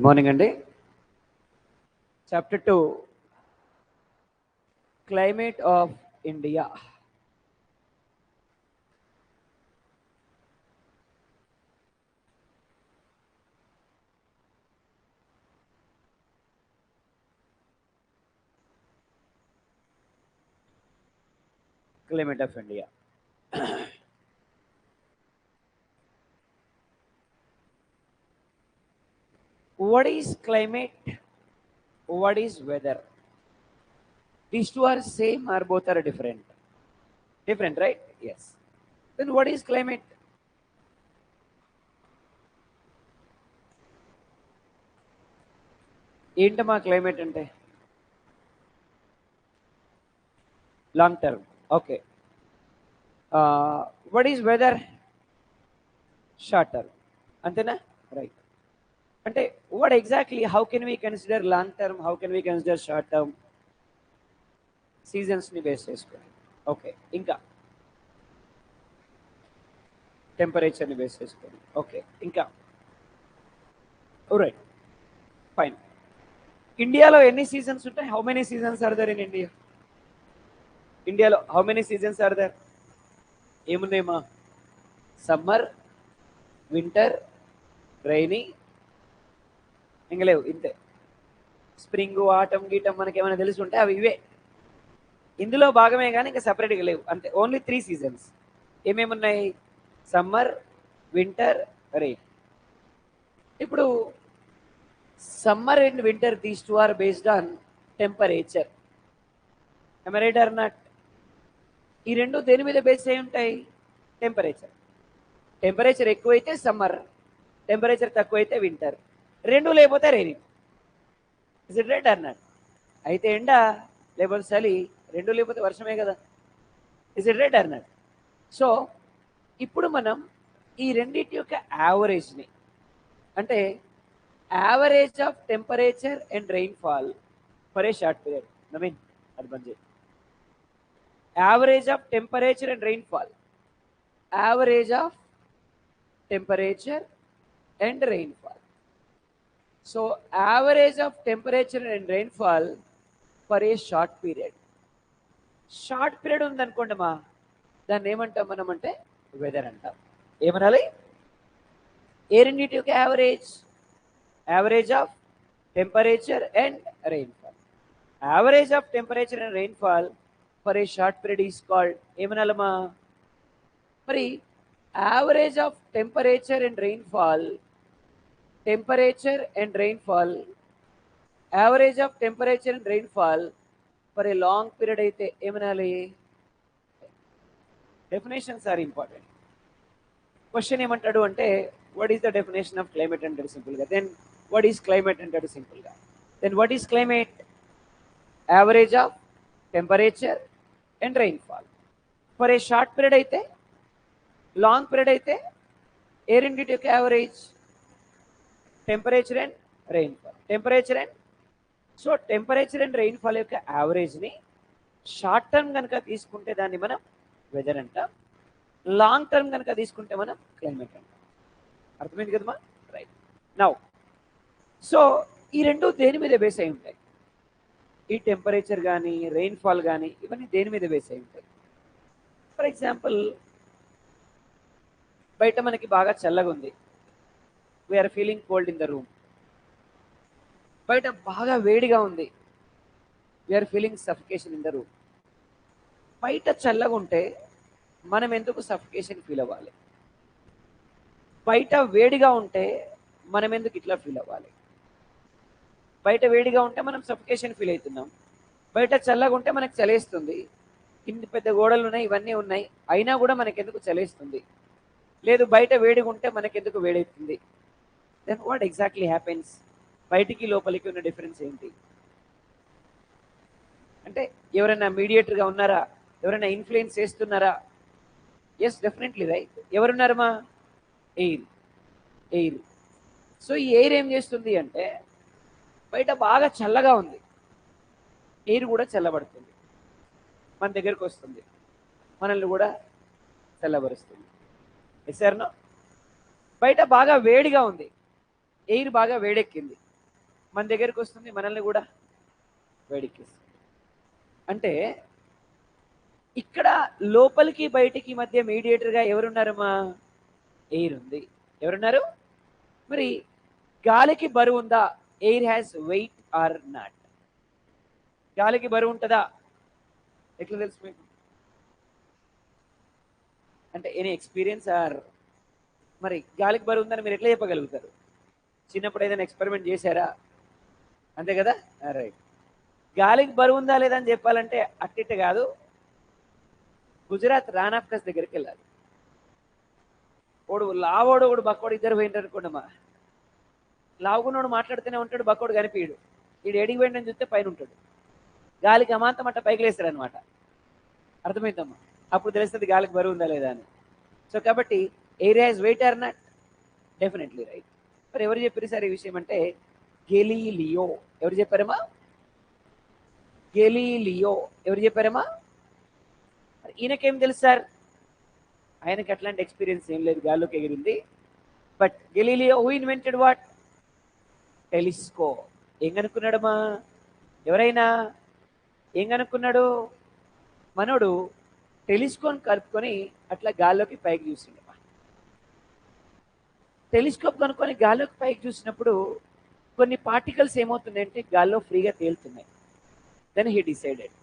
Good morning అండి. Chapter 2 climate of India. Climate of India. What is climate? What is weather? These two are same or both are different? Different, right? Yes. Then what is climate? ఏంటమ్మా climate అంటే? Long term. Okay. What is weather? Short term. అంతేనా? Right. అంటే what exactly, how can we consider long term, how can we consider short term? సీజన్స్ని base చేసుకొని. Okay. ఇంకా టెంపరేచర్ని base చేసుకొని. Okay. ఇంకా రైట్, ఫైన్. ఇండియాలో ఎన్ని సీజన్స్ ఉంటాయి? How many seasons are there in India? ఇండియాలో how many seasons are there? ఏమున్నాయమ్మా? సమ్మర్, వింటర్, రైనీ, ఇంక లేవు, ఇంతే. స్ప్రింగ్, ఆటమ్, గీటం మనకి ఏమైనా తెలిసి ఉంటే అవి ఇవే. ఇందులో భాగమే కానీ ఇంకా సపరేట్గా లేవు, అంతే. Only 3 seasons. ఏమేమి ఉన్నాయి? Summer, winter, rain. ఇప్పుడు summer and winter, these two are based on temperature. am I right or not? ఈ రెండు దేని మీద బేస్ అయి ఉంటాయి? టెంపరేచర్. టెంపరేచర్ ఎక్కువైతే సమ్మర్, టెంపరేచర్ తక్కువైతే వింటర్. రెండు లేకపోతే rainy. Is it right or not? అయితే ఎండ లేకపోతే చలి, రెండు లేకపోతే వర్షమే కదా. Is it right or not? So ఇప్పుడు మనం ఈ రెండింటి యొక్క యావరేజ్ని, అంటే average of temperature and rainfall for a short period. Naveen అది బంద్ చేయి. Average of temperature and rainfall. Average of temperature and rainfall. So average of temperature and rainfall for a short period. Short period ఉందనుకోండి మా, దాన్ని ఏమంటాం మనం అంటే weather అంటాం. ఏమనాలి? ఏ రెండింటి యొక్క average? Average of temperature and rainfall. Average of temperature and rainfall for a short period is called ఏమనాలమ్మా? మరి average of temperature and rainfall, temperature and rainfall, average of temperature and rainfall for a long period అయితే ఏమనాలి? Definitions are important. Question ఏమంటాడు అంటే, what is the definition of climate అంటాడు సింపుల్గా. Then what is climate అంటాడు సింపుల్గా. Then what is climate? Average of temperature and rainfall for a short period అయితే, long period అయితే ఏ రెండింటి యొక్క average? Temperature and rainfall. Temperature and, so temperature and rainfall యొక్క యావరేజ్ని short term కనుక తీసుకుంటే దాన్ని మనం వెదర్ అంటాం. లాంగ్ టర్మ్ కనుక తీసుకుంటే మనం క్లైమేట్ అంటాం. అర్థమైంది కదమ్మా? రైట్. నౌ సో ఈ రెండు దేని మీద బేస్ అయి ఉంటాయి? ఈ టెంపరేచర్ కానీ రెయిన్ఫాల్ కానీ ఇవన్నీ దేని మీద బేస్ అయి ఉంటాయి? ఫర్ ఎగ్జాంపుల్, బయట మనకి బాగా చల్లగా ఉంది, we're feeling cold in the room. బయట బాగా వేడిగా ఉంది, we're feeling suffocation in the room. బయట చల్లగా ఉంటే మనం ఎందుకు సఫికేషన్ ఫీల్ అవ్వాలి? బయట వేడిగా ఉంటే మనం ఎందుకు ఇట్లా ఫీల్ అవ్వాలి? బయట వేడిగా ఉంటే మనం సఫికేషన్ ఫీల్ అవుతున్నాం, బయట చల్లగా ఉంటే మనకు చలేస్తుంది. ఇన్ని పెద్ద గోడలు ఉన్నాయి, ఇవన్నీ ఉన్నాయి, అయినా కూడా మనకెందుకు చలేస్తుంది? లేదు బయట వేడిగా ఉంటే మనకెందుకు వేడవుతుంది? Then what exactly happens? బయటికి లోపలికి ఉన్న డిఫరెన్స్ ఏంటి? అంటే ఎవరైనా మీడియేటర్గా ఉన్నారా? ఎవరైనా ఇన్ఫ్లుయెన్స్ చేస్తున్నారా? Yes, definitely right. ఎవరున్నారమ్మా? ఎయిర్. ఎయిర్. సో ఈ ఎయిర్ ఏం చేస్తుంది అంటే, బయట బాగా చల్లగా ఉంది, ఎయిర్ కూడా చల్లబడుతుంది, మన దగ్గరకు వస్తుంది, మనల్ని కూడా చల్లబరుస్తుంది. Yes or no? బయట బాగా వేడిగా ఉంది, ఎయిర్ బాగా వేడెక్కింది, మన దగ్గరికి వస్తుంది, మనల్ని కూడా వేడెక్కిస్తుంది. అంటే ఇక్కడ లోపలికి బయటికి మధ్య మీడియేటర్గా ఎవరున్నారమ్మా? ఎయిర్ ఉంది. ఎవరున్నారు? మరి గాలికి బరువు ఉందా? Air has weight or not? గాలికి బరువు ఉంటుందా? ఎట్లా తెలుసు మీకు? అంటే ఎనీ ఎక్స్పీరియన్స్ ఆర్? మరి గాలికి బరువు ఉందని మీరు ఎట్లా చెప్పగలుగుతారు? చిన్నప్పుడు ఏదైనా ఎక్స్పెరిమెంట్ చేశారా? అంతే కదా. రైట్. గాలికి బరువు ఉందా లేదా అని చెప్పాలంటే అట్టిట్ట కాదు, గుజరాత్ రానాఫ్కస్ దగ్గరికి వెళ్ళాలి. ఓడు లావోడు ఒకడు బక్కోడు ఇద్దరు పోయింటారు అనుకోండమ్మా. లావుకున్నోడు మాట్లాడుతూనే ఉంటాడు, బక్కోడు కనిపించడు. వీడు ఎడికి పోయిండని చూస్తే పైన ఉంటాడు. గాలికి అమాంతం అట్ట పైకి లేస్తారు అనమాట. అర్థమైందమ్మా? అప్పుడు తెలుస్తుంది గాలికి బరువు ఉందా లేదా అని. సో కాబట్టి air has weight or not? Definitely right. మరి ఎవరు చెప్పారు సార్ ఈ విషయం అంటే గెలీలియో. ఎవరు చెప్పారమ్మా? గెలీలియో. ఎవరు చెప్పారమ్మా? ఈయనకేం తెలుసు సార్? ఆయనకి అట్లాంటి ఎక్స్పీరియన్స్ ఏం లేదు, గాల్లోకి ఎగిరింది. But Galileo who invented what? Telescope. ఏం కనుక్కున్నాడమ్మా? ఎవరైనా ఏం కనుక్కున్నాడు? మనోడు టెలిస్కోప్ కలుపుకొని అట్లా గాల్లోకి పైకి చూసిండమ్మా. టెలిస్కోప్ కనుక్కొని గాల్లోకి పైకి చూసినప్పుడు కొన్ని పార్టికల్స్ ఏమవుతున్నాయంటే గాల్లో ఫ్రీగా తేలుతున్నాయి. Then he decided,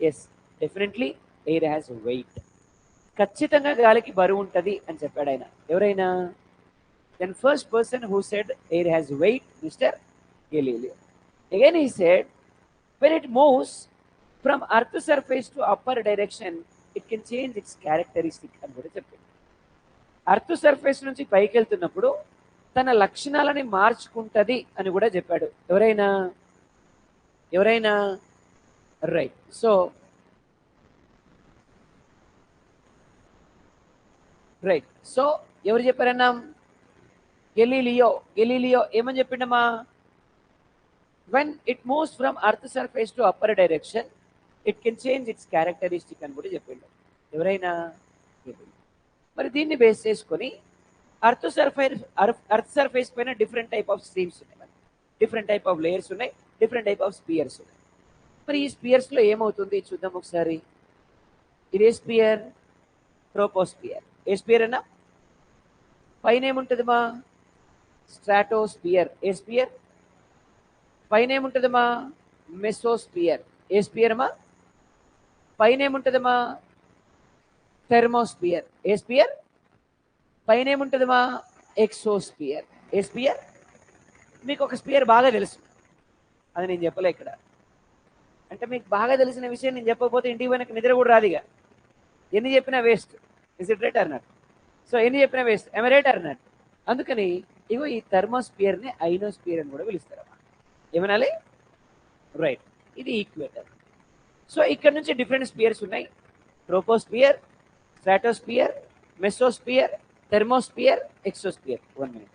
yes definitely air has weight. ఖచ్చితంగా గాలికి బరువు ఉంటుంది అని చెప్పాడు ఆయన. ఎవరైనా? Then first person who said air has weight mister Galileo. Again he said when it moves from earth surface to upper direction it can change its characteristic అని కూడా చెప్పాడు. అర్త్ సర్ఫేస్ నుంచి పైకి వెళ్తున్నప్పుడు తన లక్షణాలని మార్చుకుంటది అని కూడా చెప్పాడు. ఎవరైనా? ఎవరైనా? రైట్. So right. సో ఎవరు చెప్పారన్నా? గెలీలియో. గెలీలియో ఏమని చెప్పిండమ్మా? when it moves from earth surface to upper direction it can change its characteristic అని కూడా చెప్పిండు. ఎవరైనా? మరి దీన్ని బేస్ చేసుకొని అర్త్ సర్ఫేస్ పైన డిఫరెంట్ టైప్ ఆఫ్ స్ట్రీమ్స్ ఉన్నాయి, డిఫరెంట్ టైప్ ఆఫ్ లేయర్స్ ఉన్నాయి, డిఫరెంట్ టైప్ ఆఫ్ స్పియర్స్ ఉన్నాయి. మరి ఈ స్పియర్స్ లో ఏమవుతుంది చూద్దాం ఒకసారి. ఇది ఏ స్పియర్? ట్రోపోస్పియర్. ఏ స్పియర్ అన్నా? పైన ఏముంటుందమ్మా? స్ట్రాటోస్పియర్. ఏ స్పియర్? పైన ఏముంటుందమ్మా? మెసోస్పియర్. ఏ స్పియర్ అమ్మా? పైన ఏముంటుందమ్మా? థెర్మోస్పియర్. ఏ స్పియర్? పైన ఏముంటుందమ్మా? ఎక్సోస్పియర్. ఏ స్పియర్? మీకు ఒక స్పియర్ బాగా తెలుసు, అది నేను చెప్పలే ఇక్కడ. అంటే మీకు బాగా తెలిసిన విషయం నేను చెప్పకపోతే ఇంటికి పోయినాక నిద్ర కూడా రాదిగా. ఎన్ని చెప్పినా waste. Is it right or not? So ఎన్ని చెప్పినా waste. M right or not? అందుకని ఇగో ఈ థర్మోస్పియర్ని ఐనోస్పియర్ అని కూడా పిలుస్తారమ్మా. ఏమనాలి? రైట్. ఇది ఈక్వేటర్. సో ఇక్కడ నుంచి డిఫరెంట్ స్పియర్స్ ఉన్నాయి. Troposphere, stratosphere, mesosphere, thermosphere, exosphere. 1 minute.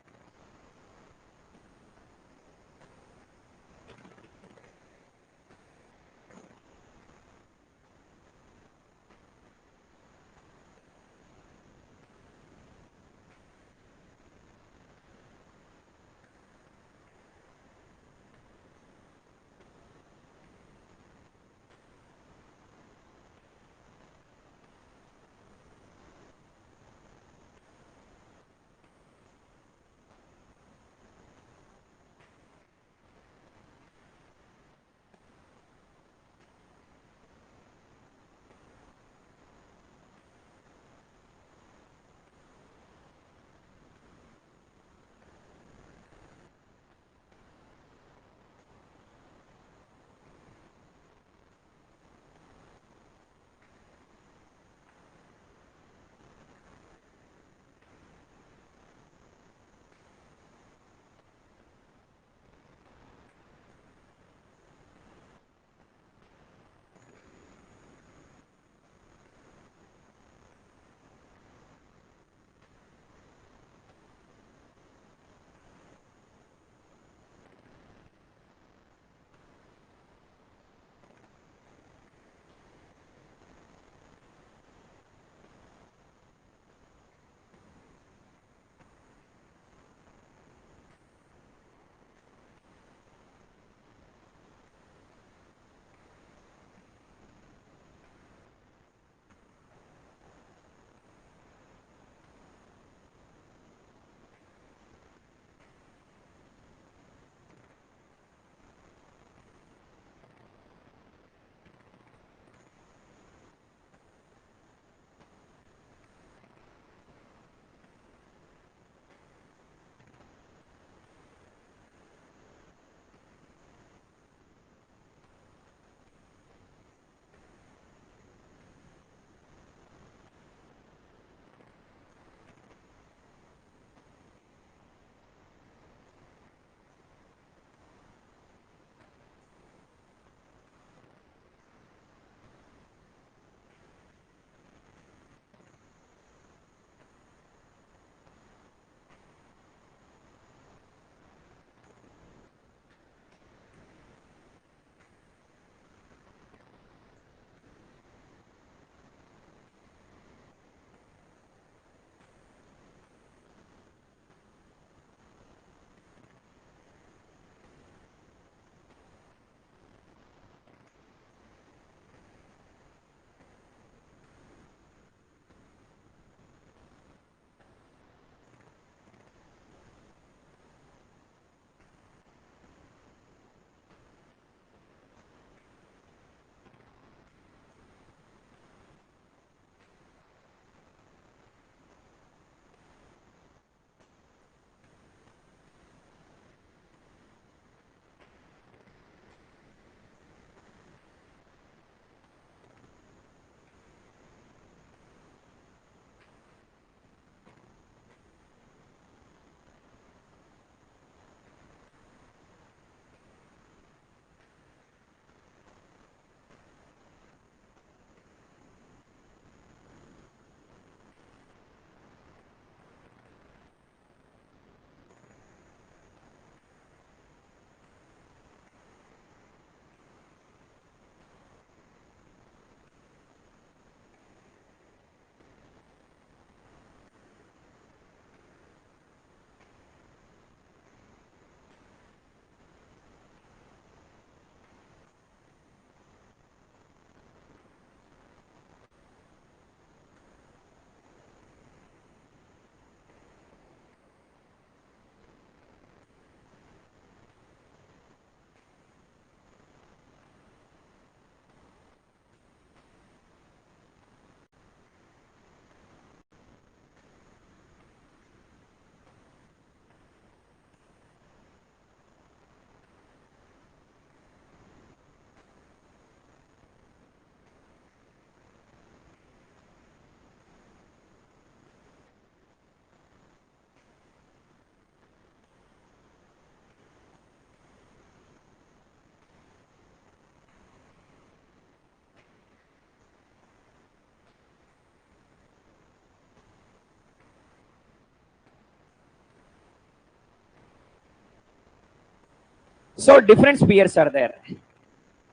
So different spheres are there.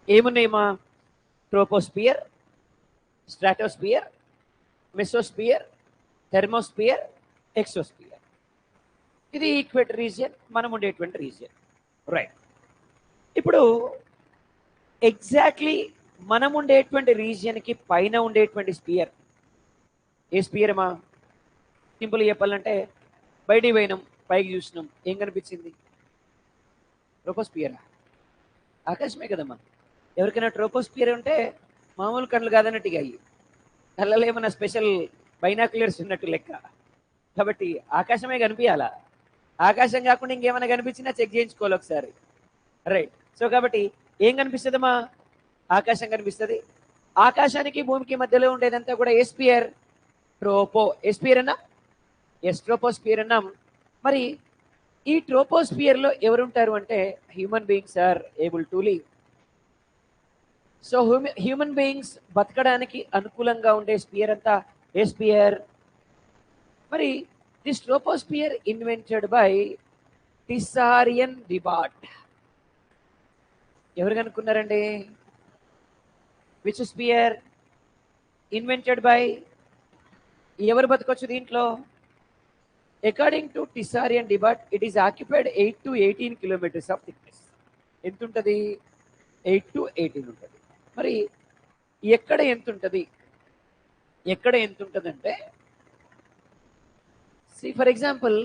ఏమున్నాయమ్మా? Troposphere, stratosphere, mesosphere, thermosphere, exosphere. ఇది ఈక్వేటర్ రీజియన్, మనం ఉండేటువంటి రీజియన్. రైట్. ఇప్పుడు ఎగ్జాక్ట్లీ మనం ఉండేటువంటి రీజియన్కి పైన ఉండేటువంటి స్పియర్ ఏ స్పియర్ అమ్మా? సింపుల్ చెప్పాలంటే బయటికి పోయినాం, పైకి చూసినాం, ఏం కనిపించింది? ట్రోపోస్పియరా? ఆకాశమే కదమ్మా. ఎవరికైనా ట్రోపోస్పియర్ ఉంటే మామూలు కళ్ళు కాదన్నట్టుగా అయ్యి కళ్ళలో ఏమైనా స్పెషల్ బైనాక్యులర్స్ ఉన్నట్టు లెక్క. కాబట్టి ఆకాశమే కనిపించాలా. ఆకాశం కాకుండా ఇంకేమైనా కనిపించినా చెక్ చేయించుకోవాలి ఒకసారి. రైట్. సో కాబట్టి ఏం కనిపిస్తుందమ్మా? ఆకాశం కనిపిస్తుంది. ఆకాశానికి భూమికి మధ్యలో ఉండేదంతా కూడా ఏ స్పియర్? ట్రోపో. ఏ స్పియర్ అన్నాం? ఎస్, ట్రోపోస్పియర్ అన్నాం. మరి ఈ ట్రోపోస్పియర్లో ఎవరుంటారు అంటే human beings are able to live. So human beings బతకడానికి అనుకూలంగా ఉండే స్పియర్ అంతా ఏ స్పియర్? మరి this troposphere invented by Teisserenc de Bort. ఎవరు కనుక్కున్నారండి? Which sphere invented by? ఎవరు బతకొచ్చు దీంట్లో? According to Teisserenc de Bort it is occupied 8 to 18 kilometres of thickness. ఎంత ఉంటుంది? 8 to 18 ఉంటుంది. మరి ఎక్కడ ఎంత ఉంటుంది? ఎక్కడ ఎంత ఉంటుందంటే ఫర్ ఎగ్జాంపుల్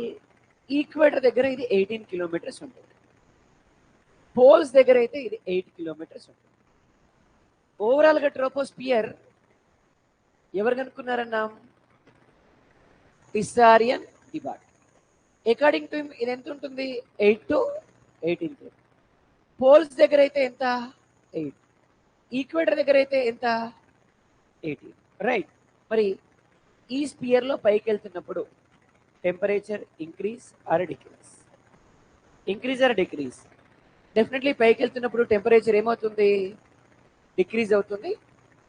ఈక్వేటర్ దగ్గర ఇది 18 కిలోమీటర్స్ ఉంటుంది. పోల్స్ దగ్గర అయితే ఇది 8 కిలోమీటర్స్ ఉంటుంది. ఓవరాల్గా ట్రోపోస్పియర్ ఎవరు కనుక్కున్నారన్నాం? టిసారియన్ డిబాట్. అకార్డింగ్ టు హిమ్ ఇది ఎంత ఉంటుంది? 8 to 18 కిలోమీటర్స్. పోల్స్ దగ్గర అయితే ఎంత? 8. ఈక్వేటర్ దగ్గర అయితే ఎంత? 18. రైట్. మరి ఈ స్పియర్లో పైకి వెళ్తున్నప్పుడు temperature increase or decrease? Increase or decrease? Definitely పైకి వెళ్తున్నప్పుడు టెంపరేచర్ ఏమవుతుంది? డిక్రీజ్ అవుతుంది.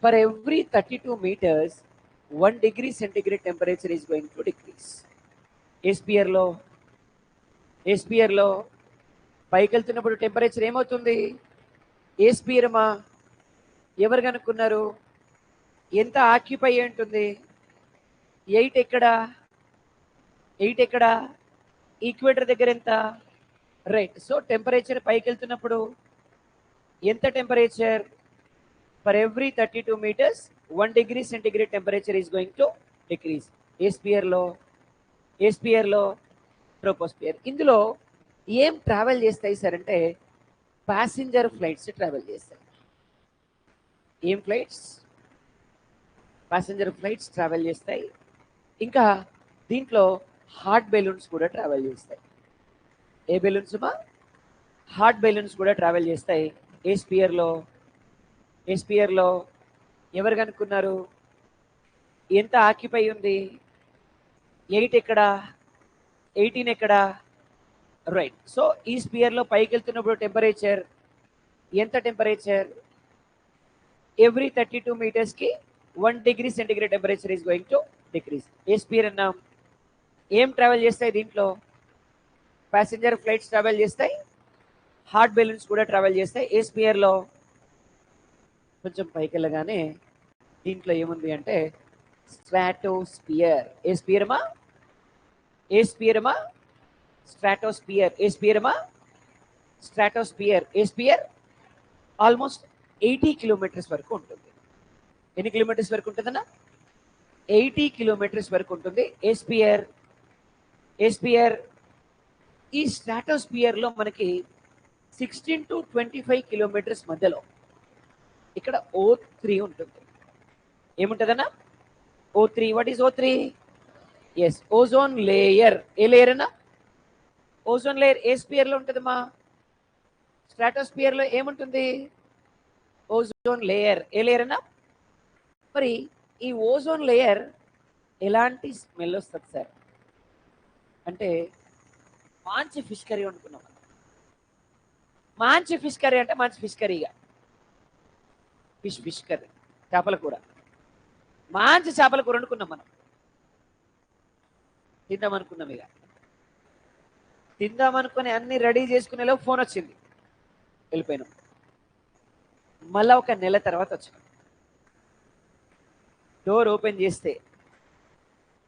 For every 32 meters 1 degree centigrade temperature is going to decrease. ఏ స్పియర్లో పైకి వెళ్తున్నప్పుడు టెంపరేచర్ ఏమవుతుంది? ఏ స్పియర్ అమ్మా? ఎవరు కనుక్కున్నారు? ఎంత ఆక్యుపై ఉంటుంది? 8 ఎక్కడ? 8 ఎక్కడ? ఈక్వేటర్ దగ్గర ఎంత? రైట్. సో టెంపరేచర్ పైకి వెళ్తున్నప్పుడు ఎంత temperature? For every 32 meters 1 degree centigrade temperature is going to decrease. ఏ స్పియర్లో? ట్రోపోస్పియర్. ఇందులో ఏం ట్రావెల్ చేస్తాయి సార్ అంటే ప్యాసింజర్ ఫ్లైట్స్ ట్రావెల్ చేస్తాయి. ఏం ఫ్లైట్స్? ప్యాసింజర్ ఫ్లైట్స్ ట్రావెల్ చేస్తాయి. ఇంకా దీంట్లో హాట్ బెలూన్స్ కూడా ట్రావెల్ చేస్తాయి. ఏ బెలూన్స్ అమ్మా? హాట్ బెలూన్స్ కూడా ట్రావెల్ చేస్తాయి. ఏ స్పియర్లో ఎవరు కనుక్కున్నారు? ఎంత ఆక్యుపై ఉంది? 8 ఎక్కడ? 18 ఎక్కడ? రైట్. సో ఈ స్పియర్లో పైకి వెళ్తున్నప్పుడు టెంపరేచర్ ఎంత? Temperature every 32 metersకి 1 degree centigrade temperature is going to decrease. A sphere అన్నాం? ఏం ట్రావెల్ చేస్తాయి దీంట్లో? ప్యాసింజర్ ఫ్లైట్స్ ట్రావెల్ చేస్తాయి, హాట్ బెలూన్స్ కూడా ట్రావెల్ చేస్తాయి. ఏ స్పియర్లో? కొంచెం పైకి వెళ్ళగానే దీంట్లో ఏముంది అంటే స్ట్రాటోస్పియర్. ఏ స్పియర్ అమ్మా? స్ట్రాటోస్పియర్. ఏ స్పియర్ అమ్మా? స్ట్రాటోస్పియర్. ఏ స్పియర్? ఆల్మోస్ట్ 80 kilometers వరకు ఉంటుంది. ఎన్ని కిలోమీటర్స్ వరకు ఉంటుందన్నా? 80 kilometers వరకు ఉంటుంది. ఏ స్పియర్? ఈ స్ట్రాటోస్పియర్లో మనకి 16 to 25 kilometers మధ్యలో ఇక్కడ O3 ఉంటుంది. ఏముంటుందన్నా? O3. What is O3? Yes, ozone layer. ఏ లేయర్ అన్నా? Ozone layer. ఏ స్పియర్లో ఉంటుందమ్మా? స్ట్రాటోస్పియర్లో ఏముంటుంది? Ozone layer. ఏ లేయర్ అన్నా? మరి ఈ ఓజోన్ లేయర్ ఎలాంటి స్మెల్ వస్తుంది సార్ అంటే మంచి ఫిష్ కర్రీ వండుకున్నాం. మంచి ఫిష్ కర్రీ అంటే మంచి ఫిష్ కర్రీగా ఫిష్ కర్రీ, చేపల కూర, మంచి చేపల కూర వండుకున్నాం. మనం తిందామనుకున్నాం. ఇక తిందామనుకుని అన్ని రెడీ చేసుకునేలో ఫోన్ వచ్చింది. వెళ్ళిపోయినాం. మళ్ళా ఒక నెల తర్వాత వచ్చినాం. డోర్ ఓపెన్ చేస్తే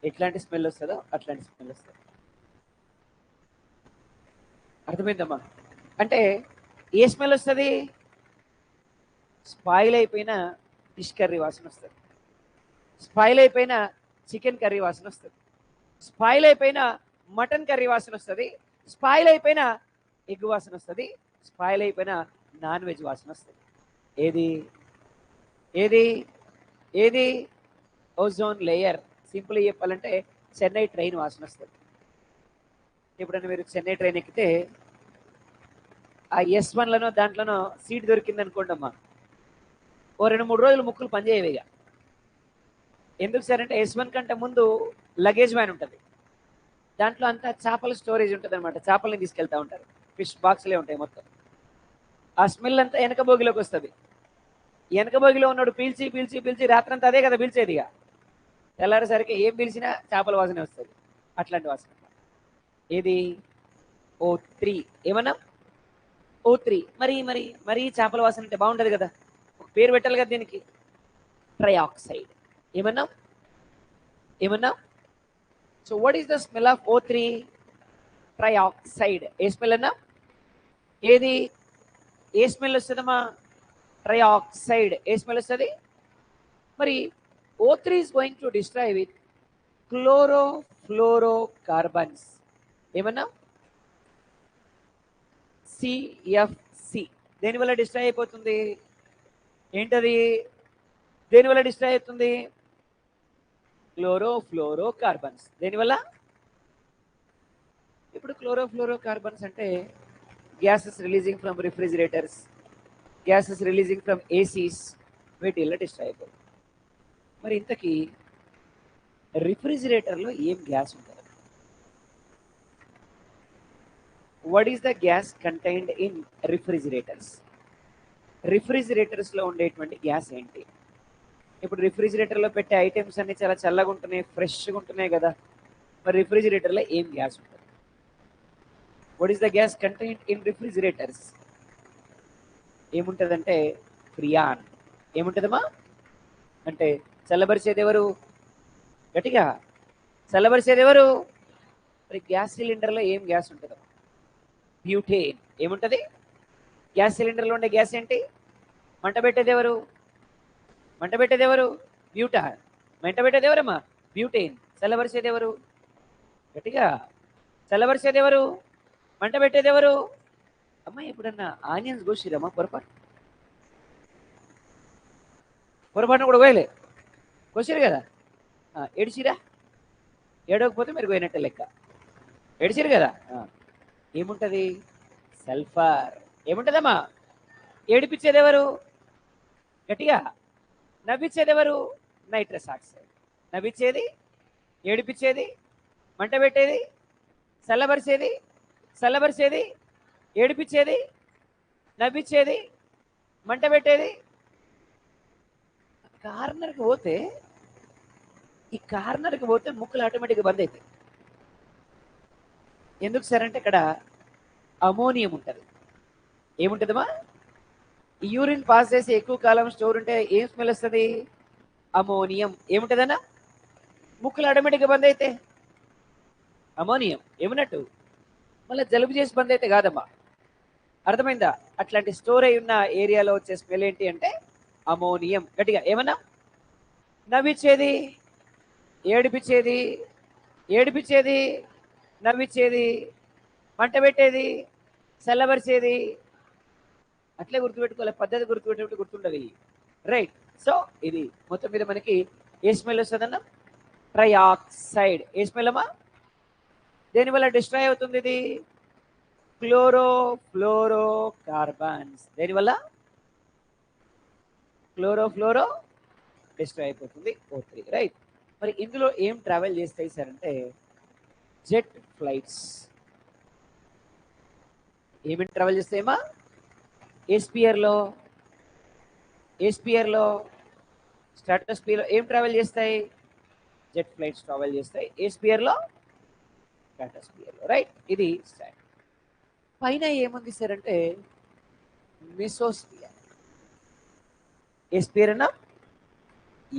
ఎట్లాంటి స్మెల్ వస్తుందో అట్లాంటి స్మెల్ వస్తుంది. అర్థమైందమ్మా? అంటే ఏ స్మెల్ వస్తుంది? స్పాయిల్ అయిపోయిన ఫిష్ కర్రీ వాసన వస్తుంది, స్పాయిల్ అయిపోయిన చికెన్ కర్రీ వాసన వస్తుంది, స్పాయిల్ అయిపోయిన మటన్ కర్రీ వాసన వస్తుంది, స్పాయిల్ అయిపోయిన ఎగ్ వాసన వస్తుంది, స్పాయిల్ అయిపోయిన నాన్ వెజ్ వాసన వస్తుంది. ఏది ఏది ఏది? Ozone layer. సింపుల్ చెప్పాలంటే చెన్నై ట్రైన్ వాసన వస్తుంది. ఎప్పుడైనా మీరు చెన్నై ట్రైన్ ఎక్కితే ఆ S1లను దాంట్లోనో సీట్ దొరికింది అనుకోండి అమ్మా, ఓ 2-3 రోజులు ముక్కులు పనిచేయవు ఇక. ఎందుకు సార్ అంటే S1 కంటే ముందు లగేజ్ వ్యాన్ ఉంటుంది, దాంట్లో అంతా చేపల స్టోరేజ్ ఉంటుంది అనమాట. చేపలని తీసుకెళ్తా ఉంటారు, ఫిష్ బాక్స్లే ఉంటాయి మొత్తం. ఆ స్మెల్ అంతా వెనక భోగిలోకి వస్తుంది. వెనక భోగిలో ఉన్నాడు పీల్చి పీల్చి పీల్చి రాత్రంతా అదే కదా పీల్చేది. ఇక తెల్లారేసరికి ఏం పీల్చినా చేపల వాసన వస్తుంది. అట్లాంటి వాసన. ఏది? O3. ఏమన్నా O3. మరి మరి మరి చేపల వాసన అంటే బాగుంటుంది కదా, ఒక పేరు పెట్టాలి కదా దీనికి. ట్రైఆక్సైడ్. ఏమన్నా ఏమన్నా so what is the smell of O3? Trioxide. ఏ స్మెల్ అన్నా? ఏది? ఏ స్మెల్ వస్తుందమ్మా? ట్రైఆక్సైడ్. ఏ స్మెల్ వస్తుంది? మరి O3 is going to destroy with chlorofluorocarbons. ఏమన్నా? CFC. దేనివల్ల డిస్ట్రాయ్ అయిపోతుంది? ఏంటది? దేనివల్ల డిస్ట్రాయ్ అవుతుంది? క్లోరోఫ్లోరోకార్బన్స్. దేనివల్ల? ఇప్పుడు క్లోరోఫ్లోరోకార్బన్స్ అంటే gases releasing from refrigerators, gases releasing from ACs, వీటిల్లో డిస్ట్రాయ్ అయిపోతుంది. మరి ఇంతకీ రిఫ్రిజిరేటర్లో ఏం గ్యాస్ ఉంటుంది? What is the gas contained in refrigerators? రిఫ్రిజిరేటర్స్లో ఉండేటువంటి గ్యాస్ ఏంటి? ఇప్పుడు రిఫ్రిజిరేటర్లో పెట్టే ఐటమ్స్ అన్ని చాలా చల్లగా ఉంటున్నాయి, ఫ్రెష్గా ఉంటున్నాయి కదా, మరి రిఫ్రిజిరేటర్లో ఏం గ్యాస్ ఉంటుంది? What is the gas contained in refrigerators? ఏముంటుందంటే ఫ్రియాన్. ఏముంటుందమ్మా? అంటే చల్లబరిచేది ఎవరు? గట్టిగా చల్లబరిచేది ఎవరు? మరి గ్యాస్ సిలిండర్లో ఏం గ్యాస్ ఉంటుందమ్మా? బ్యూటేన్. ఏముంటుంది గ్యాస్ సిలిండర్లో ఉండే గ్యాస్? ఏంటి? మంట పెట్టేది ఎవరు? మంట పెట్టేది ఎవరు? బ్యూటాన్. మంట పెట్టేది ఎవరమ్మా? బ్యూటేన్. చల్లబరిచేది ఎవరు? గట్టిగా చల్లబరిచేది ఎవరు? మంట పెట్టేది ఎవరు? అమ్మా ఎప్పుడన్నా ఆనియన్స్ కోసిరమ్మా? పొరపాటున కూడా కోయలే, కోసిరు కదా. ఏడిచిరా? ఏడవకపోతే మీరు పోయినట్టే లెక్క. ఏడిచిరు కదా. ఏముంటుంది? సల్ఫర్. ఏముంటుందమ్మా? ఏడిపించేది ఎవరు? గట్టిగా నవ్వించేది ఎవరు? Nitrous oxide. నవ్వించేది, ఏడిపించేది, మంట పెట్టేది, చల్లబరిచేది, చల్లబరిచేది, ఏడిపించేది, నవ్వించేది, మంట పెట్టేది. కార్నర్కి పోతే ఈ కార్నర్కి పోతే ముక్కులు ఆటోమేటిక్గా బంద్ అవుతాయి. ఎందుకు సార్ అంటే ఇక్కడ అమోనియం ఉంటుంది. ఏముంటుందమ్మా? యూరిన్ పాస్ చేసి ఎక్కువ కాలం స్టోర్ ఉంటే ఏం స్మెల్ వస్తుంది? అమోనియం. ఏముంటుందన్నా? ముక్కులు ఆటోమేటిక్గా బంద్ అయితే అమోనియం ఏమన్నట్టు, మళ్ళీ జలుబు చేసి బంద్ అయితే కాదమ్మా. అర్థమైందా? అట్లాంటి స్టోర్ అయి ఉన్న ఏరియాలో వచ్చే స్మెల్ ఏంటి అంటే అమోనియం. గట్టిగా ఏమన్నా? నవ్వించేది, ఏడిపించేది, ఏడిపించేది, నవ్వించేది, మంట పెట్టేది, చల్లబరిచేది. అట్లే గుర్తుపెట్టుకోవాలి, పద్ధతి గుర్తుపెట్టుకుంటే గుర్తుండదు. రైట్. సో ఇది మొత్తం మీద మనకి ఏ స్మెల్ వస్తుందన్న? ట్రైఆక్సైడ్. ఏ స్మెల్ అమ్మా? దేనివల్ల డిస్ట్రాయ్ అవుతుంది ఇది? క్లోరోఫ్లోరోకార్బన్స్. దేనివల్ల? క్లోరోఫ్లోరో డిస్ట్రాయ్ అయిపోతుంది O3. రైట్. మరి ఇందులో ఏం ట్రావెల్ చేస్తాయి సార్ అంటే జెట్ ఫ్లైట్స్. ఏమి ట్రావెల్ చేస్తాయమ్మా? ఏస్పియర్లో స్ట్రాటోస్పియర్లో ఏం ట్రావెల్ చేస్తాయి? జెట్ ఫ్లైట్స్ ట్రావెల్ చేస్తాయి ఏస్పియర్లో, స్ట్రాటోస్పియర్లో. రైట్. ఇది స్టాండ్. పైన ఏముంది సార్ అంటే మెసోస్పియర్. ఏ స్పియర్ అన్నా?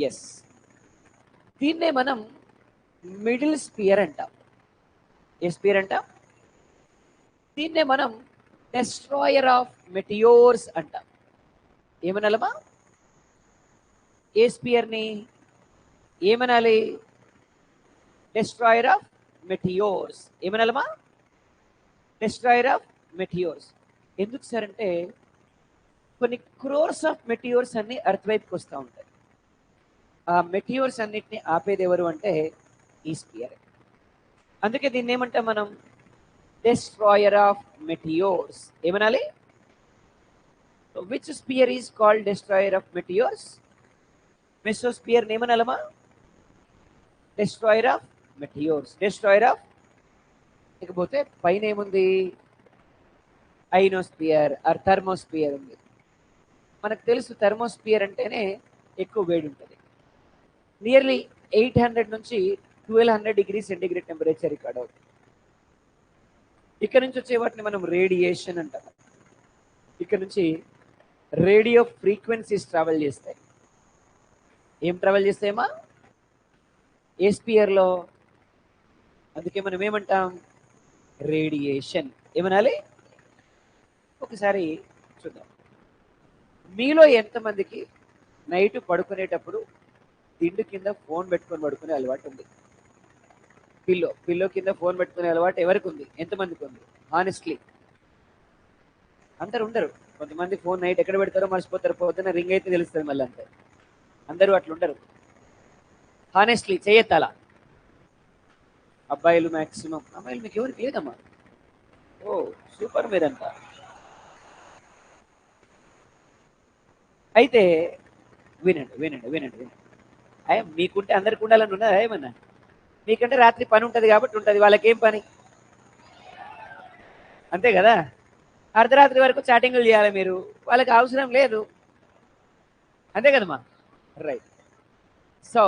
ఎస్. దీన్నే మనం మిడిల్ స్పియర్ అంటాం. ఏ స్పియర్ అంటాం? దీన్నే మనం డెస్ట్రాయర్ ఆఫ్ మెటియోర్స్ అంటాం. ఏమనాలమా? ఏ స్పియర్ని ఏమనాలి? Destroyer of meteors. ఏమనాలమా? Destroyer of meteors. ఎందుకు సార్ అంటే కొన్ని క్రోర్స్ ఆఫ్ మెటియోర్స్ అన్ని అర్త్ వైపుకి వస్తూ ఉంటాయి. ఆ మెటియోర్స్ అన్నిటిని ఆపేది ఎవరు అంటే ఈ స్పియర్. అందుకే దీన్ని ఏమంటాం మనం? Destroyer of meteors. ఏమనాలి? Which sphere is called destroyer of meteors? Mesosphere ఏమనాలమా? Destroyer of meteors. Destroyer of. ఇకపోతే పైన ఏముంది? ఐనోస్పియర్ ఆర్ థర్మోస్పియర్ ఉంది. మనకు తెలుసు థర్మోస్పియర్ అంటేనే ఎక్కువ వేడి ఉంటుంది. నియర్లీ 800 నుంచి 1200 డిగ్రీ సెంటిగ్రేడ్ టెంపరేచర్ రికార్డ్ అవుతుంది. ఇక్కడ నుంచి వచ్చే వాటిని మనం రేడియేషన్ అంటాం. ఇక్కడ నుంచి రేడియో ఫ్రీక్వెన్సీస్ ట్రావెల్ చేస్తాయి. ఏం ట్రావెల్ చేస్తాయమ్మా? ఏ స్పియర్లో? అందుకే మనం ఏమంటాం? రేడియేషన్. ఏమనాలి? ఒకసారి చూద్దాం. మీలో ఎంతమందికి నైట్ పడుకునేటప్పుడు దిండు కింద ఫోన్ పెట్టుకొని పడుకునే అలవాటు ఉంది? పిల్లో కింద ఫోన్ పెట్టుకునే అలవాటు ఎవరికి ఉంది? ఎంతమందికి ఉంది? హానెస్ట్లీ. అందరు ఉండరు. కొంతమంది ఫోన్ నైట్ ఎక్కడ పెడతారో మర్చిపోతారు, పొద్దున్న రింగ్ అయితే తెలుస్తుంది మళ్ళీ. అంతే, అందరూ అట్లుండరు. హానెస్ట్లీ చేయెత్తాలా? అబ్బాయిలు మ్యాక్సిమం. అమ్మాయిలు మీకు ఎవరికి లేదమ్మా? ఓ సూపర్ మీరంతా. అయితే వినండి వినండి వినండి వినండి. అయ్యా మీకుంటే అందరికి ఉండాలని ఉన్నదా ఏమన్నా? మీకంటే రాత్రి పని ఉంటుంది కాబట్టి ఉంటుంది. వాళ్ళకేం పని? అంతే కదా. అర్ధరాత్రి వరకు చాటింగ్లు చేయాలి మీరు, వాళ్ళకి అవసరం లేదు. అంతే కదమ్మా. రైట్. సో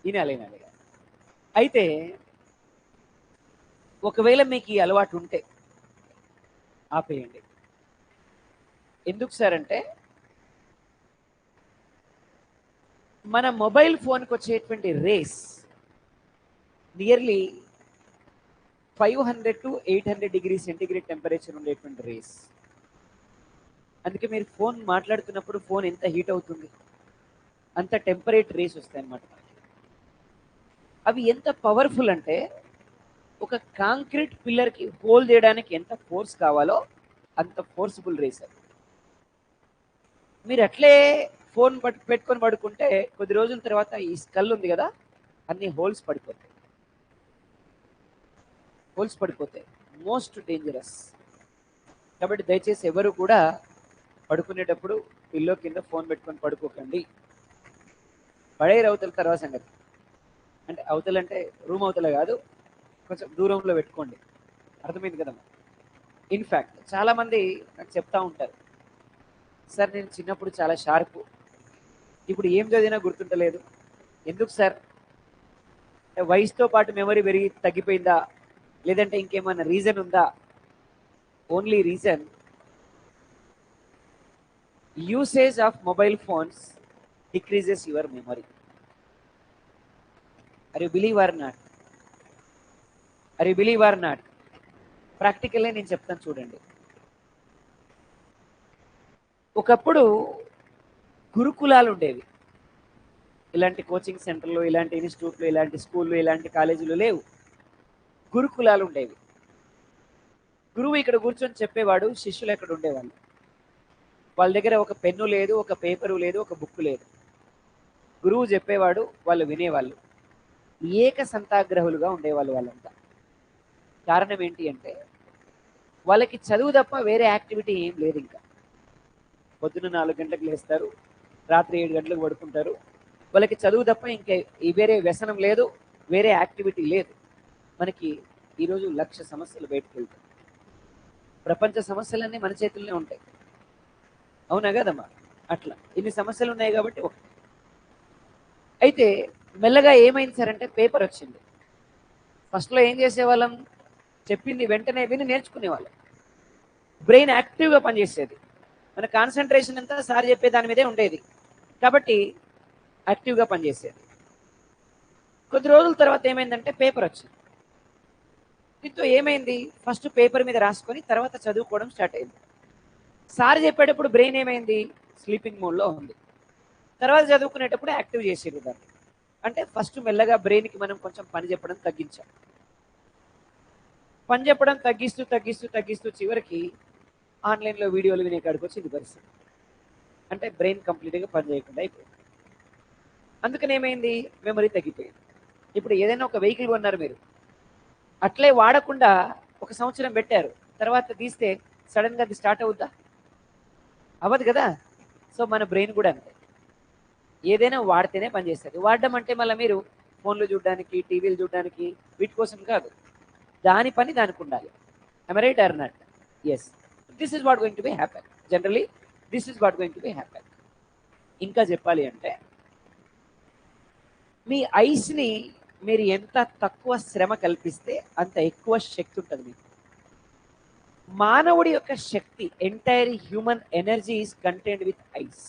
వినాలి వినాలి. అయితే ఒకవేళ మీకు ఈ అలవాటు ఉంటే ఆపేయండి. ఎందుకు సార్ అంటే మన మొబైల్ ఫోన్కి వచ్చేటువంటి rays nearly 500 to 800 degree centigrade temperature ఉండేటువంటి రేస్. అందుకే మీరు ఫోన్ మాట్లాడుతున్నప్పుడు ఫోన్ ఎంత హీట్ అవుతుంది, అంత టెంపరేట్ రేస్ వస్తాయి అన్నమాట. అవి ఎంత పవర్ఫుల్ అంటే ఒక కాంక్రీట్ పిల్లర్కి హోల్ చేయడానికి ఎంత ఫోర్స్ కావాలో అంత ఫోర్స్ఫుల్ రేస్ అది. మీరు అట్లే ఫోన్ పెట్టుకొని పడుకుంటే కొద్ది రోజుల తర్వాత ఈ స్కల్ ఉంది కదా, అన్ని హోల్స్ పడిపోతాయి. Most dangerous. కాబట్టి దయచేసి ఎవరు కూడా పడుకునేటప్పుడు పిల్లో కింద ఫోన్ పెట్టుకొని పడుకోకండి. పడేరు అవతల తర్వాత సంగతి. అంటే అవతల అంటే రూమ్ అవతల కాదు, కొంచెం దూరంలో పెట్టుకోండి. అర్థమైంది కదమ్మా. ఇన్ఫ్యాక్ట్ చాలామంది నాకు చెప్తా ఉంటారు, సార్ నేను చిన్నప్పుడు చాలా షార్పు, ఇప్పుడు ఏం చదివినా గుర్తుంటలేదు. ఎందుకు సార్? వయసుతో పాటు మెమరీ పెరిగి తగ్గిపోయిందా, లేదంటే ఇంకేమైనా రీజన్ ఉందా? Only reason usage of mobile phones decreases your memory. Are you believe or not? ప్రాక్టికల్లే నేను చెప్తాను చూడండి. ఒకప్పుడు గురుకులాలు ఉండేవి. ఇలాంటి కోచింగ్ సెంటర్లు, ఇలాంటి ఇన్స్టిట్యూట్లు, ఇలాంటి స్కూళ్ళు, ఇలాంటి కాలేజీలు లేవు. గురుకులాలు ఉండేవి. గురువు ఇక్కడ కూర్చొని చెప్పేవాడు, శిష్యులు ఎక్కడ ఉండేవాళ్ళు. వాళ్ళ దగ్గర ఒక పెన్ను లేదు, ఒక పేపరు లేదు, ఒక బుక్ లేదు. గురువు చెప్పేవాడు, వాళ్ళు వినేవాళ్ళు. ఏక సంతాగ్రహులుగా ఉండేవాళ్ళు వాళ్ళంతా. కారణం ఏంటి అంటే వాళ్ళకి చదువు తప్ప వేరే యాక్టివిటీ ఏం లేదు. ఇంకా పొద్దున్న 4 గంటలకు లేస్తారు, రాత్రి 7 గంటలకు పడుకుంటారు. వాళ్ళకి చదువు తప్ప ఇంకా వేరే వ్యసనం లేదు, వేరే యాక్టివిటీ లేదు. మనకి ఈరోజు 1,00,000 సమస్యలు బయటకు వెళ్తాయి. ప్రపంచ సమస్యలన్నీ మన చేతుల్లోనే ఉంటాయి. అవునా కదమ్మా? అట్లా ఇన్ని సమస్యలు ఉన్నాయి కాబట్టి అయితే మెల్లగా ఏమైంది సార్ అంటే పేపర్ వచ్చింది. ఫస్ట్లో ఏం చేసేవాళ్ళం? చెప్పింది వెంటనే విని నేర్చుకునేవాళ్ళం. బ్రెయిన్ యాక్టివ్గా పనిచేసేది. మన కాన్సన్ట్రేషన్ అంతా సార్ చెప్పే దాని మీదే ఉండేది కాబట్టి యాక్టివ్గా పనిచేసేది. కొద్ది రోజుల తర్వాత ఏమైందంటే పేపర్ వచ్చింది. దీంతో ఏమైంది, ఫస్ట్ పేపర్ మీద రాసుకొని తర్వాత చదువుకోవడం స్టార్ట్ అయింది. సార్ చెప్పేటప్పుడు బ్రెయిన్ ఏమైంది, స్లీపింగ్ మోడ్లో ఉంది. తర్వాత చదువుకునేటప్పుడు యాక్టివ్ చేసేది దాన్ని. అంటే ఫస్ట్ మెల్లగా బ్రెయిన్కి మనం కొంచెం పని చెప్పడం తగ్గించాం. పని చెప్పడం తగ్గిస్తూ తగ్గిస్తూ తగ్గిస్తూ చివరికి ఆన్లైన్లో వీడియోలు వినే కాడికి వచ్చింది పరిస్థితి. అంటే బ్రెయిన్ కంప్లీట్గా పని చేయకుండా అయిపోయింది. అందుకని ఏమైంది, మెమరీ తగ్గిపోయింది. ఇప్పుడు ఏదైనా ఒక వెహికల్ కొన్నారు మీరు, అట్లే వాడకుండా 1 సంవత్సరం పెట్టారు, తర్వాత తీస్తే సడన్గా అది స్టార్ట్ అవుద్దా? అవ్వదు కదా. సో మన బ్రెయిన్ కూడా అంతే, ఏదైనా వాడితేనే పనిచేస్తుంది. వాడడం అంటే మళ్ళీ మీరు ఫోన్లు చూడడానికి, టీవీలు చూడడానికి, వీటి కోసం కాదు. దాని పని దానికి ఉండాలి. am I right or not? yes, this is what going to be happen. generally this is what going to be happen. ఇంకా చెప్పాలి అంటే మీ ఐస్ని మీరు ఎంత తక్కువ శ్రమ కల్పిస్తే అంత ఎక్కువ శక్తి ఉంటుంది మీకు. మానవుడి యొక్క శక్తి, entire human energy is contained with eyes.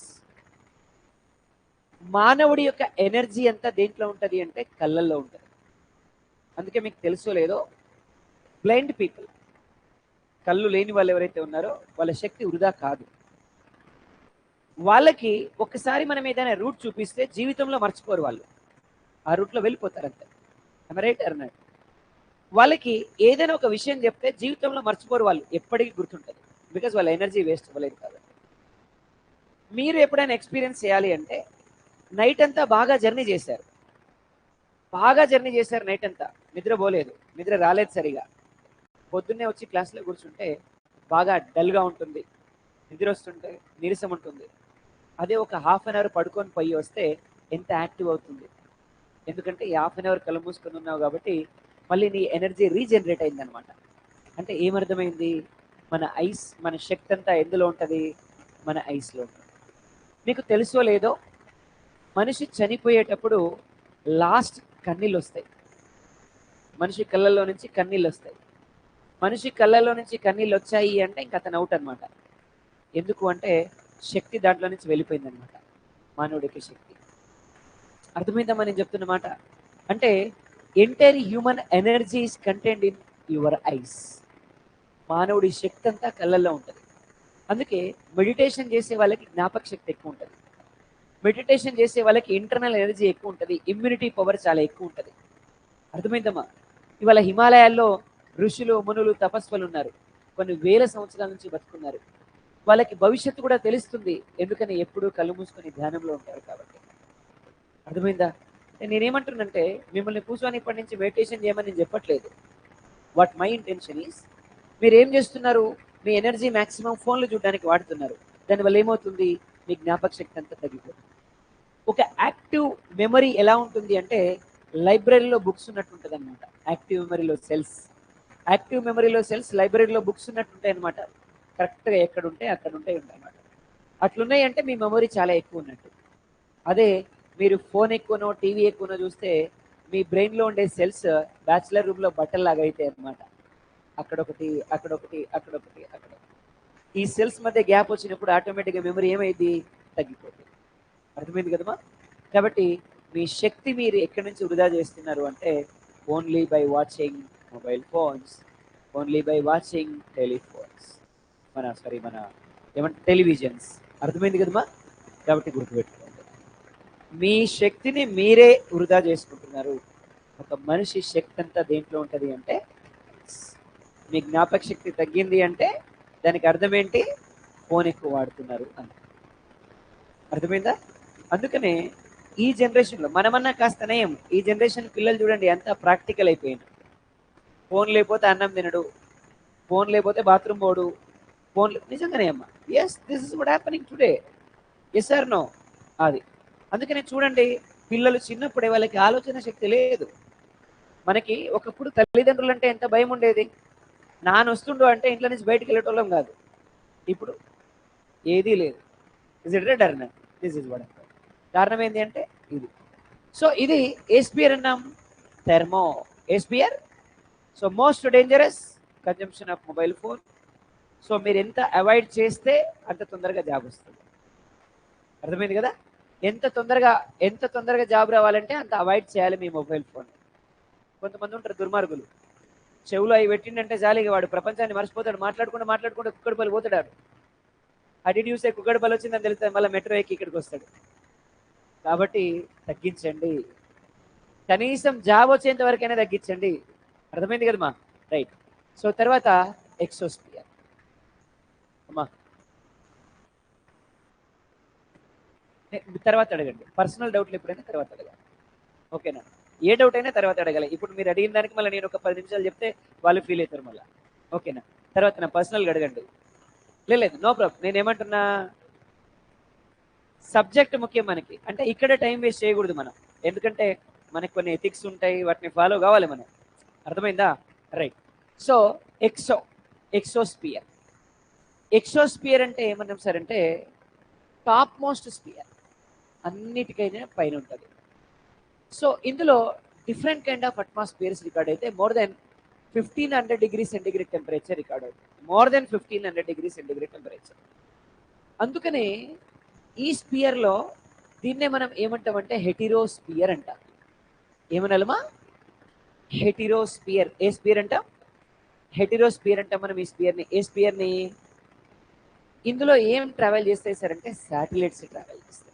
మానవుడి యొక్క ఎనర్జీ అంతా దేంట్లో ఉంటుంది అంటే కళ్ళల్లో ఉంటుంది. అందుకే మీకు తెలుసో లేదో, బ్లైండ్ పీపుల్, కళ్ళు లేని వాళ్ళు ఎవరైతే ఉన్నారో వాళ్ళ శక్తి వృధా కాదు. వాళ్ళకి ఒక్కసారి మనం ఏదైనా రూట్ చూపిస్తే జీవితంలో మర్చిపోరు, వాళ్ళు ఆ రూట్లో వెళ్ళిపోతారు అంతే. am I right or not? వాళ్ళకి ఏదైనా ఒక విషయం చెప్తే జీవితంలో మర్చిపోరు, వాళ్ళు ఎప్పటికీ గుర్తుంటుంది. బికాజ్ వాళ్ళ ఎనర్జీ వేస్ట్ అవ్వలేదు కాబట్టి. మీరు ఎప్పుడైనా ఎక్స్పీరియన్స్ చేయాలి అంటే, నైట్ అంతా బాగా జర్నీ చేశారు, నైట్ అంతా నిద్రపోలేదు, నిద్ర రాలేదు సరిగా, పొద్దున్నే వచ్చి క్లాస్లో కూర్చుంటే బాగా డల్గా ఉంటుంది, నిద్ర వస్తుంటే నీరసం ఉంటుంది. అదే ఒక హాఫ్ అన్ అవర్ పడుకొని పోయి వస్తే ఎంత యాక్టివ్ అవుతుంది. ఎందుకంటే ఈ హాఫ్ అన్ అవర్ కళ్ళు మూసుకొని ఉన్నావు కాబట్టి మళ్ళీ నీ ఎనర్జీ రీజనరేట్ అయిందనమాట. అంటే ఏమర్థమైంది, మన ఐస్, మన శక్తి అంతా ఎందులో ఉంటుంది, మన ఐస్లో ఉంటుంది. మీకు తెలుసో లేదో, మనిషి చనిపోయేటప్పుడు లాస్ట్ కన్నీళ్ళు వస్తాయి, మనిషి కళ్ళల్లో నుంచి కన్నీళ్ళు వస్తాయి. మనిషి కళ్ళల్లో నుంచి కన్నీళ్ళు వచ్చాయి అంటే ఇంక అతను అవుట్ అనమాట. ఎందుకు అంటే శక్తి దాంట్లో నుంచి వెళ్ళిపోయిందనమాట, మానవుడికి శక్తి. అర్థమైందమ్మా నేను చెప్తున్న మాట? అంటే entire human energy is contained in your eyes. మానవుడి శక్తి అంతా కళ్ళల్లో ఉంటుంది. అందుకే మెడిటేషన్ చేసే వాళ్ళకి జ్ఞాపక శక్తి ఎక్కువ ఉంటుంది, మెడిటేషన్ చేసే వాళ్ళకి ఇంటర్నల్ ఎనర్జీ ఎక్కువ ఉంటుంది, ఇమ్యూనిటీ పవర్ చాలా ఎక్కువ ఉంటుంది. అర్థమైందమ్మా? ఇవాళ హిమాలయాల్లో ఋషులు, మునులు, తపస్సులు ఉన్నారు, కొన్ని వేల సంవత్సరాల నుంచి బతుకున్నారు. వాళ్ళకి భవిష్యత్తు కూడా తెలుస్తుంది, ఎందుకని ఎప్పుడూ కళ్ళు మూసుకొని ధ్యానంలో ఉంటారు కాబట్టి. అర్థమైందా? నేనేమంటున్నంటే, మిమ్మల్ని కూర్చొని ఇప్పటి నుంచి మెడిటేషన్ చేయమని నేను చెప్పట్లేదు. వాట్ మై ఇంటెన్షన్ ఈస్, మీరు ఏం చేస్తున్నారు, మీ ఎనర్జీ మ్యాక్సిమం ఫోన్లు చూడడానికి వాడుతున్నారు. దానివల్ల ఏమవుతుంది, మీ జ్ఞాపక శక్తి అంతా తగ్గిపోతుంది. ఒక యాక్టివ్ మెమరీ ఎలా ఉంటుంది అంటే, లైబ్రరీలో బుక్స్ ఉన్నట్టు ఉంటుంది అనమాట. యాక్టివ్ మెమరీలో సెల్స్ లైబ్రరీలో బుక్స్ ఉన్నట్టు ఉంటాయి అనమాట. కరెక్ట్గా ఎక్కడ ఉంటే అక్కడ ఉంటాయి అన్నమాట. అట్లున్నాయి అంటే మీ మెమరీ చాలా ఎక్కువ ఉన్నట్టు. అదే మీరు ఫోన్ ఎక్కువనో, టీవీ ఎక్కువనో చూస్తే మీ బ్రెయిన్లో ఉండే సెల్స్ బ్యాచిలర్ రూమ్లో బట్టల్లాగా అవుతాయి అన్నమాట. అక్కడొకటి, అక్కడొకటి, అక్కడొకటి, అక్కడొకటి. ఈ సెల్స్ మధ్య గ్యాప్ వచ్చినప్పుడు ఆటోమేటిక్గా మెమరీ ఏమైంది, తగ్గిపోతుంది. అర్థమైంది కదమ్మా? కాబట్టి మీ శక్తి మీరు ఎక్కడి నుంచి వృధా చేస్తున్నారు అంటే, only by watching mobile phones, only by watching telephones, మన ఏమంటే టెలివిజన్స్. అర్థమైంది కదమ్మా? కాబట్టి గుర్తుపెట్టుకోండి, మీ శక్తిని మీరే వృధా చేసుకుంటున్నారు. ఒక మనిషి శక్తి అంతా దేంట్లో ఉంటుంది అంటే, మీ జ్ఞాపక శక్తి తగ్గింది అంటే దానికి అర్థం ఏంటి, ఫోన్ ఎక్కువ వాడుతున్నారు అని. అర్థమైందా? అందుకనే ఈ జనరేషన్లో మనమన్నా కాస్త నయం, ఈ జనరేషన్ పిల్లలు చూడండి ఎంత ప్రాక్టికల్ అయిపోయింది. ఫోన్ లేకపోతే అన్నం తినడు, ఫోన్ లేకపోతే బాత్రూమ్ పోడు, ఫోన్ నిజంగానే అమ్మా. Yes, this is what happening today. Yes or no? అది అందుకనే చూడండి, పిల్లలు చిన్నప్పుడే వాళ్ళకి ఆలోచన శక్తి లేదు. మనకి ఒకప్పుడు తల్లిదండ్రులు అంటే ఎంత భయం ఉండేది, నాన్న వస్తుండు అంటే ఇంట్లో నుంచి బయటికి వెళ్ళేటోళ్ళం కాదు. ఇప్పుడు ఏదీ లేదు. Is it red or not? This is what. కారణం ఏంటి అంటే ఇది. సో ఇది ఎస్పిఆర్ అన్నాం, thermo SPR. So most dangerous consumption of mobile phone. So మీరు ఎంత అవాయిడ్ చేస్తే అంత తొందరగా జాబ్ వస్తుంది. అర్థమైంది కదా? ఎంత తొందరగా జాబ్ రావాలంటే అంత అవాయిడ్ చేయాలి మీ మొబైల్ ఫోన్. కొంతమంది ఉంటారు దుర్మార్గులు, చెవులో అవి పెట్టిండంటే జాలిగా వాడు ప్రపంచాన్ని మర్చిపోతాడు, మాట్లాడుకుంటూ కుక్కడిపల్లి పోతాడు. అడిట్ చూసే కుక్కడిపల్లి వచ్చిందని తెలుస్తుంది, మళ్ళీ మెట్రో ఎక్కి ఇక్కడికి వస్తాడు. కాబట్టి తగ్గించండి, కనీసం జాబ్ వచ్చేంత వరకైనా తగ్గించండి. అర్థమైంది కదమ్మా? రైట్. సో తర్వాత ఎక్సోస్పియర్ అమ్మా, తర్వాత అడగండి. పర్సనల్ డౌట్లు ఎప్పుడైనా తర్వాత అడగాలి, ఓకేనా? ఏ డౌట్ అయినా తర్వాత అడగాలి. ఇప్పుడు మీరు అడిగిన దానికి మళ్ళీ నేను ఒక 10 నిమిషాలు చెప్తే వాళ్ళు ఫీల్ అవుతారు మళ్ళీ, ఓకేనా? తర్వాత నా పర్సనల్గా అడగండి. లేదు, నో ప్రాబ్లం. నేను ఏమంటున్నా, సబ్జెక్ట్ ముఖ్యం మనకి. అంటే ఇక్కడ టైం వేస్ట్ చేయకూడదు మనం, ఎందుకంటే మనకి కొన్ని ఎథిక్స్ ఉంటాయి, వాటిని ఫాలో కావాలి మనం. అర్థమైందా? రైట్. సో ఎక్సోస్పియర్ అంటే ఏమన్నాం సార్ అంటే టాప్ మోస్ట్ స్పియర్, అన్నిటికైనా పైన ఉంటుంది. సో ఇందులో different kind of atmospheres record అయితే more than 1500 degree centigrade temperature record అవుతుంది. More than 1500 degree centigrade temperature. అందుకనే ఈ స్పియర్లో దీన్నే మనం ఏమంటామంటే హెటిరోస్పియర్ అంటాం. ఏమనాలమా? హెటిరోస్పియర్. ఏ స్పియర్ అంటాం? హెటిరోస్పియర్ అంటాం మనం ఈ స్పియర్ని. ఏ స్పియర్ని? ఇందులో ఏం ట్రావెల్ చేస్తాయి సార్ అంటే శాటిలైట్స్ ట్రావెల్ చేస్తాయి.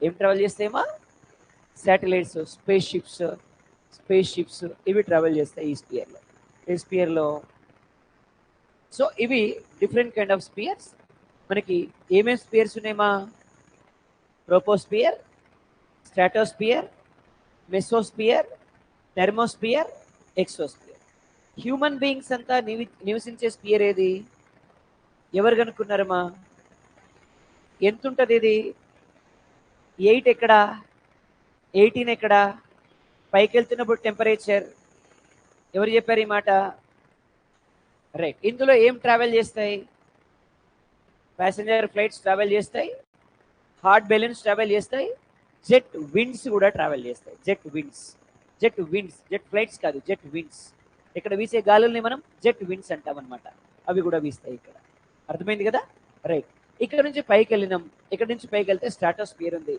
ఏం ట్రావెల్ చేస్తాయేమా? శాటిలైట్స్, స్పేస్ షిప్స్ ఇవి ట్రావెల్ చేస్తాయి ఈ స్పియర్లో. ఈ స్పియర్లో సో ఇవి డిఫరెంట్ కైండ్ ఆఫ్ స్పియర్స్. మనకి ఏమేమి స్పియర్స్ ఉన్నాయమ్మా? Troposphere, stratosphere, mesosphere, thermosphere, exosphere. Human beings అంతా నివసించే స్పియర్ ఏది? ఎవరు కనుక్కున్నారమ్మా? ఎంత ఉంటుంది ఇది? 8 ఎక్కడ, 18 ఎక్కడ? పైకి వెళ్తున్నప్పుడు టెంపరేచర్ ఎవరు చెప్పారు ఈ మాట? రైట్. ఇందులో ఏం ట్రావెల్ చేస్తాయి? ప్యాసింజర్ ఫ్లైట్స్ ట్రావెల్ చేస్తాయి, హాట్ బెలూన్స్ ట్రావెల్ చేస్తాయి, జెట్ విండ్స్ కూడా ట్రావెల్ చేస్తాయి. జెట్ ఫ్లైట్స్ కాదు, జెట్ విండ్స్. ఇక్కడ వీసే గాలుల్ని మనం జెట్ విండ్స్ అంటాం అనమాట. అవి కూడా వీస్తాయి ఇక్కడ. అర్థమైంది కదా? రైట్. ఇక్కడ నుంచి పైకి వెళ్ళినాం. ఇక్కడ నుంచి పైకి వెళ్తే స్ట్రాటోస్ఫియర్ ఉంది.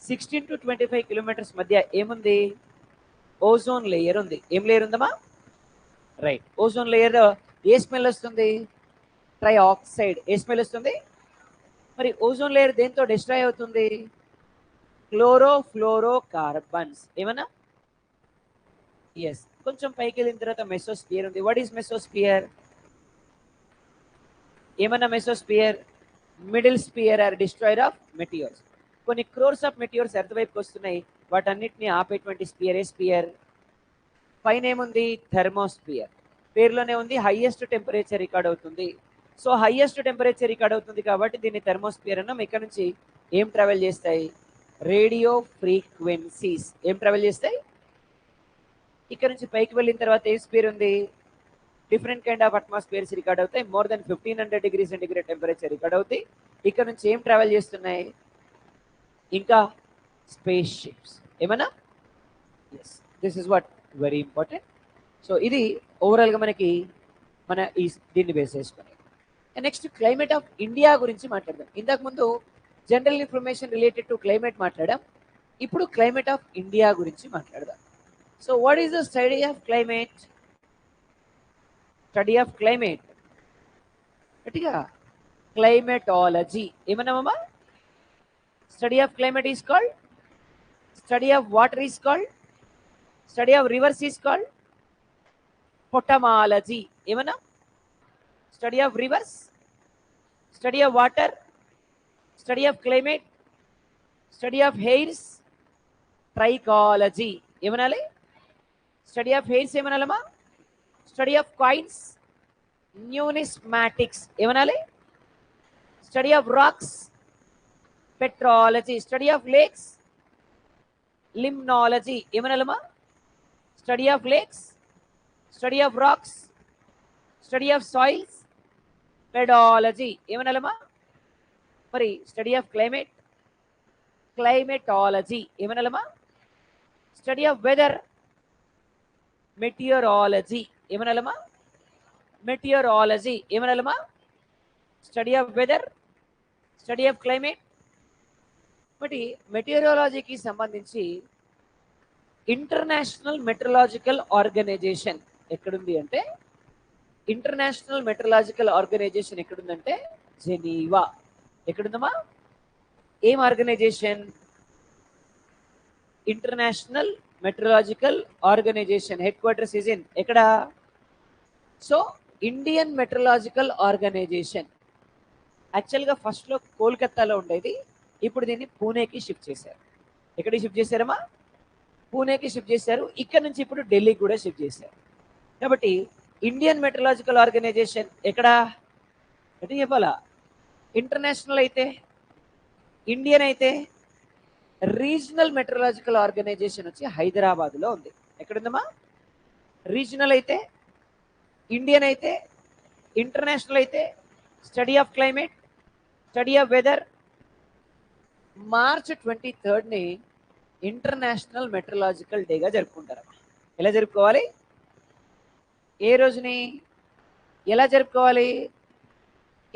16 to 25 కిలోమీటర్స్ మధ్య ఏముంది? ఓజోన్ లేయర్ ఉంది. ఏం లేయర్ ఉందమ్మా? రైట్. ఓజోన్ లేయర్ ఏ స్మెల్ వస్తుంది? ట్రైఆక్సైడ్. ఏ స్మెల్ వస్తుంది? మరి ఓజోన్ లేయర్ దేంతో డిస్ట్రాయ్ అవుతుంది? క్లోరోఫ్లోరోకార్బన్స్. ఏమన్నా? ఎస్. కొంచెం పైకి వెళ్ళిన తర్వాత మెసోస్పియర్ ఉంది. What is mesosphere? ఏమన్నా mesosphere? Middle sphere or destroyer of meteors. కొన్ని క్రోర్స్ ఆఫ్ మెటియోర్స్ ఎర్త్ వైపుకి వస్తున్నాయి, వాటన్నిటిని ఆపేటువంటి స్పియర్. ఏ స్పియర్? పైన ఏముంది? థెర్మోస్పియర్. పేరులోనే ఉంది, హైయెస్ట్ టెంపరేచర్ రికార్డ్ అవుతుంది. సో హైయెస్ట్ టెంపరేచర్ రికార్డ్ అవుతుంది కాబట్టి దీన్ని థెర్మోస్పియర్ అన్నాం. ఇక్కడ నుంచి ఏం ట్రావెల్ చేస్తాయి? Radio frequencies. ఏం ట్రావెల్ చేస్తాయి? ఇక్కడ నుంచి పైకి వెళ్ళిన తర్వాత ఏ స్పియర్ ఉంది? Different kind of atmospheres record అవుతాయి. More than 1500 degree centigrade temperature record అవుతాయి. ఇక్కడ నుంచి ఏం ట్రావెల్ చేస్తున్నాయి? ఇంకా స్పేస్ షిప్స్. ఏమన్నా? Yes. This is what very important. So ఇది ఓవరాల్గా మనకి మన ఈ దీన్ని బేస్ చేసుకుని నెక్స్ట్ క్లైమేట్ ఆఫ్ ఇండియా గురించి మాట్లాడదాం. ఇంతకు ముందు general information related to climate మాట్లాడాం. ఇప్పుడు క్లైమేట్ ఆఫ్ ఇండియా గురించి మాట్లాడదాం. So what is the study of climate? Study of climate గట్టిగా క్లైమేటాలజీ. ఏమన్నామమ్మా? Study of climate is called, study of water is called, study of rivers is called potamology. ఏమన్నా? Study of rivers, study of water, study of climate, study of hairs, trichology. ఏమనాలి? Study of hairs ఏమనాలమ్మా? Study of coins, numismatics. ఏమనాలి? Study of rocks, petrology. Study of lakes, limnology. ఏమనాలమ్మా? Study of lakes, study of rocks, study of soils, pedology. ఏమనాలమ్మా? మరి study of climate, climatology. ఏమనాలమ్మా? Study of weather, meteorology. ఏమనాలమ్మా? Meteorology ఏమనాలమ్మా? Study of weather, study of climate. But మెటీరియాలజీకి సంబంధించి international meteorological organization ఎక్కడుంది అంటే, ఇంటర్నేషనల్ మెట్రలాజికల్ ఆర్గనైజేషన్ ఎక్కడుందంటే జెనీవా. ఎక్కడుందమ్మా? ఏం organization? International meteorological organization headquarters is in ఎక్కడ? సో ఇండియన్ మెట్రలాజికల్ ఆర్గనైజేషన్ యాక్చువల్గా ఫస్ట్లో కోల్కత్తాలో ఉండేది, ఇప్పుడు దీన్ని పూణేకి షిఫ్ట్ చేశారు. ఎక్కడికి షిఫ్ట్ చేశారమ్మా? పూణేకి షిఫ్ట్ చేశారు. ఇక్కడ నుంచి ఇప్పుడు ఢిల్లీకి కూడా షిఫ్ట్ చేశారు. కాబట్టి ఇండియన్ మెట్రలాజికల్ ఆర్గనైజేషన్ ఎక్కడ అంటే చెప్పాలా? ఇంటర్నేషనల్ అయితే, ఇండియన్ అయితే, రీజనల్ మెట్రలాజికల్ ఆర్గనైజేషన్ వచ్చి హైదరాబాద్లో ఉంది. ఎక్కడుందమ్మా? రీజనల్ అయితే, ఇండియన్ అయితే, ఇంటర్నేషనల్ అయితే, study of climate, study of weather. March 23 international meteorological డేగా జరుపుకుంటారు. ఎలా జరుపుకోవాలి? ఏ రోజుని ఎలా జరుపుకోవాలి?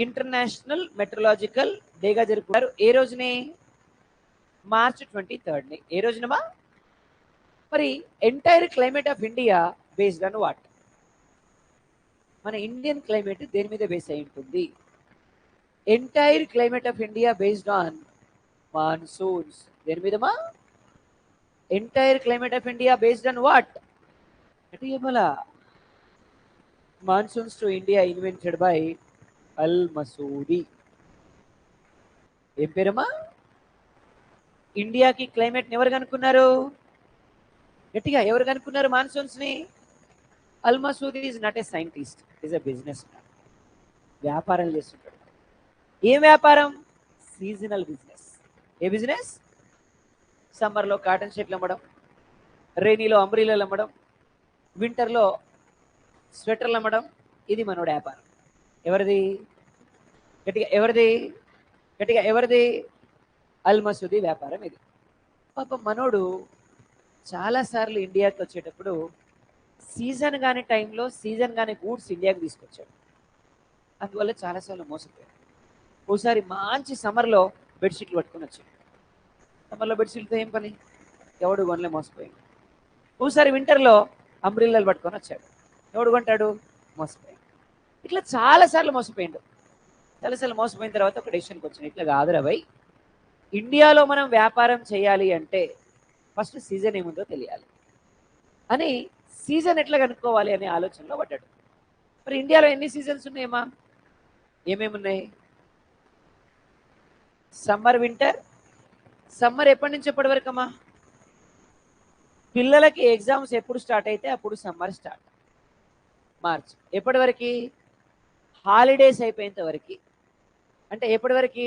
ఇంటర్నేషనల్ మెట్రలాజికల్ డేగా జరుపుకుంటారు. ఏ రోజుని? మార్చ్ 23. ఏ రోజునమా? మరి entire climate of India based on what? మన ఇండియన్ క్లైమేట్ దేని మీద బేస్ అయి ఉంటుంది? Entire climate of India based on monsoons. దేని మీదమా? Entire climate of India based on what? అంటే చెప్పాలా? Monsoons to India invented by Al Masudi. ఏం పేరమ్మా? ఇండియాకి క్లైమేట్ ఎవరు కనుక్కున్నారు? గట్టిగా ఎవరు కనుక్కున్నారు మాన్సూన్స్ ని? Al Masudi is not a scientist, is a business. వ్యాపారం చేస్తుంటాడు. ఏం వ్యాపారం? Seasonal business. ఏ బిజినెస్? సమ్మర్లో కాటన్ షర్ట్లు అమ్మడం, రైనీలో అంబ్రీలాలు అమ్మడం, వింటర్లో స్వెటర్లు అమ్మడం. ఇది మనోడు వ్యాపారం. ఎవరిది? గట్టిగా ఎవరిది? గట్టిగా ఎవరిది? అల్ మసూది వ్యాపారం ఇది. పాప మనోడు చాలాసార్లు ఇండియాకి వచ్చేటప్పుడు సీజన్ కాని టైంలో సీజన్ కాని గూడ్స్ ఇండియాకి తీసుకొచ్చాడు. అందువల్ల చాలాసార్లు మోసపోయాడు. ఓసారి మంచి సమ్మర్లో బెడ్షీట్లు పట్టుకొని వచ్చాడు. సమ్మర్లో బెడ్షీట్లతో ఏం పని? ఎవడు కొనలే, మోసపోయాడు. ఓసారి వింటర్లో అంబ్రిల్లాలు పట్టుకొని వచ్చాడు. ఎవడు కొంటాడు? మోసపోయాడు. ఇట్లా చాలాసార్లు మోసపోయాడు. చాలాసార్లు మోసపోయిన తర్వాత ఒక డెసిషన్కి వచ్చింది, ఇట్లా కాదురా భయ్, ఇండియాలో మనం వ్యాపారం చేయాలి అంటే ఫస్ట్ సీజన్ ఏముందో తెలియాలి అని సీజన్ ఎట్లా కనుక్కోవాలి అనే ఆలోచనలో పడ్డాడు. మరి ఇండియాలో ఎన్ని సీజన్స్ ఉన్నాయమ్మా? ఏమేమి ఉన్నాయి? Summer, winter. సమ్మర్ ఎప్పటి నుంచి ఎప్పటి వరకు అమ్మా? పిల్లలకి ఎగ్జామ్స్ ఎప్పుడు స్టార్ట్ అయితే అప్పుడు సమ్మర్ స్టార్ట్. మార్చ్. ఎప్పటి వరకు? హాలిడేస్ అయిపోయేంత వరకు. అంటే ఎప్పటి వరకు?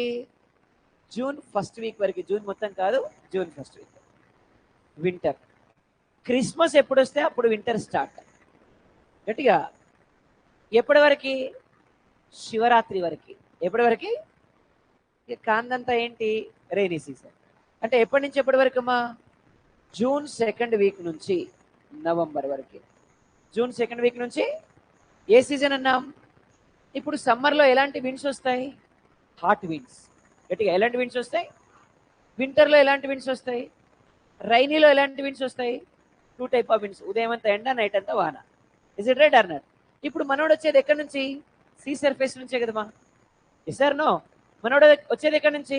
జూన్ ఫస్ట్ వీక్ వరకు. జూన్ మొత్తం కాదు, June first week. Winter. Christmas ఎప్పుడు వస్తే అప్పుడు వింటర్ స్టార్ట్. గట్టిగా ఎప్పటి వరకు? శివరాత్రి వరకు. ఎప్పటి వరకు? కాందంతా ఏంటి? Rainy season. అంటే ఎప్పటి నుంచి ఎప్పటి వరకు అమ్మా? జూన్ సెకండ్ వీక్ నుంచి నవంబర్ వరకు. జూన్ సెకండ్ వీక్ నుంచి ఏ సీజన్ అన్నాం? ఇప్పుడు సమ్మర్లో ఎలాంటి విండ్స్ వస్తాయి? Hot winds. గట్టిగా ఎలాంటి విండ్స్ వస్తాయి? వింటర్లో ఎలాంటి విండ్స్ వస్తాయి? రైనీలో ఎలాంటి విండ్స్ వస్తాయి? 2 టైప్ ఆఫ్ విండ్స్. ఉదయం అంతా ఎండ, నైట్ అంతా వాన. Is it right or not? ఇప్పుడు మనోడు వచ్చేది ఎక్కడి నుంచి? సీ సర్ఫేస్ నుంచే కదమ్మా. Yes or no? మనోడు వచ్చేది ఎక్కడి నుంచి?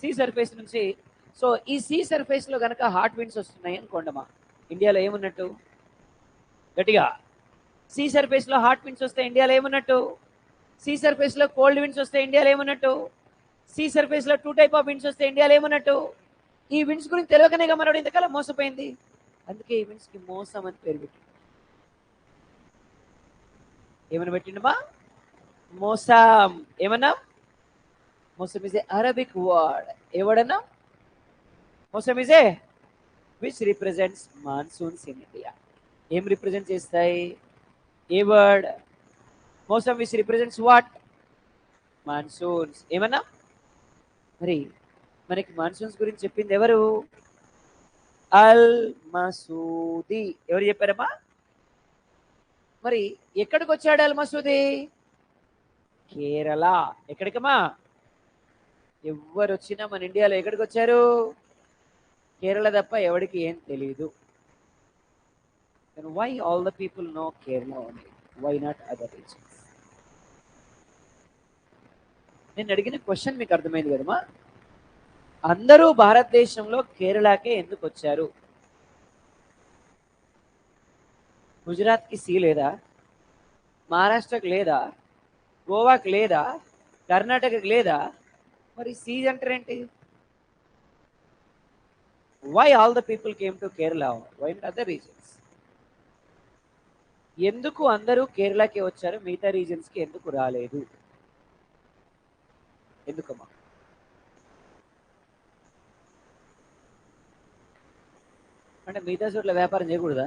సీ సర్ఫేస్ నుంచి. సో ఈ సీ సర్ఫేస్లో కనుక హాట్ విండ్స్ వస్తున్నాయి అనుకోండమ్మా, ఇండియాలో ఏమున్నట్టు? గట్టిగా సీ సర్ఫేస్లో హాట్ విండ్స్ వస్తే ఇండియాలో ఏమున్నట్టు? సీ సర్ఫేస్లో కోల్డ్ విండ్స్ వస్తే ఇండియాలో ఏమున్నట్టు? సీ సర్ఫేస్లో 2 టైప్ ఆఫ్ విండ్స్ వస్తే ఇండియాలో ఏమున్నట్టు? ఈ విండ్స్ గురించి తెలియకనే మనోడు ఇంతకాలం మోసపోయింది. అందుకే ఈ విండ్స్కి మోసం అని పేరు పెట్టి. ఏమని పెట్టిండమ్మా? మోసం. ఏమన్నా? మోసం is a Arabic word. A word అన్నా? మోసం is a which represents monsoons in India. ఏం రిప్రజెంట్ చేస్తాయి? ఏ వర్డ్? మోసం విచ్ రిప్రజెంట్స్ వాట్? మాన్సూన్స్. ఏమన్నా? మరి మనకి మాన్సూన్స్ గురించి చెప్పింది ఎవరు? అల్ మసూది. ఎవరు చెప్పారమ్మా? మరి ఎక్కడికి వచ్చాడు అల్ మసూది? కేరళ. ఎక్కడికమ్మా? ఎవరు వచ్చినా మన ఇండియాలో ఎక్కడికి వచ్చారు? కేరళ తప్ప ఎవరికి ఏం తెలియదు. Why all the people no Kerala only, why not other reasons? నేను అడిగిన క్వశ్చన్ మీకు అర్థమైంది కదమ్మా? అందరూ భారతదేశంలో కేరళకే ఎందుకు వచ్చారు? గుజరాత్కి సీ లేదా? మహారాష్ట్రకి లేదా? గోవాకి లేదా? కర్ణాటకకి లేదా? మరి సీ అంటారేంటి? Why all the people came to Kerala, why not other reasons? ఎందుకు అందరూ కేరళకే వచ్చారు, మిగతా రీజన్స్కి ఎందుకు రాలేదు? ఎందుకమ్మా? అంటే మిగతా చోట్ల వ్యాపారం చేయకూడదా?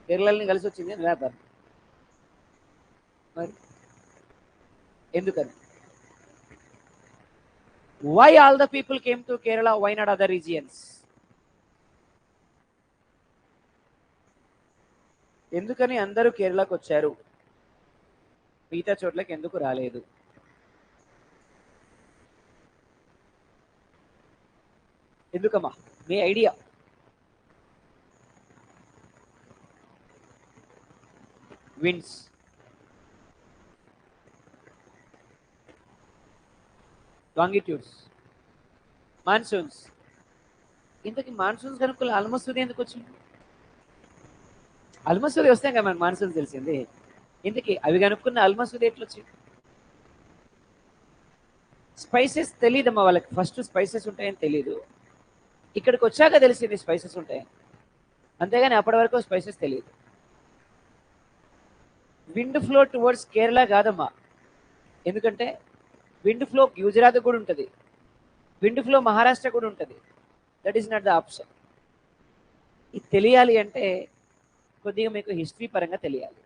కేరళని కలిసి వచ్చింది అని వ్యాపారం, మరి ఎందుకని? Why all the people came to Kerala, why not other regions? ఎందుకని అందరూ కేరళకు వచ్చారు, మిగతా చోట్లకి ఎందుకు రాలేదు? ఎందుకమ్మా? మీ ఐడియా. Winds, longitudes, monsoons. ఇంతకీ మాన్సూన్స్ కనుక్కులు అల్మసూది ఎందుకు వచ్చింది? అల్మసూది వస్తే కదా మనకు మాన్సూన్స్ తెలిసింది. ఇంతకీ అవి కనుక్కున్న అల్మసూది ఎట్లా వచ్చింది? స్పైసెస్ తెలియదమ్మా వాళ్ళకి, ఫస్ట్ స్పైసెస్ ఉంటాయని తెలీదు, ఇక్కడికి వచ్చాక తెలిసింది స్పైసెస్ ఉంటాయని, అంతేగాని అప్పటి వరకు స్పైసెస్ తెలియదు. విండ్ ఫ్లో టువర్డ్స్ కేరళ కాదమ్మా, ఎందుకంటే విండ్ ఫ్లో గుజరాత్ కూడా ఉంటుంది, విండ్ ఫ్లో మహారాష్ట్ర కూడా ఉంటుంది. That is not the option. ఇది తెలియాలి అంటే కొద్దిగా మీకు హిస్టరీ పరంగా తెలియాలి.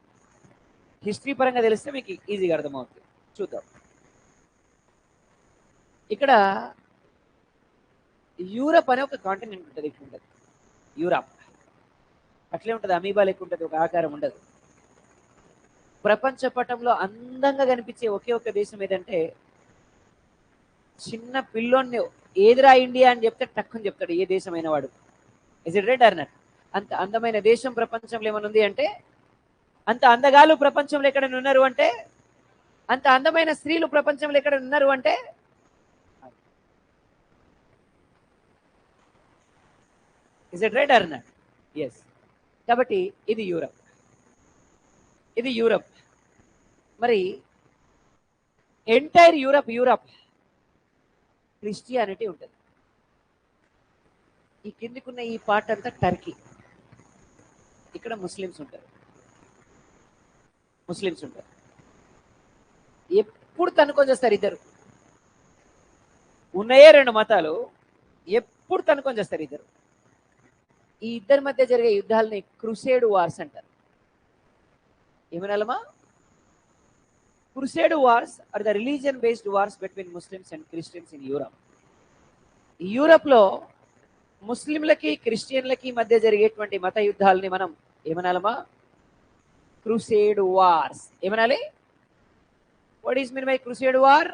హిస్టరీ పరంగా తెలిస్తే మీకు ఈజీగా అర్థమవుతుంది. చూద్దాం. ఇక్కడ యూరప్ అనే ఒక కాంటినెంట్ ఉంటుంది, ఇక్కడ ఉంటుంది యూరప్. అట్లే ఉంటుంది, అమీబా లెక్క ఉంటుంది, ఒక ఆకారం ఉండదు. ప్రపంచ పటంలో అందంగా కనిపించే ఒకే ఒక దేశం ఏదంటే, చిన్న పిల్లోని ఏదిరా ఇండియా అని చెప్తే టక్కుని చెప్తాడు ఏ దేశమైన వాడు. Is it right or not? అంత అందమైన దేశం ప్రపంచంలో ఏమైనా ఉంది అంటే, అంత అందగాలు ప్రపంచంలో ఎక్కడ ఉన్నారు అంటే, అంత అందమైన స్త్రీలు ప్రపంచంలో ఎక్కడ ఉన్నారు అంటే, is it right or not? Yes. కాబట్టి ఇది యూరప్, ఇది యూరప్. మరి ఎంటైర్ యూరప్ క్రిస్టియానిటీ ఉంటుంది. ఈ కిందికున్న ఈ పార్ట్ అంతా టర్కీ, ఇక్కడ ముస్లిమ్స్ ఉంటారు. ఎప్పుడు తనుకొని చేస్తారు ఇద్దరు, ఉన్నాయే రెండు మతాలు, ఎప్పుడు తనుకొని చేస్తారు ఇద్దరు. ఈ ఇద్దరి మధ్య జరిగే యుద్ధాలని క్రూసేడ్ వార్స్ అంటారు. ఏమనాలమా? Crusade wars are the religion based wars between Muslims and Christians in Europe. ఈ యూరప్లో ముస్లింలకి క్రిస్టియన్లకి మధ్య జరిగేటువంటి మత యుద్ధాలని మనం ఏమనాలమా? Crusade wars. ఏమనాలి? What is mean by crusade war?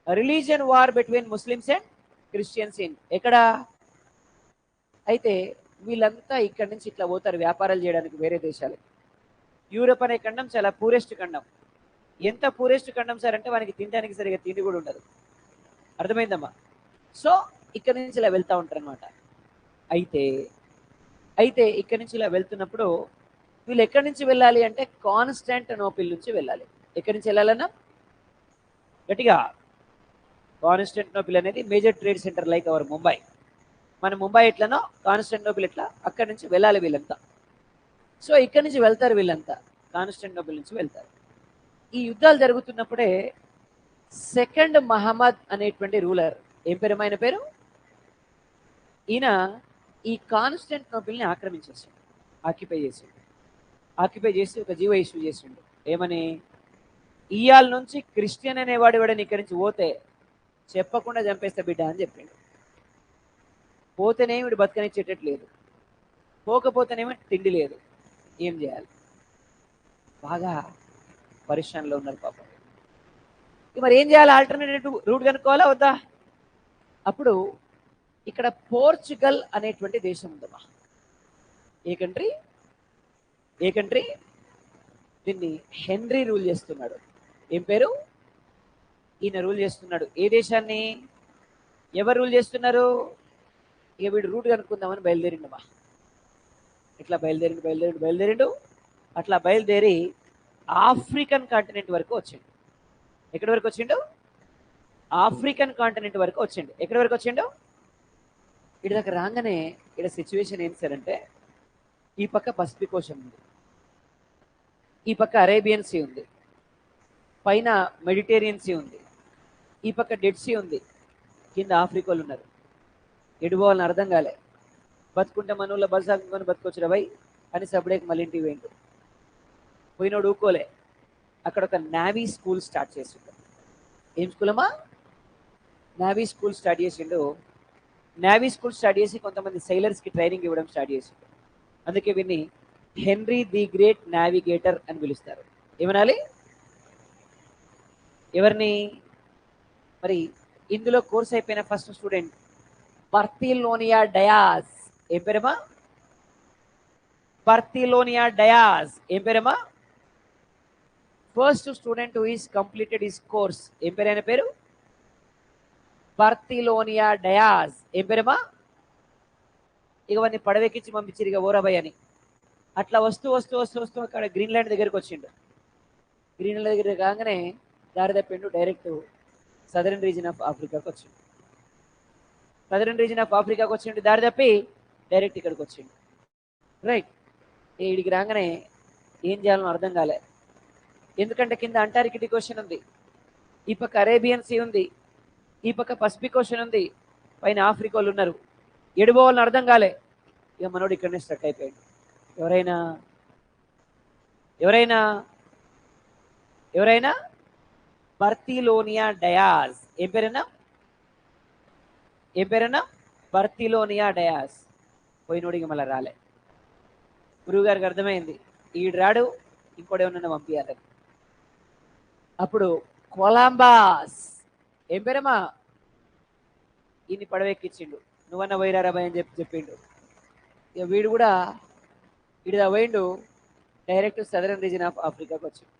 Religion war between Muslims and Christians in ఎక్కడ? అయితే వీళ్ళంతా ఇక్కడి నుంచి ఇట్లా పోతారు వ్యాపారాలు చేయడానికి వేరే దేశాలకు. యూరప్ అనే ఖండం చాలా పూరెస్ట్ ఖండం. ఎంత పూరెస్ట్ ఖండం సార్ అంటే వానికి తినడానికి సరిగా తిండి కూడా ఉండదు. అర్థమైందమ్మా? సో ఇక్కడి నుంచి ఇలా వెళ్తూ ఉంటారు అనమాట. అయితే ఇక్కడి నుంచి ఇలా వెళ్తున్నప్పుడు వీళ్ళు ఎక్కడి నుంచి వెళ్ళాలి అంటే కాన్స్టాంటినోపిల్ నుంచి వెళ్ళాలి. ఎక్కడి నుంచి వెళ్ళాలన్నా గట్టిగా, కాన్స్టాంటినోపిల్ అనేది major trade centre like our Mumbai. మన ముంబై ఎట్లనో కాన్స్టాంటినోపిల్ ఎట్లా, అక్కడి నుంచి వెళ్ళాలి వీళ్ళంతా. సో ఇక్కడి నుంచి వెళ్తారు వీళ్ళంతా, కాన్స్టాంటినోపిల్ నుంచి వెళ్తారు. ఈ యుద్ధాలు జరుగుతున్నప్పుడే సెకండ్ మహమ్మద్ అనేటువంటి రూలర్, ఏం పేరు ఆయన పేరు, ఈయన ఈ కాన్స్టాంటినోపిల్ని ఆక్రమించేసాడు, ఆక్యుపై చేసి ఒక జీవో ఇష్యూ చేసిండు. ఏమని? ఇయాల నుంచి క్రిస్టియన్ అనేవాడు వాడిని ఇక్కడి నుంచి పోతే చెప్పకుండా చంపేస్తా బిడ్డ అని చెప్పిండు. పోతేనేమి వీడు బతకనిచ్చేటట్టు లేదు, పోకపోతేనేమో తిండి లేదు, ఏం చేయాలి? బాగా పరిశ్రమలో ఉన్నారు పాపం. మరి ఏం చేయాలి? ఆల్టర్నేటివ్ రూట్ కనుక్కోవాలా వద్దా? అప్పుడు ఇక్కడ పోర్చుగల్ అనేటువంటి దేశం ఉందమ్మా. ఏ కంట్రీ? ఏ కంట్రీ? దీన్ని హెన్రీ రూల్ చేస్తున్నాడు. ఏం పేరు? ఈయన రూల్ చేస్తున్నాడు. ఏ దేశాన్ని? ఎవరు రూల్ చేస్తున్నారు? ఇక వీడు రూట్ కనుక్కుందామని బయలుదేరిండమ్మా. ఇట్లా బయలుదేరిండు. అట్లా బయలుదేరి ఆఫ్రికన్ కాంటినెంట్ వరకు వచ్చిండు. ఎక్కడి వరకు వచ్చిండు? ఆఫ్రికన్ కాంటినెంట్ వరకు వచ్చిండు. ఎక్కడి వరకు వచ్చిండు? ఇటు దగ్గర రాగానే ఇక్కడ సిచ్యువేషన్ ఏంటి సార్ అంటే, ఈ పక్క పసిఫిక్ ఓషన్ ఉంది, ఈ పక్క అరేబియన్ సీ ఉంది, పైన మెడిటేరియన్ సీ ఉంది, ఈ పక్క డెడ్ సీ ఉంది, కింద ఆఫ్రికాలు ఉన్నారు. ఎడుపోవాలని అర్థం కాలే. బతుకుంటే మనూళ్ళ బస్ ఆకుని బతుకొచ్చురా భయ్ అని సబ్డేకి మళ్ళీ ఇంటికి పోయిండు. పోయినోడు ఊకోలే. అక్కడ ఒక నావీ స్కూల్ స్టార్ట్ చేసిండు. ఏం స్కూల్ అమ్మా? నావీ స్కూల్ స్టార్ట్ చేసిండు. నావీ స్కూల్ స్టార్ట్ చేసి కొంతమంది సైలర్స్కి ట్రైనింగ్ ఇవ్వడం స్టార్ట్ చేసిండు. అందుకే వీన్ని హెన్రీ ది గ్రేట్ నావిగేటర్ అని పిలుస్తారు. ఏమనాలి? ఎవరిని? మరి ఇందులో కోర్స్ అయిపోయిన ఫస్ట్ స్టూడెంట్ బర్తిలోనియా డయాస్. ఏం పేరమ్మా? బర్తిలోనియా డయాస్. ఏం పేరమ్మా? First student who is completed his course. ఏం పేరు ఆయన పేరు? బర్తిలోనియా డయాస్. ఏం పేరమ్మా? ఇక వాడిని పడవెక్కించి పంపించారు ఇక ఓరాబాయ్ అని. అట్లా వస్తూ అక్కడ గ్రీన్లాండ్ దగ్గరికి వచ్చిండు. గ్రీన్లాండ్ దగ్గర కాగానే దారి తప్పిండు. డైరెక్ట్ సదరన్ రీజన్ ఆఫ్ ఆఫ్రికాకి వచ్చిండు. దారి తప్పి డైరెక్ట్ ఇక్కడికి వచ్చిండు. రైట్. ఈడికి రాగానే ఏం చేయాలో అర్థం కాలే. ఎందుకంటే కింద అంటార్కిటిక్ ఓషన్ ఉంది, ఈ పక్క అరేబియన్ సీ ఉంది, ఈ పక్క పసిఫిక్ ఓషన్ ఉంది, పైన ఆఫ్రికాలు ఉన్నారు. ఎడిపోవాలని అర్థం కాలే. ఇక మనోడు ఇక్కడనే స్ట్రక్ అయిపోయాడు. ఎవరైనా బర్తిలోనియా డయాస్. ఏం పేరన్నా? బర్తిలోనియా డయాస్. పోయినోడికి మళ్ళీ రాలే. గురువు గారికి అర్థమైంది ఈడు రాడు, ఇంకోడేమన్నా పంపించాలని. అప్పుడు కొలంబస్. ఏం పేరమ్మా? ఈయన్ని పడవెక్కించిండు. నువ్వన్నా పోయిరారా భయ్ అని చెప్పిండు. ఇక వీడు కూడా ఇడిదా పోయిండు. డైరెక్ట్ సదరన్ రీజన్ ఆఫ్ ఆఫ్రికాకి వచ్చిండు.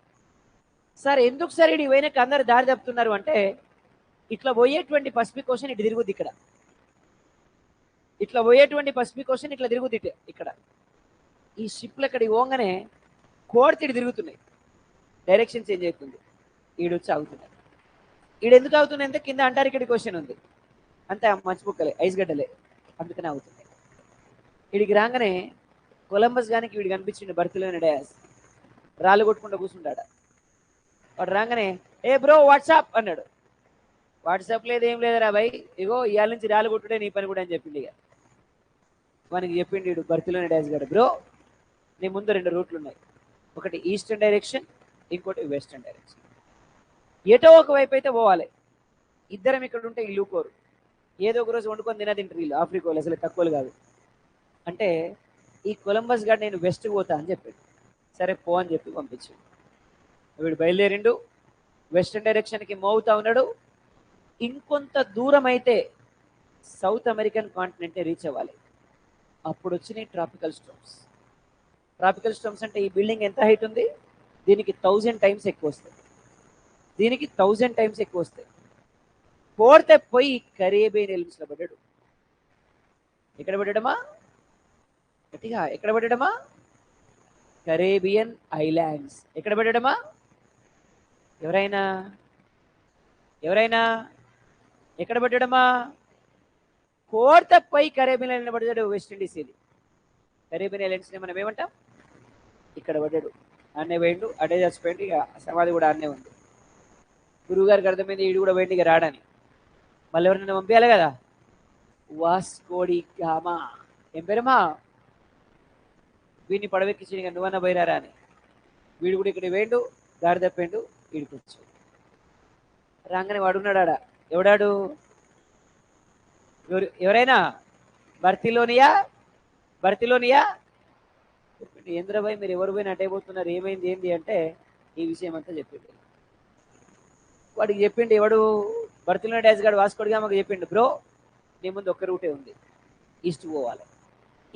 సార్ ఎందుకు సార్ ఇడి పోయినాక అందరు దారి తప్పుతున్నారు అంటే, ఇట్లా పోయేటువంటి పసిఫిక్ ఓషన్ ఇటు తిరుగుద్ది ఇక్కడ, ఇట్లా పోయేటువంటి పసిఫిక్ ఓషన్ ఇట్లా తిరుగుద్ది ఇక్కడ. ఈ షిప్లు ఇక్కడికి పోగానే కోడితిడి తిరుగుతున్నాయి, డైరెక్షన్ చేంజ్ అవుతుంది. ఈడొచ్చి ఆగుతున్నాడు. ఈడెందుకు ఆగుతున్నాయి అంటే కింద అంటార్కిటిక్ ఓషన్ ఉంది, అంతే మంచి బుక్కలే, ఐస్ గడ్డలే, అందుకనే ఆగుతుంది. వీడికి రాగానే కొలంబస్ గానికి వీడికి కనిపించిండు బర్తిలోని డయాస్. రాళ్ళు కొట్టుకుంటూ కూర్చుంటాడు. వాడు రాగానే ఏ బ్రో వాట్సాప్ అన్నాడు. వాట్సాప్ లేదు ఏం లేదురా భయ్, ఇగో ఇవాళ నుంచి రాళ్ళు కొట్టుడే నీ పని కూడా అని చెప్పిండు. ఇక మనకి చెప్పిండు వీడు బర్తిలోని డయాస్ గారు, బ్రో నీ ముందు 2 రూట్లు ఉన్నాయి, ఒకటి ఈస్టర్న్ డైరెక్షన్, ఇంకోటి వెస్టర్న్ డైరెక్షన్. ఎటో ఒకవైపు అయితే పోవాలి. ఇద్దరం ఇక్కడ ఉంటే ఇల్లు కోరు, ఏదో ఒక రోజు వండుకొని తింటారు వీళ్ళు ఆఫ్రికాలో, అసలు తక్కువలు కాదు. అంటే ఈ కొలంబస్ గారు నేను వెస్ట్ పోతా అని చెప్పాడు. సరే పో అని చెప్పి పంపించాడు. వీడు బయలుదేరిండు, వెస్టర్న్ డైరెక్షన్కి మూవ్ అవుతా ఉన్నాడు. ఇంకొంత దూరం అయితే సౌత్ అమెరికన్ కాంటినెంట్ని రీచ్ అవ్వాలి. అప్పుడు వచ్చినాయి ట్రాపికల్ స్టార్మ్స్. అంటే ఈ బిల్డింగ్ ఎంత హైట్ ఉంది? దీనికి 1000 టైమ్స్ ఎక్కువ వస్తాయి. పోడితే పోయి కరేబియన్ ఐలాండ్స్లో పడ్డాడు. ఎక్కడ పడ్డాడమ్మా? గట్టిగా ఎక్కడ పడ్డాడమ్మా? Caribbean islands. ఎక్కడ పడ్డాడమ్మా? ఎవరైనా ఎక్కడ పడ్డాడమ్మా? కోర్తపై కరేబియన్ ఐలాండ్ పడ్డాడు. వెస్ట్ ఇండీస్ ఇది. కరేబియన్ ఐలాండ్స్ని మనం ఏమంటాం? ఇక్కడ పడ్డాడు. ఆన్నే పోయిండు, అడే చచ్చిపోయిండు. ఇక సమాధి కూడా ఆన్నే ఉంది. గురువు గారికి అర్థమైంది ఈడు కూడా పోయిండు ఇక రాడని. మళ్ళీ ఎవరినైనా పంపించాలి కదా. Vasco da Gama. ఏం పేరమ్మా? వీడిని పడవెక్కించి ఇక నువ్వన్నా పోయిరారా అని. వీడు కూడా ఇక్కడ వేయండు, దారి తప్పిండు, వీడికి వచ్చు. రాగానే వాడున్నాడా? ఎవడాడు? ఎవరైనా బర్తిలోనియా చెప్పిండు, ఏంద్రబాయ్ మీరు ఎవరు పోయినా అటే పోతున్నారు, ఏమైంది ఏంది అంటే ఈ విషయం అంతా చెప్పిండు. వాడికి చెప్పిండు ఎవడు, బర్తిలో డాష్ గాడు వాస్కోడిగా మాకు చెప్పిండు, బ్రో నీ ముందు ఒక్క రూటే ఉంది, ఈస్ట్ పోవాలి,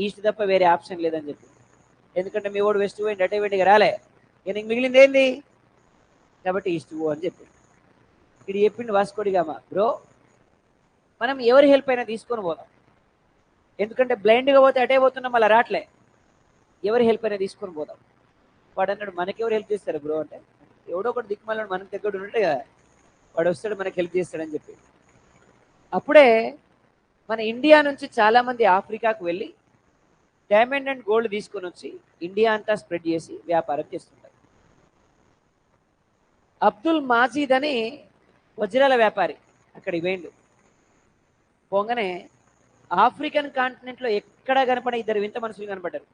ఈస్ట్ తప్ప వేరే ఆప్షన్ లేదని చెప్పి. ఎందుకంటే మీ వాడు వెస్ట్ పోయింది, అటే పోయింది, రాలే, ఇక నీకు మిగిలింది ఏంది, కాబట్టి ఈస్ట్ పో అని చెప్పిండు. ఇది చెప్పిండు వాస్కోడిగామా, బ్రో మనం ఎవరి హెల్ప్ అయినా తీసుకొని పోదాం, ఎందుకంటే బ్లైండ్గా పోతే అటే పోతున్నాం, అలా రావట్లే, ఎవరి హెల్ప్ అయినా తీసుకొని పోదాం. వాడు అన్నాడు మనకెవరు హెల్ప్ చేస్తారు బ్రో అంటే, ఎవడో ఒకటి దిక్కుమాలను మనకు దగ్గర ఉన్నట్టే కదా, వాడు వస్తాడు మనకి హెల్ప్ చేస్తాడని చెప్పి. అప్పుడే మన ఇండియా నుంచి చాలామంది ఆఫ్రికాకు వెళ్ళి డైమండ్ అండ్ గోల్డ్ తీసుకొని వచ్చి ఇండియా అంతా స్ప్రెడ్ చేసి వ్యాపారం చేస్తుంటారు. అబ్దుల్ మాజీద్ అని వజ్రాల వ్యాపారి అక్కడికి వేయండు. పోగానే ఆఫ్రికన్ కాంటినెంట్లో ఎక్కడా కనపడే ఇద్దరు వింత మనుషులు కనపడ్డారు.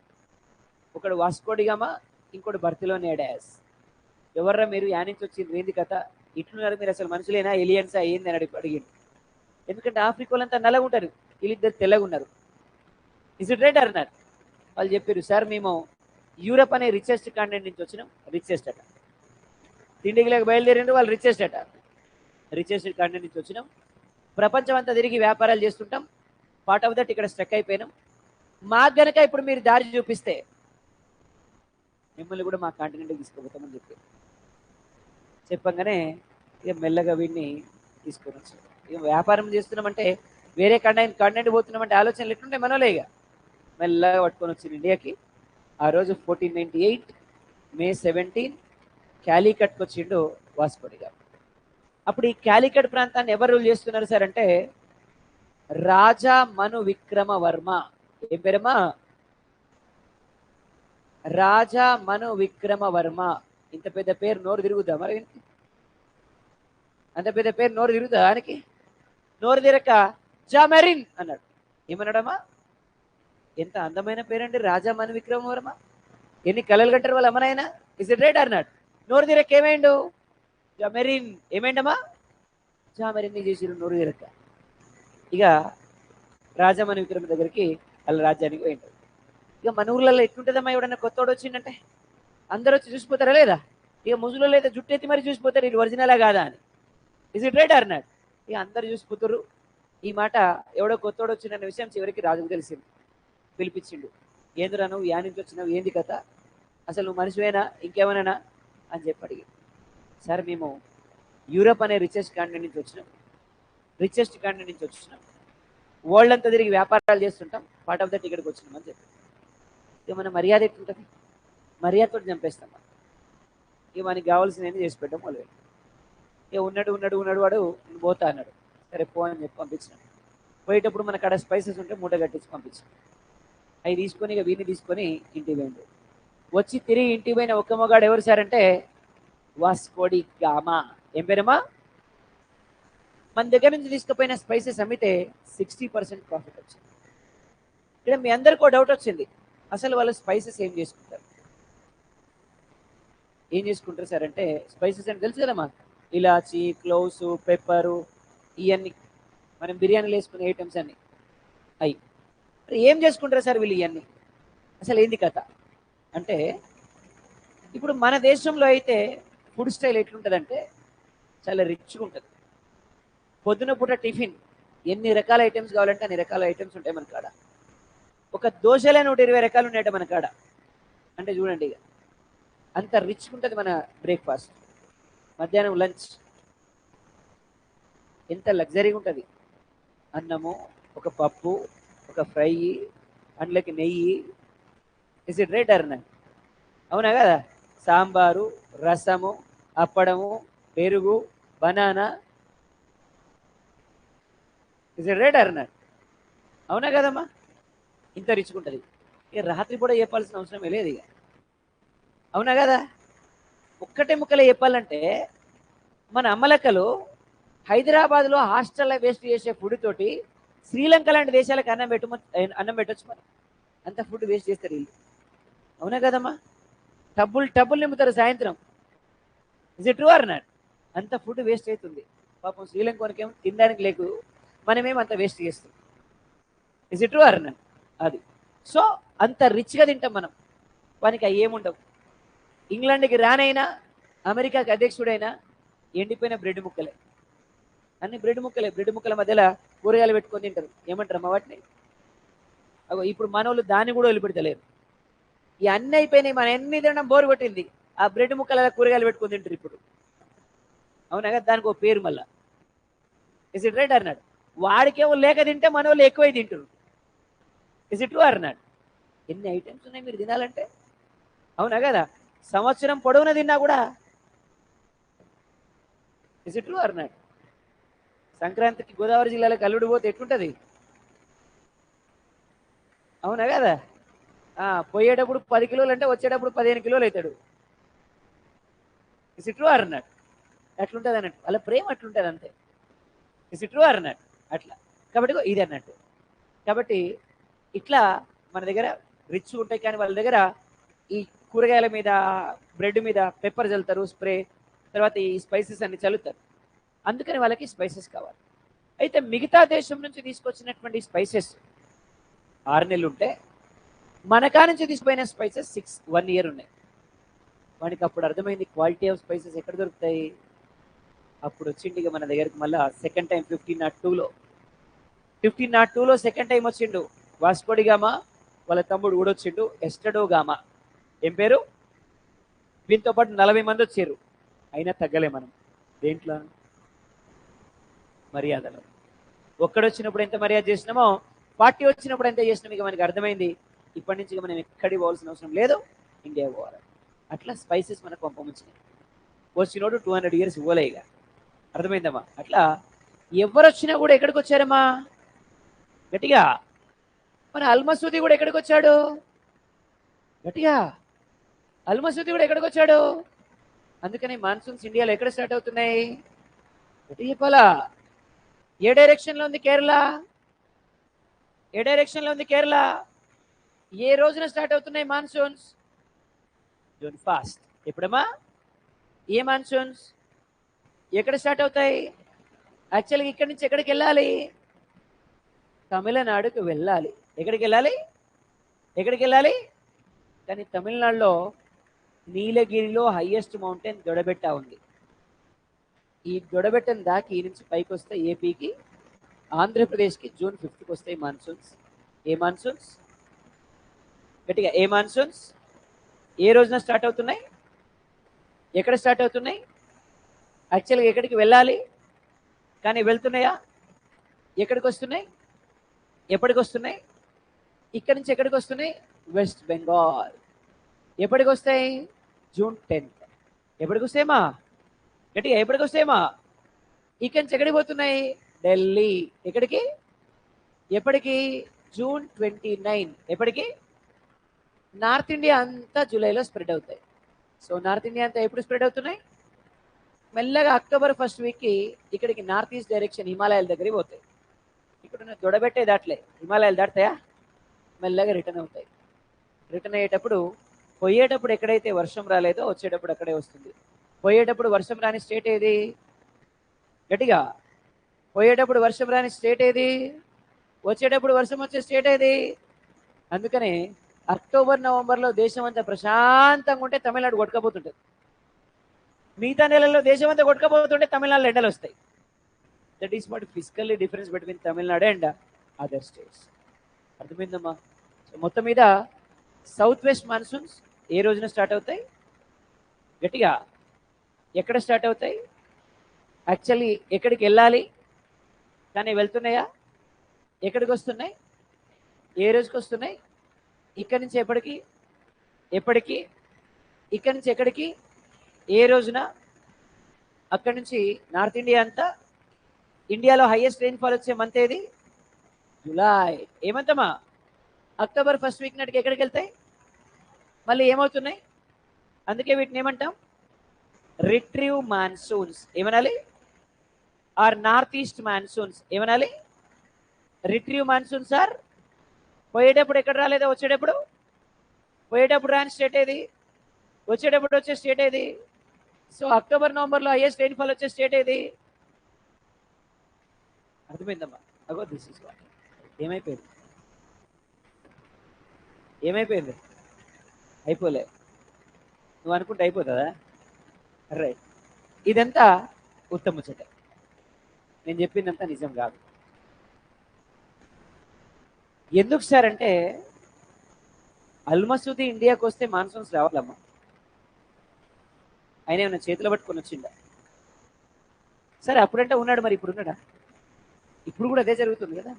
ఒకడు వాస్కోడిగామా, ఇంకోటి బర్తిలోనే డాష్. ఎవర్రా మీరు, యానించి వచ్చింది, ఏంది కథ, ఇట్లున్నారు మీరు, అసలు మనుషులేనా ఎలియన్సా ఏంది అని అడిగిండు. ఎందుకంటే ఆఫ్రికా వాళ్ళంతా నల్లగా ఉంటారు, వీళ్ళిద్దరు తెల్లగా ఉన్నారు. ఇస్ ఇట్ రైట్ అన్నారు. వాళ్ళు చెప్పారు, సార్ మేము యూరప్ అనే రిచెస్ట్ కాంటినెంట్ నుంచి వచ్చినాం, రిచెస్ట్ అట, తిండికి బయలుదేరిండు వాళ్ళు, రిచెస్ట్ అట, రిచెస్ట్ కాంటినెంట్ నుంచి వచ్చినాం, ప్రపంచం అంతా తిరిగి వ్యాపారాలు చేస్తుంటాం, పార్ట్ ఆఫ్ దట్ ఇక్కడ స్ట్రక్ అయిపోయినాం, మాకు గనక ఇప్పుడు మీరు దారి చూపిస్తే మిమ్మల్ని కూడా మా కాంటినెంట్కి తీసుకుపోతామని చెప్పారు. చెప్పంగానే ఇక మెల్లగా వీడిని తీసుకొని వచ్చారు. ఇక వ్యాపారం చేస్తున్నామంటే వేరే కాంటినెంట్ పోతున్నామంటే ఆలోచనలు ఎట్లుంటే మనోలే. ఇక మెల్లగా పట్టుకొని వచ్చింది ఇండియాకి. ఆ రోజు 1498 May 17 క్యాలికట్కి వచ్చిండు వాస్కోడిగా. అప్పుడు ఈ క్యాలికట్ ప్రాంతాన్ని ఎవరు రూల్ చేస్తున్నారు సార్ అంటే రాజా మను విక్రమవర్మ. ఏం పేరమ్మా? రాజా మను విక్రమవర్మ. ఇంత పెద్ద పేరు నోరు తిరుగుదా మరి? అంత పెద్ద పేరు నోరు తిరుగుదా ఆయనకి? నోరు తిరక జామెరిన్ అన్నాడు. ఏమన్నాడమ్మా? ఎంత అందమైన పేరండి, రాజా మను విక్రమవర్మ. ఎన్ని కళలు కట్టారు వాళ్ళ అమ్మనైనా. ఇస్ ఇట్ రైట్ అన్నాడు. నోరు తిరక ఏమైండు? జామెరిన్. ఏమైండమ్మా? జామెరిన్ చేసిరు నోరు తిరక. ఇక రాజా మను విక్రమ దగ్గరికి వాళ్ళ రాజ్యానికి పోయిండు. ఇక మన ఊర్లలో ఎట్లుంటుందమ్మా, ఎవడన్నా కొత్తోడు వచ్చిందంటే అందరూ వచ్చి చూసిపోతారా లేదా? ఇక ముసుగులో అయితే జుట్టెత్తి మరి చూసిపోతారు ఇది ఒరిజినలా కాదా అని. ఇస్ ఇట్ రైట్ అన్నాడు. ఇక అందరు చూసిపోతారు. ఈ మాట ఎవడో కొత్తోడు వచ్చిందన్న విషయం చివరికి రాజుకు తెలిసింది. పిలిపించిండు. ఏందిరా నువ్వు యా నుంచి వచ్చినావు, ఏంది కథ, అసలు నువ్వు మనిషివేనా ఇంకేమన్నా అని చెప్పి అడిగి. సార్ మేము యూరప్ అనే రిచెస్ట్ కాంటినెంట్ నుంచి వచ్చినాం, రిచెస్ట్ కాంటినెంట్ నుంచి వచ్చినాం, వరల్డ్ అంతా తిరిగి వ్యాపారాలు చేస్తుంటాం, పార్ట్ ఆఫ్ దట్ ఇక్కడికి వచ్చినాం అని చెప్పి. ఇక మన మర్యాద ఎట్లుంటుంది, మర్యాదతో చంపేస్తాం. ఇక మనకి కావాల్సిన ఏం చేసి పెట్టాం వాళ్ళు. ఇక ఉన్నాడు వాడు పోతా అన్నాడు. సరే పో అని చెప్పి పంపించినాడు. పోయేటప్పుడు మనకు అక్కడ స్పైసెస్ ఉంటే మూట కట్టించి పంపించాడు. అవి తీసుకొని ఇక వీడిని తీసుకొని ఇంటికి పోయిండు. వచ్చి తిరిగి ఇంటికి పోయిన ఒక్క మగాడు ఎవరు సార్ అంటే వాస్కోడిగామా. ఏం పేరమ్మా? మన దగ్గర నుంచి తీసుకుపోయిన స్పైసెస్ అమ్మితే 60% ప్రాఫిట్ వచ్చింది. ఇక్కడ మీ అందరికీ డౌట్ వచ్చింది, అసలు వాళ్ళు స్పైసెస్ ఏం చేసుకుంటారు సార్ అంటే, స్పైసెస్ అంటే తెలుసు కదమ్మా, ఇలాచి, క్లోవ్స్, పెప్పరు, ఇవన్నీ మనం బిర్యానీలు వేసుకునే ఐటమ్స్ అన్ని అవి. మరి ఏం చేసుకుంటారు సార్ వీళ్ళు ఇవన్నీ, అసలు ఏంది కథ అంటే, ఇప్పుడు మన దేశంలో అయితే ఫుడ్ స్టైల్ ఎట్లుంటుందంటే చాలా రిచ్గా ఉంటుంది. పొద్దున పూట టిఫిన్ ఎన్ని రకాల ఐటమ్స్ కావాలంటే అన్ని రకాల ఐటమ్స్ ఉంటాయి మన కాడ. ఒక దోశలే 120 రకాలు ఉన్నాయట మన కాడ. అంటే చూడండి ఇక అంత రిచ్గా ఉంటుంది మన బ్రేక్ఫాస్ట్. మధ్యాహ్నం లంచ్ ఎంత లగ్జరీగా ఉంటుంది. అన్నము, ఒక పప్పు, ఒక ఫ్రై, అందులోకి నెయ్యి. Is it right అర్నా? అవునా కదా? సాంబారు, రసము, అప్పడము, పెరుగు, బనానా. Is it right అర్నా? అవునా కదమ్మా? ఇంత రిచ్గా ఉంటుంది. ఇక రాత్రి కూడా చెప్పాల్సిన అవసరమే లేదు ఇక. అవునా కదా? ఒక్కటే ముక్కలే చెప్పాలంటే మన అమ్మలక్కలు హైదరాబాద్లో హాస్టల్లో వేస్ట్ చేసే ఫుడ్ తోటి శ్రీలంక లాంటి దేశాలకు అన్నం పెట్టచ్చు. మరి అంత ఫుడ్ వేస్ట్ చేస్తారు వీళ్ళు. అవునా కదమ్మా? టబ్బులు నింపుతారు సాయంత్రం. Is it true or not? అంత ఫుడ్ వేస్ట్ అవుతుంది. పాపం శ్రీలంక వరకేమో తినడానికి లేదు, మనమేమో అంత వేస్ట్ చేస్తాం. Is it true or not? అది. సో అంత రిచ్గా తింటాం మనం. వానికి అవి ఏముండవు. ఇంగ్లాండ్కి రానైనా అమెరికాకి అధ్యక్షుడైనా ఎండిపోయిన బ్రెడ్ ముక్కలే, అన్ని బ్రెడ్ ముక్కలే. బ్రెడ్ ముక్కల మధ్యలో కూరగాయలు పెట్టుకొని తింటారు. ఏమంటారు అమ్మ వాటిని? అగో ఇప్పుడు మనోళ్ళు దాన్ని కూడా వదిలిపెడతలేరు. ఈ అన్ని అయిపోయినాయి, మన ఎన్ని తినడం బోరు కొట్టింది, ఆ బ్రెడ్ ముక్కల కూరగాయలు పెట్టుకొని తింటారు ఇప్పుడు. అవునా కదా? దానికి ఒక పేరు మళ్ళా. ఇస్ ఇట్ రైట్ అన్నాడు. వాడికేమో లేక తింటే మన వాళ్ళు ఎక్కువై తింటారు. ఇస్ ఇట్ ట్రూ అన్నాడు. ఎన్ని ఐటమ్స్ ఉన్నాయి మీరు తినాలంటే. అవునా కదా? సంవత్సరం పొడవున తిన్నా కూడా. ఇస్ ఇట్ ట్రూ అన్నాడు. సంక్రాంతికి గోదావరి జిల్లాలో అల్లుడు పోతే ఎట్లుంటది? అవునా కదా? పోయేటప్పుడు 10 కిలోలు అంటే వచ్చేటప్పుడు 15 కిలోలు అవుతాడు. ఇస్ ఇట్ ట్రూ అన్నాడు. అట్లుంటుంది అన్నట్టు, వాళ్ళ ప్రేమ అట్లుంటుంది అంతే. ఇస్ ఇట్ ట్రూ అన్నాడు. అట్లా కాబట్టి ఇది అన్నట్టు. కాబట్టి ఇట్లా మన దగ్గర రిచ్ ఉంటాయి, కానీ వాళ్ళ దగ్గర ఈ కూరగాయల మీద, బ్రెడ్ మీద పెప్పర్ చల్లుతారు, స్ప్రే, తర్వాత ఈ స్పైసెస్ అన్ని చల్లుతారు. అందుకని వాళ్ళకి స్పైసెస్ కావాలి. అయితే మిగతా దేశం నుంచి తీసుకొచ్చినటువంటి స్పైసెస్ 6 నెలలు ఉంటే, మనకా నుంచి తీసుకుపోయిన స్పైసెస్ 1 ఇయర్ ఉన్నాయి. వానికి అప్పుడు అర్థమైంది క్వాలిటీ ఆఫ్ స్పైసెస్ ఎక్కడ దొరుకుతాయి. అప్పుడు వచ్చిండు ఇక మన దగ్గరికి మళ్ళీ సెకండ్ టైం 1502లో సెకండ్ టైం వచ్చిండు వాస్కోడిగామా. వాళ్ళ తమ్ముడు కూడా వచ్చిండు ఎస్టడోగామా. ఏం పేరు? వీటితో పాటు 40 మంది వచ్చారు. అయినా తగ్గలే మనం దేంట్లో? మర్యాదలో. ఒక్కడొచ్చినప్పుడు ఎంత మర్యాద చేసినామో 40 వచ్చినప్పుడు ఎంత చేసినాం. ఇక మనకి అర్థమైంది ఇప్పటి నుంచి మనం ఎక్కడికి పోవాల్సిన అవసరం లేదు, ఇండియా పోవాలి. అట్లా స్పైసెస్ మనకు పంపముచ్చినాయి. వచ్చినోడు 200 ఇయర్స్ ఇవ్వలే. ఇక అర్థమైందమ్మా? అట్లా ఎవరు వచ్చినా కూడా ఎక్కడికి వచ్చారమ్మా? గట్టిగా. మన అల్మసూది కూడా ఎక్కడికి వచ్చాడు? గట్టిగా. అల్మసూది కూడా ఎక్కడికి వచ్చాడు? అందుకని మాన్సూన్స్ ఇండియాలో ఎక్కడ స్టార్ట్ అవుతున్నాయి? గట్టిగా చెప్పాలా? ఏ డైరెక్షన్ లో ఉంది కేరళ? ఏ డైరెక్షన్ లో ఉంది కేరళ? ఏ రోజున స్టార్ట్ అవుతున్నాయి మాన్సూన్స్? June first. ఎప్పుడమ్మా? ఏ మాన్సూన్స్ ఎక్కడ స్టార్ట్ అవుతాయి? యాక్చువల్గా ఇక్కడి నుంచి ఎక్కడికి వెళ్ళాలి? తమిళనాడుకు వెళ్ళాలి. ఎక్కడికి వెళ్ళాలి? ఎక్కడికి వెళ్ళాలి? కానీ తమిళనాడులో నీలగిరిలో హైయెస్ట్ మౌంటైన్ దొడబెట్ట ఉంది. ఈ దొడబెట్టను దాకి ఈ నుంచి పైకి వస్తే ఏపీకి, ఆంధ్రప్రదేశ్కి జూన్ 5కి వస్తాయి మాన్సూన్స్. ఏ మాన్సూన్స్? గట్టిగా ఏ మాన్సూన్స్? ఏ రోజున స్టార్ట్ అవుతున్నాయి? ఎక్కడ స్టార్ట్ అవుతున్నాయి? యాక్చువల్గా ఎక్కడికి వెళ్ళాలి కానీ వెళ్తున్నాయా? ఎక్కడికి వస్తున్నాయి? ఎప్పటికి వస్తున్నాయి? ఇక్కడి నుంచి ఎక్కడికి వస్తున్నాయి? వెస్ట్ బెంగాల్. ఎప్పటికి వస్తాయి? June 10th. ఎప్పటికి వస్తాయమ్మా? గట్టిగా ఎప్పటికి వస్తాయమ్మా? ఇక్కడి నుంచి ఎక్కడికి పోతున్నాయి? ఢిల్లీ. ఎక్కడికి? ఎప్పటికి? జూన్ 29. ఎప్పటికి? నార్త్ ఇండియా అంతా జూలైలో స్ప్రెడ్ అవుతాయి. సో నార్త్ ఇండియా అంతా ఎప్పుడు స్ప్రెడ్ అవుతున్నాయి? మెల్లగా అక్టోబర్ 1st వీక్కి ఇక్కడికి నార్త్ ఈస్ట్ డైరెక్షన్ హిమాలయాల దగ్గరికి పోతాయి. ఇక్కడ దొడబెట్టే దాటలే, హిమాలయాలు దాటుతాయా? మెల్లగా రిటర్న్ అవుతాయి. రిటర్న్ అయ్యేటప్పుడు పోయేటప్పుడు ఎక్కడైతే వర్షం రాలేదో వచ్చేటప్పుడు అక్కడే వస్తుంది. పోయేటప్పుడు వర్షం రాని స్టేట్ ఏది? గట్టిగా. పోయేటప్పుడు వర్షం రాని స్టేట్ ఏది? వచ్చేటప్పుడు వర్షం వచ్చే స్టేట్ ఏది? అందుకనే అక్టోబర్ నవంబర్లో దేశం అంతా ప్రశాంతంగా ఉంటే తమిళనాడు కొట్టుకపోతుంటుంది. మిగతా నెలల్లో దేశం అంతా కొట్టుకపోతుంటే తమిళనాడులో ఎండలు వస్తాయి. That is what physically difference between Tamil Nadu and other states. అర్థమైందమ్మా? సో మొత్తం మీద సౌత్ వెస్ట్ మాన్సూన్స్ ఏ రోజున స్టార్ట్ అవుతాయి? గట్టిగా. ఎక్కడ స్టార్ట్ అవుతాయి? యాక్చువల్లీ ఎక్కడికి వెళ్ళాలి కానీ వెళ్తున్నాయా? ఎక్కడికి వస్తున్నాయి? ఏ రోజుకి వస్తున్నాయి? ఇక్కడి నుంచి ఎప్పటికి? ఎప్పటికి? ఇక్కడి నుంచి ఎక్కడికి? ఏ రోజున? అక్కడి నుంచి నార్త్ ఇండియా అంతా. ఇండియాలో హైయెస్ట్ రెయిన్ఫాల్ వచ్చే మంత్ ఏది? జూలై. ఏమంతమా? అక్టోబర్ 1st వీక్ నాటికి ఎక్కడికి వెళ్తాయి? మళ్ళీ ఏమవుతున్నాయి? అందుకే వీటిని ఏమంటాం? Retrieve monsoons. ఏమనాలి? Or north east monsoons. ఏమనాలి? Retrieve monsoons or. పోయేటప్పుడు ఎక్కడ రాలేదో వచ్చేటప్పుడు? పోయేటప్పుడు రాని స్టేట్ ఏది? వచ్చేటప్పుడు వచ్చే స్టేట్ ఏది? సో అక్టోబర్ నవంబర్లో హైయెస్ట్ రెయిన్ఫాల్ వచ్చే స్టేట్ ఏది? అర్థమైందమ్మా? అగో దిస్ ఇస్ వాట్. ఏమైపోయింది? ఏమైపోయింది? అయిపోలే. నువ్వు అనుకుంటే అయిపోతుందా? రైట్. ఇదంతా ఉత్తముచ్చట. నేను చెప్పిందంతా నిజం కాదు. ఎందుకు సార్ అంటే అల్మసూది ఇండియాకి వస్తే మాన్సూన్స్ రావాలమ్మా. ఆయన ఏమైనా చేతిలో పట్టుకొని వచ్చిందా? సరే అప్పుడంటే ఉన్నాడు, మరి ఇప్పుడు ఉన్నాడా? ఇప్పుడు కూడా అదే జరుగుతుంది కదా.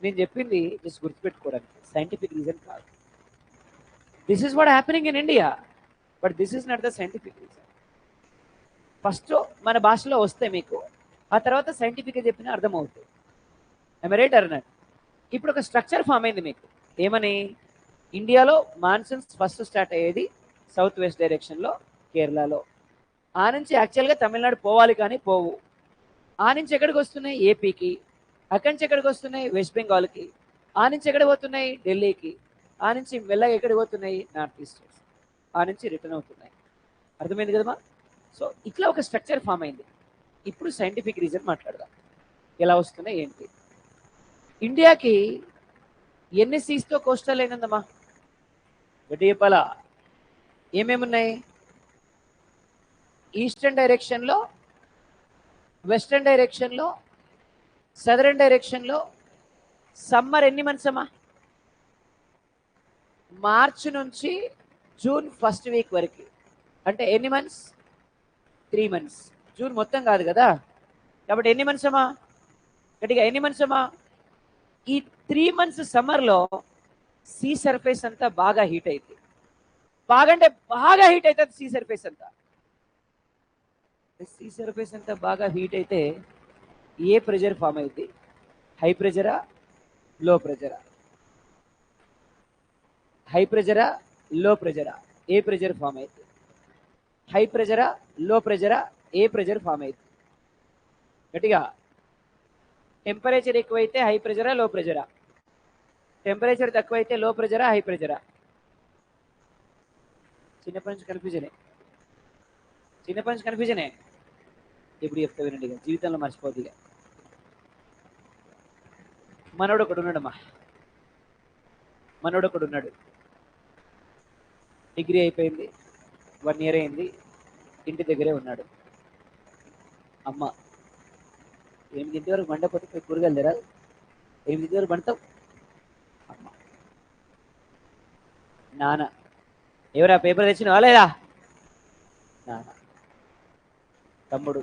నేను చెప్పింది జస్ట్ గుర్తుపెట్టుకోవడానికి, సైంటిఫిక్ రీజన్ కాదు. This is what happening in India, but this is not the scientific reason. First మన భాషలో వస్తే మీకు, ఆ తర్వాత సైంటిఫిక్గా చెప్పినా అర్థమవుతుంది. I right or not? ఇప్పుడు ఒక స్ట్రక్చర్ ఫామ్ అయింది మీకు. ఏమని? ఇండియాలో మాన్సూన్స్ ఫస్ట్ స్టార్ట్ అయ్యేది సౌత్ వెస్ట్ డైరెక్షన్లో, కేరళలో. ఆ నుంచి యాక్చువల్గా తమిళనాడు పోవాలి, కానీ పోవు. ఆ నుంచి ఎక్కడికి వస్తున్నాయి? ఏపీకి. అక్కడి నుంచి ఎక్కడికి వస్తున్నాయి? వెస్ట్ బెంగాల్కి. ఆ నుంచి ఎక్కడికి పోతున్నాయి? ఢిల్లీకి. ఆ నుంచి మెల్లగా ఎక్కడికి పోతున్నాయి? North east. ఆ నుంచి రిటర్న్ అవుతున్నాయి. అర్థమైంది కదమ్మా? సో ఇట్లా ఒక స్ట్రక్చర్ ఫామ్ అయింది. ఇప్పుడు సైంటిఫిక్ రీజన్ మాట్లాడదాం, ఎలా వస్తున్నాయి ఏంటి. ఇండియాకి ఎన్ని సీస్తో కోస్టల్ లైన్ ఉందమ్మా? గట్టి చెప్పాలా? ఏమేమి ఉన్నాయి? ఈస్టర్న్ డైరెక్షన్లో, వెస్టర్న్ డైరెక్షన్లో, సదరన్ డైరెక్షన్లో. సమ్మర్ ఎన్ని మంత్స్ అమ్మా? మార్చ్ నుంచి జూన్ ఫస్ట్ వీక్ వరకు. అంటే ఎన్ని మంత్స్? 3 months. జూన్ మొత్తం కాదు కదా, కాబట్టి ఎన్ని మంత్స్ అమ్మా? గట్టిగా ఎన్ని మంత్స్ అమ్మా? ఈ 3 months సమ్మర్లో సీ సర్ఫేస్ అంతా బాగా హీట్ అయింది. బాగా అంటే బాగా హీట్ అవుతుంది సీ సర్ఫేస్ అంతా. సీ సర్ఫేస్ అంతా బాగా హీట్ అయితే ఏ ప్రెజర్ ఫామ్ అయింది? హై ప్రెజరా, లో ప్రెజరా? హై ప్రెజరా, లో ప్రెజరా? ఏ ప్రెజర్ ఫామ్ అయింది? హై ప్రెజరా, లో ప్రెజరా? ఏ ప్రెజర్ ఫామ్ అయింది? గట్టిగా. టెంపరేచర్ ఎక్కువైతే హై ప్రెజరా, లో ప్రెజరా? టెంపరేచర్ తక్కువైతే లో ప్రెజరా, హై ప్రెజరా? చిన్నప్పటి నుంచి కన్ఫ్యూజనే, చిన్నప్పటి నుంచి కన్ఫ్యూజనే. ఎప్పుడు చెప్తా వినండి, ఇక జీవితంలో మర్చిపోద్ది. ఇక మనోడు ఒకడు ఉన్నాడమ్మా, మనోడు ఒకడు ఉన్నాడు. డిగ్రీ అయిపోయింది, 1 year అయింది, ఇంటి దగ్గరే ఉన్నాడు. అమ్మ 8 వరకు మండపోతే పోయి కూరగాయలు తెరా, 8 వరకు మండతావు. అమ్మ. నాన్న, ఎవరా పేపర్ తెచ్చినవా లేదా? నాన్న. తమ్ముడు,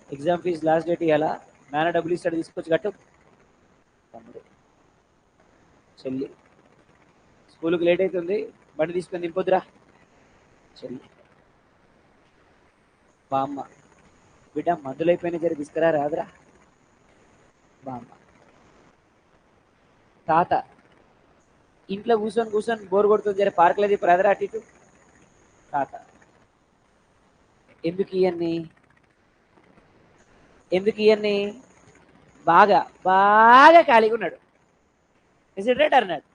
ఎగ్జామ్ ఫీజు లాస్ట్ డేట్ ఇవ్వాలా, నాన్న డబ్బులు ఇస్తాడు, తీసుకొచ్చి కట్టు. తమ్ముడు. చెల్లి, స్కూల్కి లేట్ అవుతుంది, బండి తీసుకొని దింపొద్దురా. చెల్లి. బామ్మ, బిడ్డ మందులైపోయినా జర తీసుకురా రాదురా. బామ్మ. తాత, ఇంట్లో కూర్చొని కూర్చొని బోర్ కొడుతుంది, జర పార్కులో దిప్పు రాదురా అటు ఇటు. తాత. ఎందుకు ఇవన్నీ? ఎందుకు ఇవన్నీ? బాగా బాగా ఖాళీగా ఉన్నాడు. Is it right or not?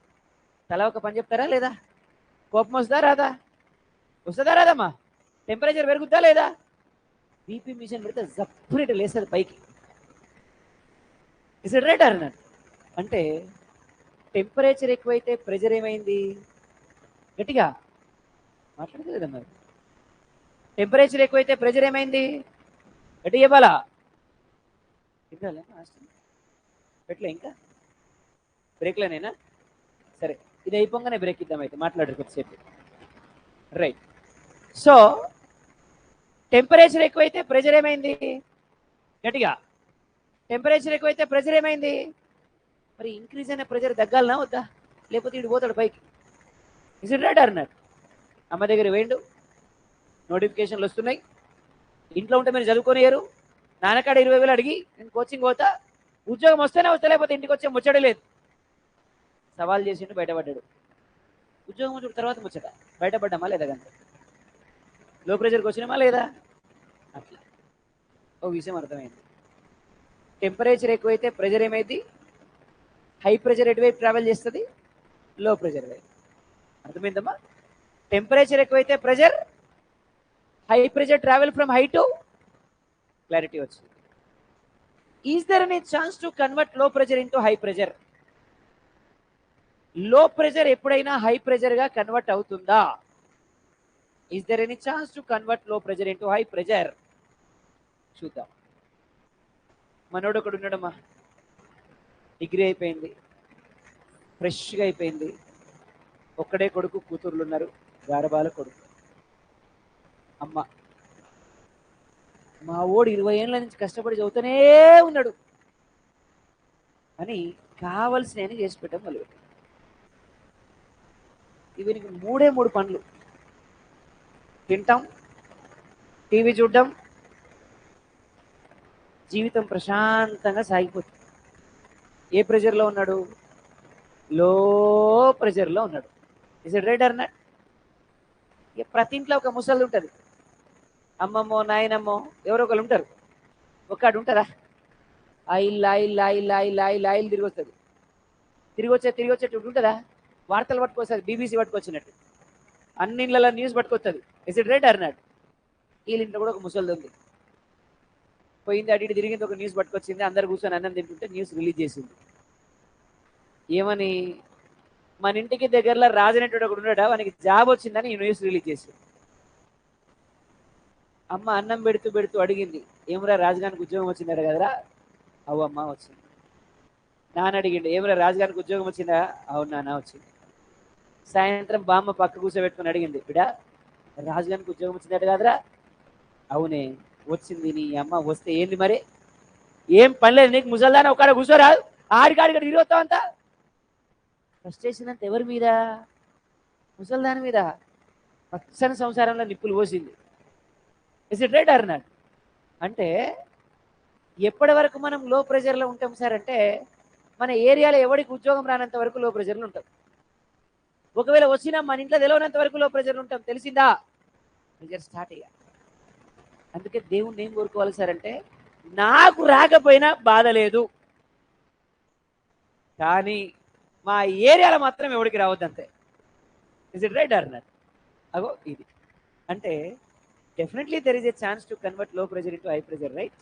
తల ఒక పని చెప్తారా లేదా? కోపం వస్తుందా రాదా? వస్తుందా రాదమ్మా? టెంపరేచర్ పెరుగుద్దా లేదా? బీపీ మిషన్ పెడితే జప్పునట్టు లేస్తుంది పైకి. Is it right or not? అంటే టెంపరేచర్ ఎక్కువైతే ప్రెజర్ ఏమైంది? గట్టిగా మాట్లాడదు మరి. టెంపరేచర్ ఎక్కువైతే ప్రెజర్ ఏమైంది? గట్టి చెప్పాలా? ఎట్లా ఇంకా బ్రేక్లోనేనా? సరే, ఇది అయిపోగానే బ్రేక్ ఇద్దాం, అయితే మాట్లాడరు కొద్దిసేపు. రైట్. సో టెంపరేచర్ ఎక్కువైతే ప్రెజర్ ఏమైంది? గట్టిగా. టెంపరేచర్ ఎక్కువైతే ప్రెజర్ ఏమైంది? మరి ఇంక్రీజ్ అయిన ప్రెజర్ తగ్గాలనా వద్దా? లేకపోతే ఇటు పోతాడు పైకి. Is it right or not? అమ్మ దగ్గర వేయండు, నోటిఫికేషన్లు వస్తున్నాయి, ఇంట్లో ఉంటే మీరు చదువుకోనియరు, నాన్నకాడ 20,000 అడిగి నేను కోచింగ్ పోతా, ఉద్యోగం వస్తేనే వస్తా, లేకపోతే ఇంటికి వచ్చే ముచ్చడే లేదు. సవాల్ చేసిండు, బయటపడ్డాడు. ఉద్యోగం వచ్చిన తర్వాత ముచ్చట, బయటపడ్డామా లేదా? కంటే లో ప్రెషర్కి వచ్చినామా లేదా? అట్లా ఓ విషయం అర్థమైంది. టెంపరేచర్ ఎక్కువైతే ప్రెజర్ ఏమైంది? హై ప్రెజర్ ఎటువైపు ట్రావెల్ చేస్తుంది? లో ప్రెజర్ వైపు. అర్థమైందమ్మా? టెంపరేచర్ ఎక్కువైతే pressure, high pressure travel from high to. Clarity వచ్చింది. Is there any chance to convert low pressure into high pressure? Low pressure ఎప్పుడైనా హై ప్రెజర్ గా కన్వర్ట్ అవుతుందా? Is there any chance to convert low pressure into high pressure? చూద్దాం. మనోడు ఒకడు ఉన్నాడమ్మా, degree అయిపోయింది, ఫ్రెష్గా అయిపోయింది, ఒక్కడే కొడుకు, కూతుర్లు ఉన్నారు, గారబాల కొడుకు. అమ్మ, మా ఓడు 20 ఏళ్ళ నుంచి కష్టపడి చదువుతూనే ఉన్నాడు అని కావలసిన చేసి పెట్టడం మొదలుపెట్టాడు. వీనికి మూడే 3 పనులు: తింటాం, టీవీ చూడడం, జీవితం ప్రశాంతంగా సాగిపోతుంది. ఏ ప్రెజర్లో ఉన్నాడు? లో ప్రెజర్లో ఉన్నాడు. Is it right or not? ప్రతి ఇంట్లో ఒక ముసలి ఉంటుంది, అమ్మమ్మో నాయనమ్మో ఎవరో ఒకరు ఉంటారు. ఒక్కడు ఉంటుందా? Oil oil oil oil oil oil తిరిగి వస్తుంది. తిరిగి వచ్చేట్టు ఉంటుందా? వార్తలు పట్టుకొస్తుంది, బీబీసీ పట్టుకొచ్చినట్టు, అన్ని ఇళ్ళ న్యూస్ పట్టుకొస్తుంది. Is it right or not? వీళ్ళ ఇంట్లో కూడా ఒక ముసలిది ఉంది, పోయింది అటు ఇటు తిరిగింది, ఒక న్యూస్ పట్టుకొచ్చింది, అందరు కూర్చొని అన్నం తింటుంటే న్యూస్ రిలీజ్ చేసింది. ఏమని? మన ఇంటికి దగ్గరలో రాజనేటోడు ఒకడు ఉన్నాడా, వానికి జాబ్ వచ్చిందని ఈ న్యూస్ రిలీజ్ చేసింది. అమ్మ అన్నం పెడుతూ పెడుతూ అడిగింది, ఏమరా రాజుగారికి ఉద్యోగం వచ్చిందట కదరా? అవ్వమ్మ వచ్చింది. నాన్న అడిగిండు, ఏమరా రాజుగారికి ఉద్యోగం వచ్చిందా? అవును నాన్న వచ్చింది. సాయంత్రం బామ్మ పక్క కూర్చోబెట్టుకుని అడిగింది, బిడా రాజుగారికి ఉద్యోగం వచ్చిందట కదరా? అవునే వచ్చింది. నీ అమ్మ వస్తే ఏంది మరి? ఏం పనిలేదు నీకు, ముసల్దాన ఒకడ కూర్చోరా, ఆడికాడికడ తిరుగుతావు అంతా. ఫ్రస్ట్రేషన్ అంతా ఎవరి మీద? ముసల్దాని మీద. పచ్చని సంసారంలో నిప్పులు పోసింది. Is it right or not? అంటే ఎప్పటి వరకు మనం లో ప్రెజర్లో ఉంటాం సార్ అంటే, మన ఏరియాలో ఎవరికి ఉద్యోగం రానంత వరకు లో ప్రెజర్లో ఉంటాం. ఒకవేళ వచ్చినా మన ఇంట్లో తెలియనంత వరకు లో ప్రెజర్లో ఉంటాం. తెలిసిందా? ప్రెజర్ స్టార్ట్ అయ్యా. అందుకే దేవుణ్ణి ఏం కోరుకోవాలి సార్ అంటే, నాకు రాకపోయినా బాధ లేదు, కానీ మా ఏరియాలో మాత్రం ఎవరికి రావద్దంతే. Is it right or not? అగో ఇది అంటే definitely there is a chance to convert low pressure into high pressure, right?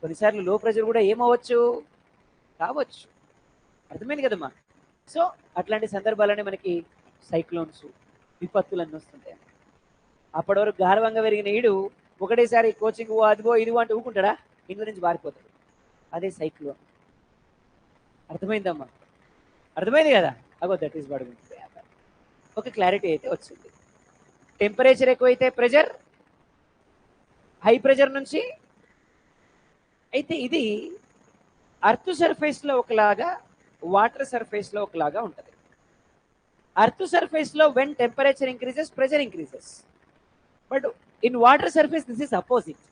కొన్నిసార్లు లో ప్రెజర్ కూడా ఏమవచ్చు, కావచ్చు. అర్థమైంది కదమ్మా? సో అట్లాంటి సందర్భాలనే మనకి సైక్లోన్స్, విపత్తులు అన్నీ వస్తుంటాయి. అప్పటి వరకు గార్వంగా పెరిగిన ఈడు ఒకటేసారి కోచింగ్ అదిగో ఇదిగో అంటే ఊకుంటాడా? ఇంట్లో నుంచి పారిపోతాడు. అదే సైక్లోన్. అర్థమైందమ్మా? అర్థమైంది కదా? అగో దట్ ఈస్ వాట్ ఒక క్లారిటీ అయితే వచ్చింది. టెంపరేచర్ ఎక్కువైతే ప్రెజర్, హై ప్రెజర్ నుంచి. అయితే ఇది అర్త్ సర్ఫేస్లో ఒకలాగా, వాటర్ సర్ఫేస్లో ఒకలాగా ఉంటుంది. అర్త్ సర్ఫేస్లో when temperature increases, pressure increases. But in water surface this is opposite.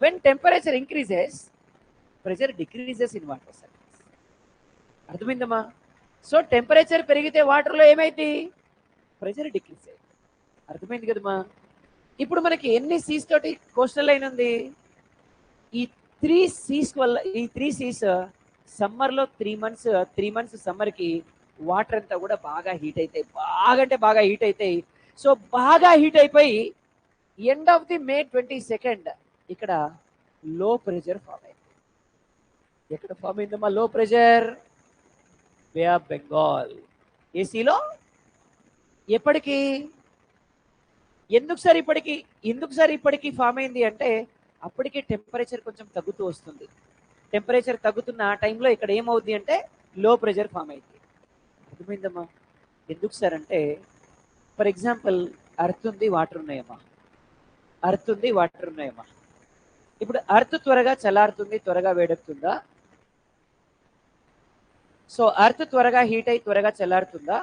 When temperature increases, pressure decreases in water surface. అర్థమైందమ్మా? సో టెంపరేచర్ పెరిగితే వాటర్లో ఏమైంది? ప్రెజర్ డిక్రీజ్ అయింది. అర్థమైంది కదమ్మా? ఇప్పుడు మనకి ఎన్ని సీస్ తోటి కోస్టల్ లైన్ ఉంది? ఈ 3 సీస్ వల్ల, ఈ 3 సీస్ సమ్మర్లో 3 మంత్స్ సమ్మర్కి వాటర్ అంతా కూడా బాగా హీట్ అవుతాయి, బాగా అంటే బాగా హీట్ అవుతాయి. సో బాగా హీట్ అయిపోయి ఎండ్ ఆఫ్ ది మే 22 ఇక్కడ లో ప్రెజర్ ఫామ్ అయింది. ఎక్కడ ఫామ్ అయిందమ్మా లో ప్రెజర్? బే ఆఫ్ బెంగాల్, ఏసీలో. ఎప్పటికి? ఎందుకు సార్ ఇప్పటికి ఫామ్ అయింది అంటే, అప్పటికే టెంపరేచర్ కొంచెం తగ్గుతూ వస్తుంది. టెంపరేచర్ తగ్గుతున్న ఆ టైంలో ఇక్కడ ఏమవుద్ది అంటే లో ప్రెజర్ ఫామ్ అయింది. అర్థమైందమ్మా? ఎందుకు సార్ అంటే, ఫర్ ఎగ్జాంపుల్ అర్త్ ఉంది, వాటర్ ఉన్నాయమ్మా. అర్త్ ఉంది, వాటర్ ఉన్నాయమ్మా. ఇప్పుడు అర్త్ త్వరగా చల్లారుతుంది, త్వరగా వేడెక్కుతుందా? సో అర్త్ త్వరగా హీట్ అయి త్వరగా చల్లారుతుందా?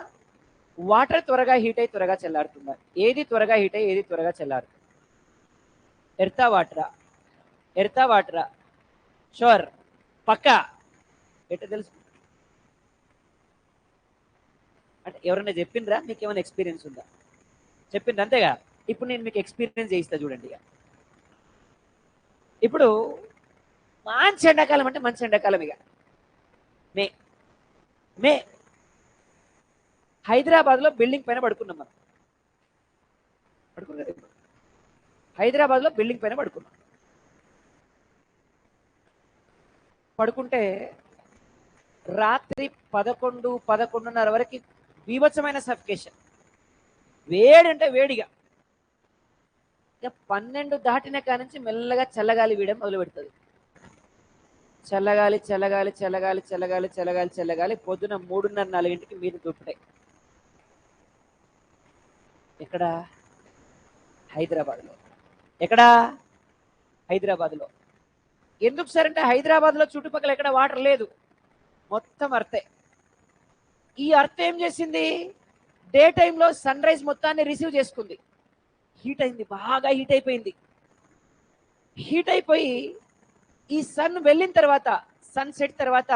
వాటర్ త్వరగా హీట్ అయి త్వరగా చల్లారుతుందా? ఏది త్వరగా హీట్ అయి ఏది త్వరగా చల్లారుతుంది? ఎర్తా వాటరా? ఎర్తా వాటరా? షూర్, పక్కా. ఎట్లా తెలుసు అంటే ఎవరైనా చెప్పిండ్రా? మీకు ఏమైనా ఎక్స్పీరియన్స్ ఉందా? చెప్పిండ్రు అంతేగా. ఇప్పుడు నేను మీకు ఎక్స్పీరియన్స్ చేయిస్తా చూడండి. ఇప్పుడు మంచి ఎండాకాలం అంటే మంచి ఎండాకాలం, ఇక మే మే హైదరాబాద్లో బిల్డింగ్ పైన పడుకున్నాం మనం. పడుకున్నది హైదరాబాద్లో బిల్డింగ్ పైన పడుకున్నాం. పడుకుంటే రాత్రి 11-11:30 వరకు బీభత్సమైన సఫికేషన్, వేడి అంటే వేడిగా. ఇక 12 దాటిన కానుంచి మెల్లగా చల్లగాలి వీయడం మొదలు పెడుతుంది. చల్లగాలి చల్లగాలి చల్లగాలి చల్లగాలి చల్లగాలి చల్లగాలి పొద్దున 3:30-4 మీద దూపుతాయి. ఎక్కడ? హైదరాబాద్లో. ఎక్కడ? హైదరాబాద్లో. ఎందుకు సార్ అంటే హైదరాబాద్లో చుట్టుపక్కల ఎక్కడ వాటర్ లేదు, మొత్తం అర్తే. ఈ అర్త్ ఏం చేసింది? డే టైంలో సన్ రైజ్ మొత్తాన్ని రిసీవ్ చేసుకుంది. హీట్ అయింది, బాగా హీట్ అయిపోయింది. హీట్ అయిపోయి ఈ సన్ వెళ్ళిన తర్వాత, సన్ సెట్ తర్వాత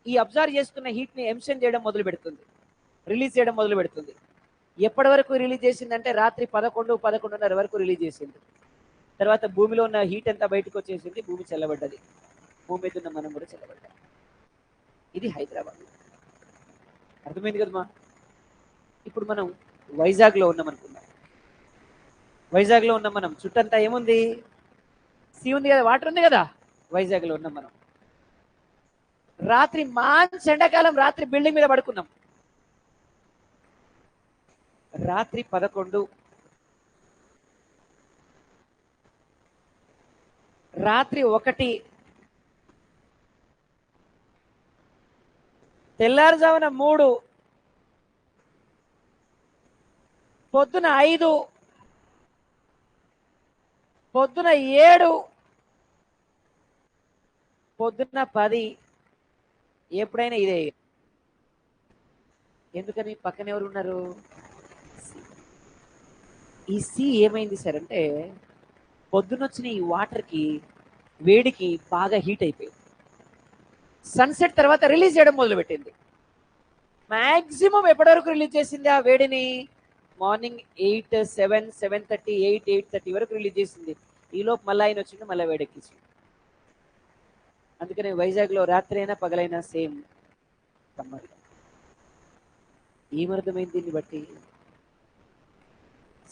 ఈ అబ్జర్వ్ చేసుకున్న హీట్ని ఎమిషన్ చేయడం మొదలు పెడుతుంది, రిలీజ్ చేయడం మొదలు పెడుతుంది. ఎప్పటి వరకు రిలీజ్ చేసిందంటే రాత్రి 11-11:30 వరకు రిలీజ్ చేసింది. తర్వాత భూమిలో ఉన్న హీట్ అంతా బయటకు వచ్చేసింది, భూమి చల్లబడ్డది, భూమి మీద ఉన్న మనం కూడా చల్లబడ్డాం. ఇది హైదరాబాద్. అర్థమైంది కదమ్మా? ఇప్పుడు మనం వైజాగ్లో ఉన్నాం అనుకున్నాం. వైజాగ్లో ఉన్నాం మనం, చుట్టంతా ఏముంది? సీ ఉంది కదా, వాటర్ ఉంది కదా. వైజాగ్లో ఉన్నాం మనం. రాత్రి మంచి ఎండాకాలం, రాత్రి బిల్డింగ్ మీద పడుకున్నాం. రాత్రి 11, రాత్రి 1, తెల్లారుజామున 3, పొద్దున 5, పొద్దున 7, పొద్దున్న 10. ఎప్పుడైనా ఇదే. ఎందుకని? పక్కన ఎవరు ఉన్నారు? ఈ సీ ఏమైంది సార్ అంటే పొద్దునొచ్చిన ఈ వాటర్కి వేడికి బాగా హీట్ అయిపోయింది. సన్సెట్ తర్వాత రిలీజ్ చేయడం మొదలుపెట్టింది. మ్యాక్సిమం ఎప్పటి వరకు రిలీజ్ చేసింది ఆ వేడిని? మార్నింగ్ 8, 7, 7:30, 8, 8:30 వరకు రిలీజ్ చేసింది. ఈలోపు మళ్ళీ ఆయన వచ్చింది, మళ్ళీ వేడెక్కించింది. అందుకని వైజాగ్లో రాత్రి అయినా పగలైనా సేమ్ సమ్మర్. ఏమర్థమైంది దీన్ని బట్టి?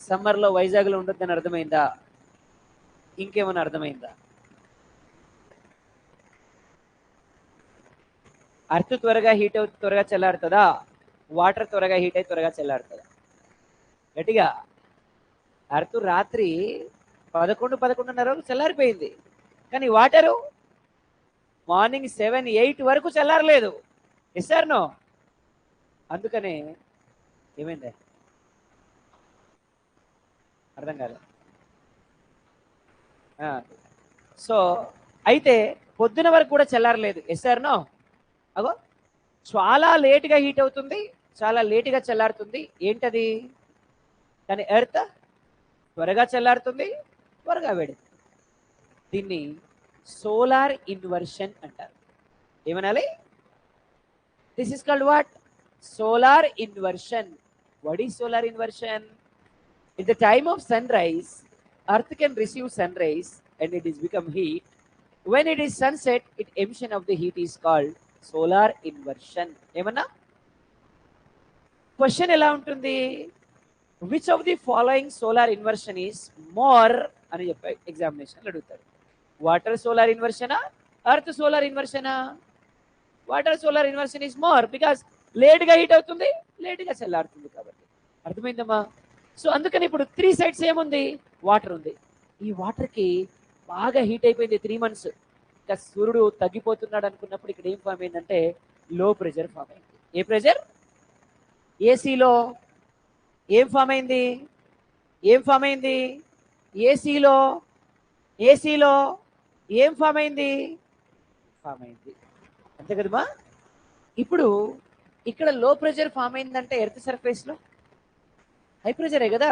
సమ్మర్లో వైజాగ్లో ఉండొద్దని అర్థమైందా? ఇంకేమైనా అర్థమైందా? అర్త్ త్వరగా హీట్ అవుతుంది, త్వరగా చల్లారుతుందా? వాటర్ త్వరగా హీట్ అయి త్వరగా చల్లారుతుందా? గట్టిగా. అర్త్ రాత్రి 11-11:30 వరకు చల్లారిపోయింది, కానీ వాటరు మార్నింగ్ 7, 8 వరకు చల్లారలేదు. Yes or no? అందుకనే ఏమైంది? అర్థం కాదు. సో అయితే పొద్దున వరకు కూడా చల్లారలేదు. Yes or no? అగో చాలా లేటుగా హీట్ అవుతుంది, చాలా లేటుగా చల్లారుతుంది. ఏంటది? కానీ ఎర్త్ త్వరగా చల్లారుతుంది, త్వరగా వేడి. దీన్ని సోలార్ ఇన్వర్షన్ అంటారు. ఏమనాలి? This is called what? Solar inversion. What is solar inversion? In the time of sunrise, earth can receive sunrise and it is become heat. When it is sunset, it emission of the heat is called solar inversion. ఏమన్నా question ఎలా ఉంటుంది? Which of the following solar inversion is more అని చెప్పి examination అడుగుతారు. Water solar ఇన్వర్షనా, earth solar ఇన్వర్షనా? Water solar inversion is more because లేట్గా heat అవుతుంది, లేట్గా చల్లారుతుంది కాబట్టి. అర్థమైందమ్మా? సో అందుకని ఇప్పుడు 3 సైడ్స్ ఏముంది? వాటర్ ఉంది. ఈ వాటర్కి బాగా హీట్ అయిపోయింది 3 months. ఇంకా సూర్యుడు తగ్గిపోతున్నాడు అనుకున్నప్పుడు ఇక్కడ ఏం ఫామ్ అయిందంటే లో ప్రెషర్ ఫామ్ అయింది. ఏ ప్రెషర్? ఏసీలో ఏం ఫామ్ అయింది? ఏం ఫామ్ అయింది? ఏసీలో ఏం ఫామ్ అయింది? ఫామ్ అయింది. అంతే కదమ్మా? ఇప్పుడు ఇక్కడ లో ప్రెషర్ ఫామ్ అయిందంటే ఎర్త్ సర్ఫేస్లో హై ప్రెషరే కదా.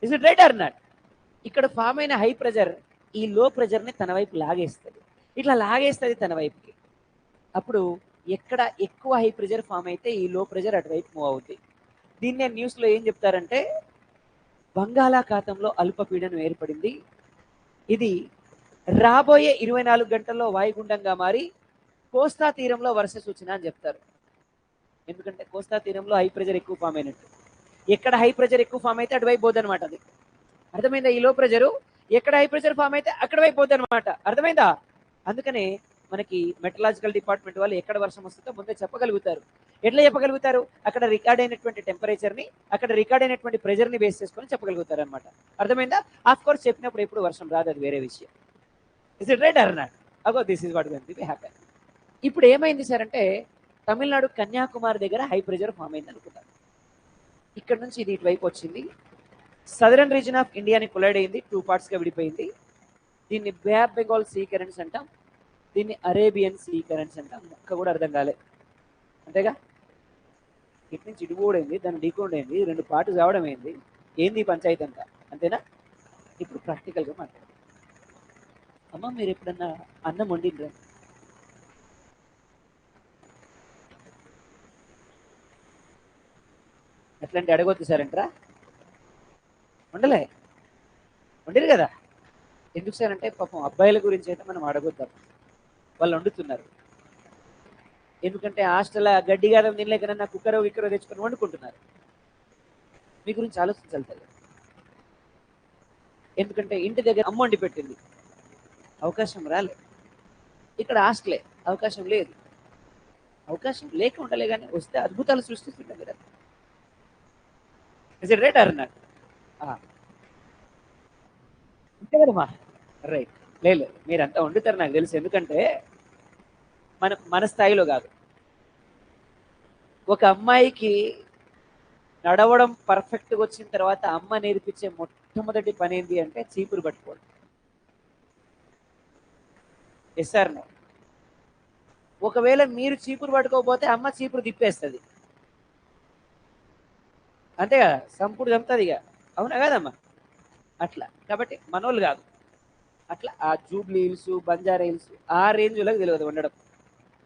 Is it right or not? ఇక్కడ ఫామ్ అయిన హై ప్రెషర్ ఈ లో ప్రెషర్ని తన వైపు లాగేస్తుంది, ఇట్లా లాగేస్తుంది తన వైపుకి. అప్పుడు ఎక్కడ ఎక్కువ హై ప్రెషర్ ఫామ్ అయితే ఈ లో ప్రెషర్ అటువైపు మూవ్ అవుతుంది. దీన్నే న్యూస్లో ఏం చెప్తారంటే బంగాళాఖాతంలో అల్పపీడనం ఏర్పడింది, ఇది రాబోయే 24 గంటల్లో వాయుగుండంగా మారి కోస్తా తీరంలో వర్ష సూచన అని చెప్తారు. ఎందుకంటే కోస్తా తీరంలో హై ప్రెషర్ ఎక్కువ ఫామ్ అయినట్టు. ఎక్కడ హై ప్రెషర్ ఎక్కువ ఫామ్ అయితే అటువైపు పోద్ది అనమాట. అది అర్థమైందా? ఈ లో ప్రెషరు ఎక్కడ హై ప్రెషర్ ఫామ్ అయితే అక్కడ వైపు పోద్ది అనమాట. అర్థమైందా? అందుకనే మనకి మెటలాజికల్ డిపార్ట్మెంట్ వాళ్ళు ఎక్కడ వర్షం వస్తుందో ముందే చెప్పగలుగుతారు. ఎట్లా చెప్పగలుగుతారు? అక్కడ రికార్డ్ అయినటువంటి టెంపరేచర్ని, అక్కడ రికార్డ్ అయినటువంటి ప్రెజర్ని బేస్ చేసుకొని చెప్పగలుగుతారు అనమాట. అర్థమైందా? ఆఫ్ కోర్స్ చెప్పినప్పుడు ఎప్పుడు వర్షం రాదు, అది వేరే విషయం. Is it right or not? అగో this is what going to be happen. ఇప్పుడు ఏమైంది సార్ అంటే తమిళనాడు కన్యాకుమారి దగ్గర హై ప్రెజర్ ఫామ్ అయింది అనుకుంటారు. ఇక్కడ నుంచి ఇది ఇటువైపు వచ్చింది, సదరన్ రీజన్ ఆఫ్ ఇండియాని కొలైడ్ అయింది, 2 పార్ట్స్గా విడిపోయింది. దీన్ని బే ఆఫ్ బెంగాల్ సీ కరెంట్స్ అంటాం, దీన్ని అరేబియన్ సీ కరెంట్స్ అంటాం. ఒక్క కూడా అర్థం కాలే, అంతేగా? ఇటు నుంచి ఇటు కూడా అయింది, దాన్ని డీకోడ్ అయింది, 2 పార్ట్స్ కావడం అయింది. ఏంది పంచాయతీ అంతా, అంతేనా? ఇప్పుడు ప్రాక్టికల్గా మాట్లాడు. అమ్మ మీరు ఎప్పుడన్నా అన్నం వండిండ్రా? ఎట్లాంటి అడగొద్దు సార్ అంటారా? వండలే, వండిరు కదా. ఎందుకు సార్ అంటే పాపం అబ్బాయిల గురించి అయితే మనం అడగొద్దాం, వాళ్ళు వండుతున్నారు. ఎందుకంటే హాస్టల్ గడ్డి గాదం తినలేకనన్నా కుక్కరో విక్కరో తెచ్చుకొని వండుకుంటున్నారు. మీ గురించి ఆలోచించాలి తల్లి. ఎందుకంటే ఇంటి దగ్గర అమ్మ వండి పెట్టింది, అవకాశం రాలే. ఇక్కడ హాస్టలే, అవకాశం లేదు. అవకాశం లేక ఉండలే కానీ వస్తే అద్భుతాలు సృష్టిస్తుంటాం కదా. Is it right or not? అంతే కదమ్మా, రైట్. లేదు మీరంతా వండుతారు నాకు తెలుసు, ఎందుకంటే మన స్థాయిలో కాదు. ఒక అమ్మాయికి నడవడం పర్ఫెక్ట్గా వచ్చిన తర్వాత అమ్మ నేర్పించే మొట్టమొదటి పని ఏంటి అంటే చీపురు పట్టుకోవడం. Yes sir no? ఒకవేళ మీరు చీపురు పట్టుకోకపోతే అమ్మ చీపురు తిప్పేస్తుంది, అంతే కదా, సంపుడు చంపుతుంది ఇక. అవునా కాదమ్మా? అట్లా కాబట్టి మనోళ్ళు కాదు, అట్లా ఆ జూబ్లీ హిల్స్, బంజారా హిల్స్ ఆ రేంజ్లకు తెలియదు వండడం.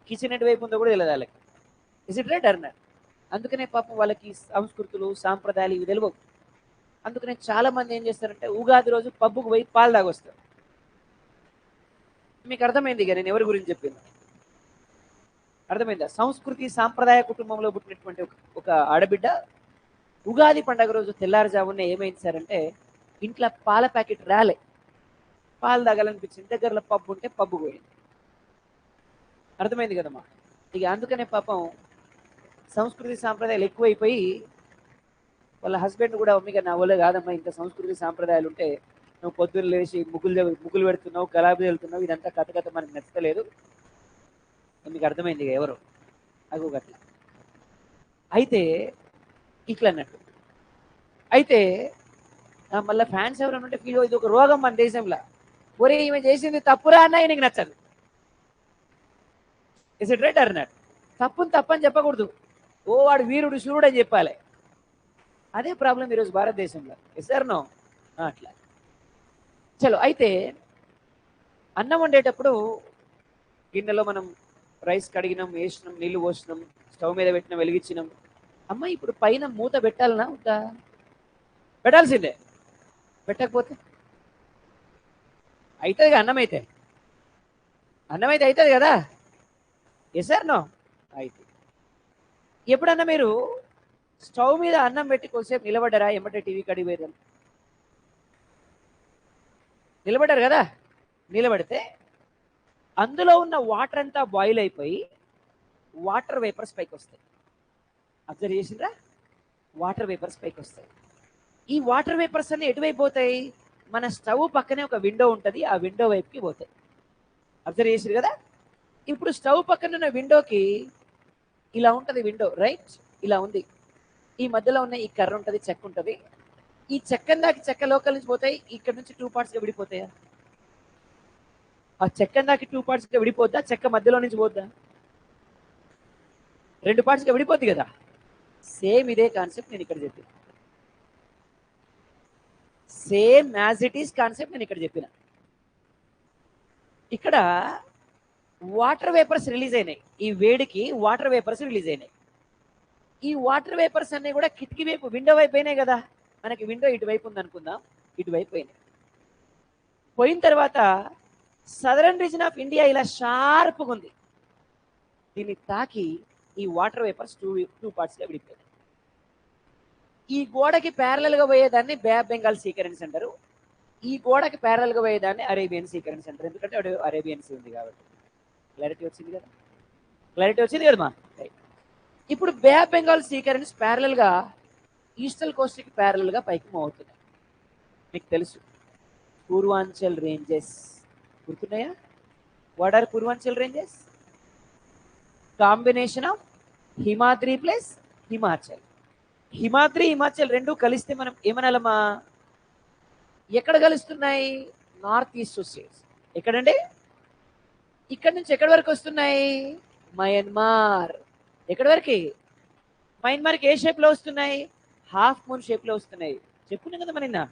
కిచెన్ ఎటువైపు ఉందో కూడా తెలియదు వాళ్ళకి. ఇస్ ఇట్ రైట్ అన్నారు? అందుకనే పాపం వాళ్ళకి సంస్కృతులు సాంప్రదాయాలు ఇవి తెలియవు. అందుకనే చాలా మంది ఏం చేస్తారంటే ఉగాది రోజు పబ్బుకు పోయి పాలు తాగొస్తారు. మీకు అర్థమైంది ఇక నేను ఎవరి గురించి చెప్పింది? అర్థమైందా? సంస్కృతి సాంప్రదాయ కుటుంబంలో పుట్టినటువంటి ఒక ఆడబిడ్డ ఉగాది పండగ రోజు తెల్లారుజామున ఏమైంది సార్ అంటే ఇంట్లో పాల ప్యాకెట్ రాలే, పాలు తాగాలనిపించింది, దగ్గరలో పబ్బు ఉంటే పబ్బు పోయింది. అర్థమైంది కదమ్మా? ఇక అందుకనే పాపం సంస్కృతి సాంప్రదాయాలు ఎక్కువైపోయి వాళ్ళ హస్బెండ్ కూడా మమ్మీగా నా వల్ల కాదమ్మా, ఇంత సంస్కృతి సాంప్రదాయాలు ఉంటే నువ్వు పొద్దున్న లేచి ముగ్గులు పెడుతున్నావు, గలాబీ వెళ్తున్నావు, ఇదంతా కథ మనకు నచ్చలేదు. మీకు అర్థమైంది ఇక ఎవరు అగో గట్ల. అయితే ఇట్లా అన్నట్టు. అయితే మళ్ళీ ఫ్యాన్స్ ఎవరైనా ఉంటే ఫీల్ ఇది ఒక రోగం మన దేశంలో. ఒరే ఈమె చేసింది తప్పురా అన్న నీకు నచ్చదు. Is it right or not? తప్పుని తప్పని చెప్పకూడదు, ఓ వాడు వీరుడు శూరుడు అని చెప్పాలి. అదే ప్రాబ్లం ఈరోజు భారతదేశంలో. Yes or no? అట్లా. చలో అయితే అన్నం వండేటప్పుడు గిన్నెలో మనం రైస్ కడిగినాం, వేసినాం, నీళ్లు పోసినాం, స్టవ్ మీద పెట్టినాం, వెలిగించినాం. అమ్మ ఇప్పుడు పైన మూత పెట్టాలనా వద్దా? పెట్టాల్సిందే. పెట్టకపోతే అవుతుంది అన్నం అయితే, అన్నం అయితే అవుతుంది కదా. Yes or no? అయితే ఎప్పుడన్నా మీరు స్టవ్ మీద అన్నం పెట్టి కొద్దిసేపు నిలబడ్డారా? ఎమ్మటే టీవీ కడిగి పోయారు, నిలబడ్డారు కదా. నిలబడితే అందులో ఉన్న వాటర్ అంతా బాయిల్ అయిపోయి వాటర్ వేపర్స్ పైకి వస్తాయి. అబ్జర్వ్ చేసిండ్రా? వాటర్ వేపర్స్ పైకి వస్తాయి. ఈ వాటర్ వేపర్స్ అన్ని ఎటువైపు పోతాయి? మన స్టవ్ పక్కనే ఒక విండో ఉంటుంది, ఆ విండో వైపుకి పోతాయి. అబ్జర్వ్ చేసిరు కదా. ఇప్పుడు స్టవ్ పక్కన ఉన్న విండోకి ఇలా ఉంటుంది విండో, రైట్? ఇలా ఉంది. ఈ మధ్యలో ఉన్న ఈ కర్ర ఉంటుంది, చెక్క ఉంటుంది. ఈ చెక్కని దాకి చెక్క లోకల్ నుంచి పోతాయి, ఇక్కడ నుంచి 2 పార్ట్స్గా విడిపోతాయా? ఆ చెక్కని దాకి 2 పార్ట్స్గా విడిపోద్దా? చెక్క మధ్యలో నుంచి పోద్దా? 2 పార్ట్స్గా విడిపోద్ది కదా. సేమ్ ఇదే కాన్సెప్ట్ నేను ఇక్కడ చెప్పిన, same as it is concept నేను ఇక్కడ చెప్పిన. ఇక్కడ వాటర్ వేపర్స్ రిలీజ్ అయినాయి, ఈ వేడికి వాటర్ వేపర్స్ రిలీజ్ అయినాయి. ఈ వాటర్ వేపర్స్ అన్ని కూడా కిటికీ వైపు, విండో వైపు అయినాయి కదా. మనకి విండో ఇటువైపు ఉంది అనుకుందాం, ఇటువైపు అయినాయి. పోయిన తర్వాత సదరన్ రీజన్ ఆఫ్ ఇండియా ఇలా షార్ప్గా ఉంది, దీన్ని తాకి ఈ వాటర్ వేపర్స్ 2 పార్ట్స్గా విడిపోయాయి. ఈ గోడకి ప్యారలల్గా పోయేదాన్ని బే ఆఫ్ బెంగాల్ సీ కరెంట్స్ అంటారు, ఈ గోడకి ప్యారలల్గా పోయేదాన్ని అరేబియన్ సీ కరెంట్స్ అంటారు. ఎందుకంటే అరేబియన్ సీ ఉంది కాబట్టి. క్లారిటీ వచ్చింది కదా, క్లారిటీ వచ్చింది కదమ్మా. ఇప్పుడు bay of Bengal sea currents parallel గా ఈస్టర్న్ కోస్ట్ కి ప్యారలల్ గా పైకి మూవ్ అవుతున్నాయి. మీకు తెలుసు పూర్వాంచల్ రేంజెస్ గుర్తున్నాయా? What are Purvanchal ranges? Combination of Himadri plus Himachal. Himadri Himachal రెండు కలిస్తే మనం ఏమనాలమ్మా? ఎక్కడ కలుస్తున్నాయి? North east states. ఎక్కడండి? ఇక్కడ నుంచి ఎక్కడి వరకు వస్తున్నాయి? మయన్మార్. ఎక్కడి వరకు? మయన్మార్కి ఏ షేప్ లో వస్తున్నాయి? హాఫ్ మూన్ షేప్ లో వస్తున్నాయి. చెప్పుకున్నాం కదా మన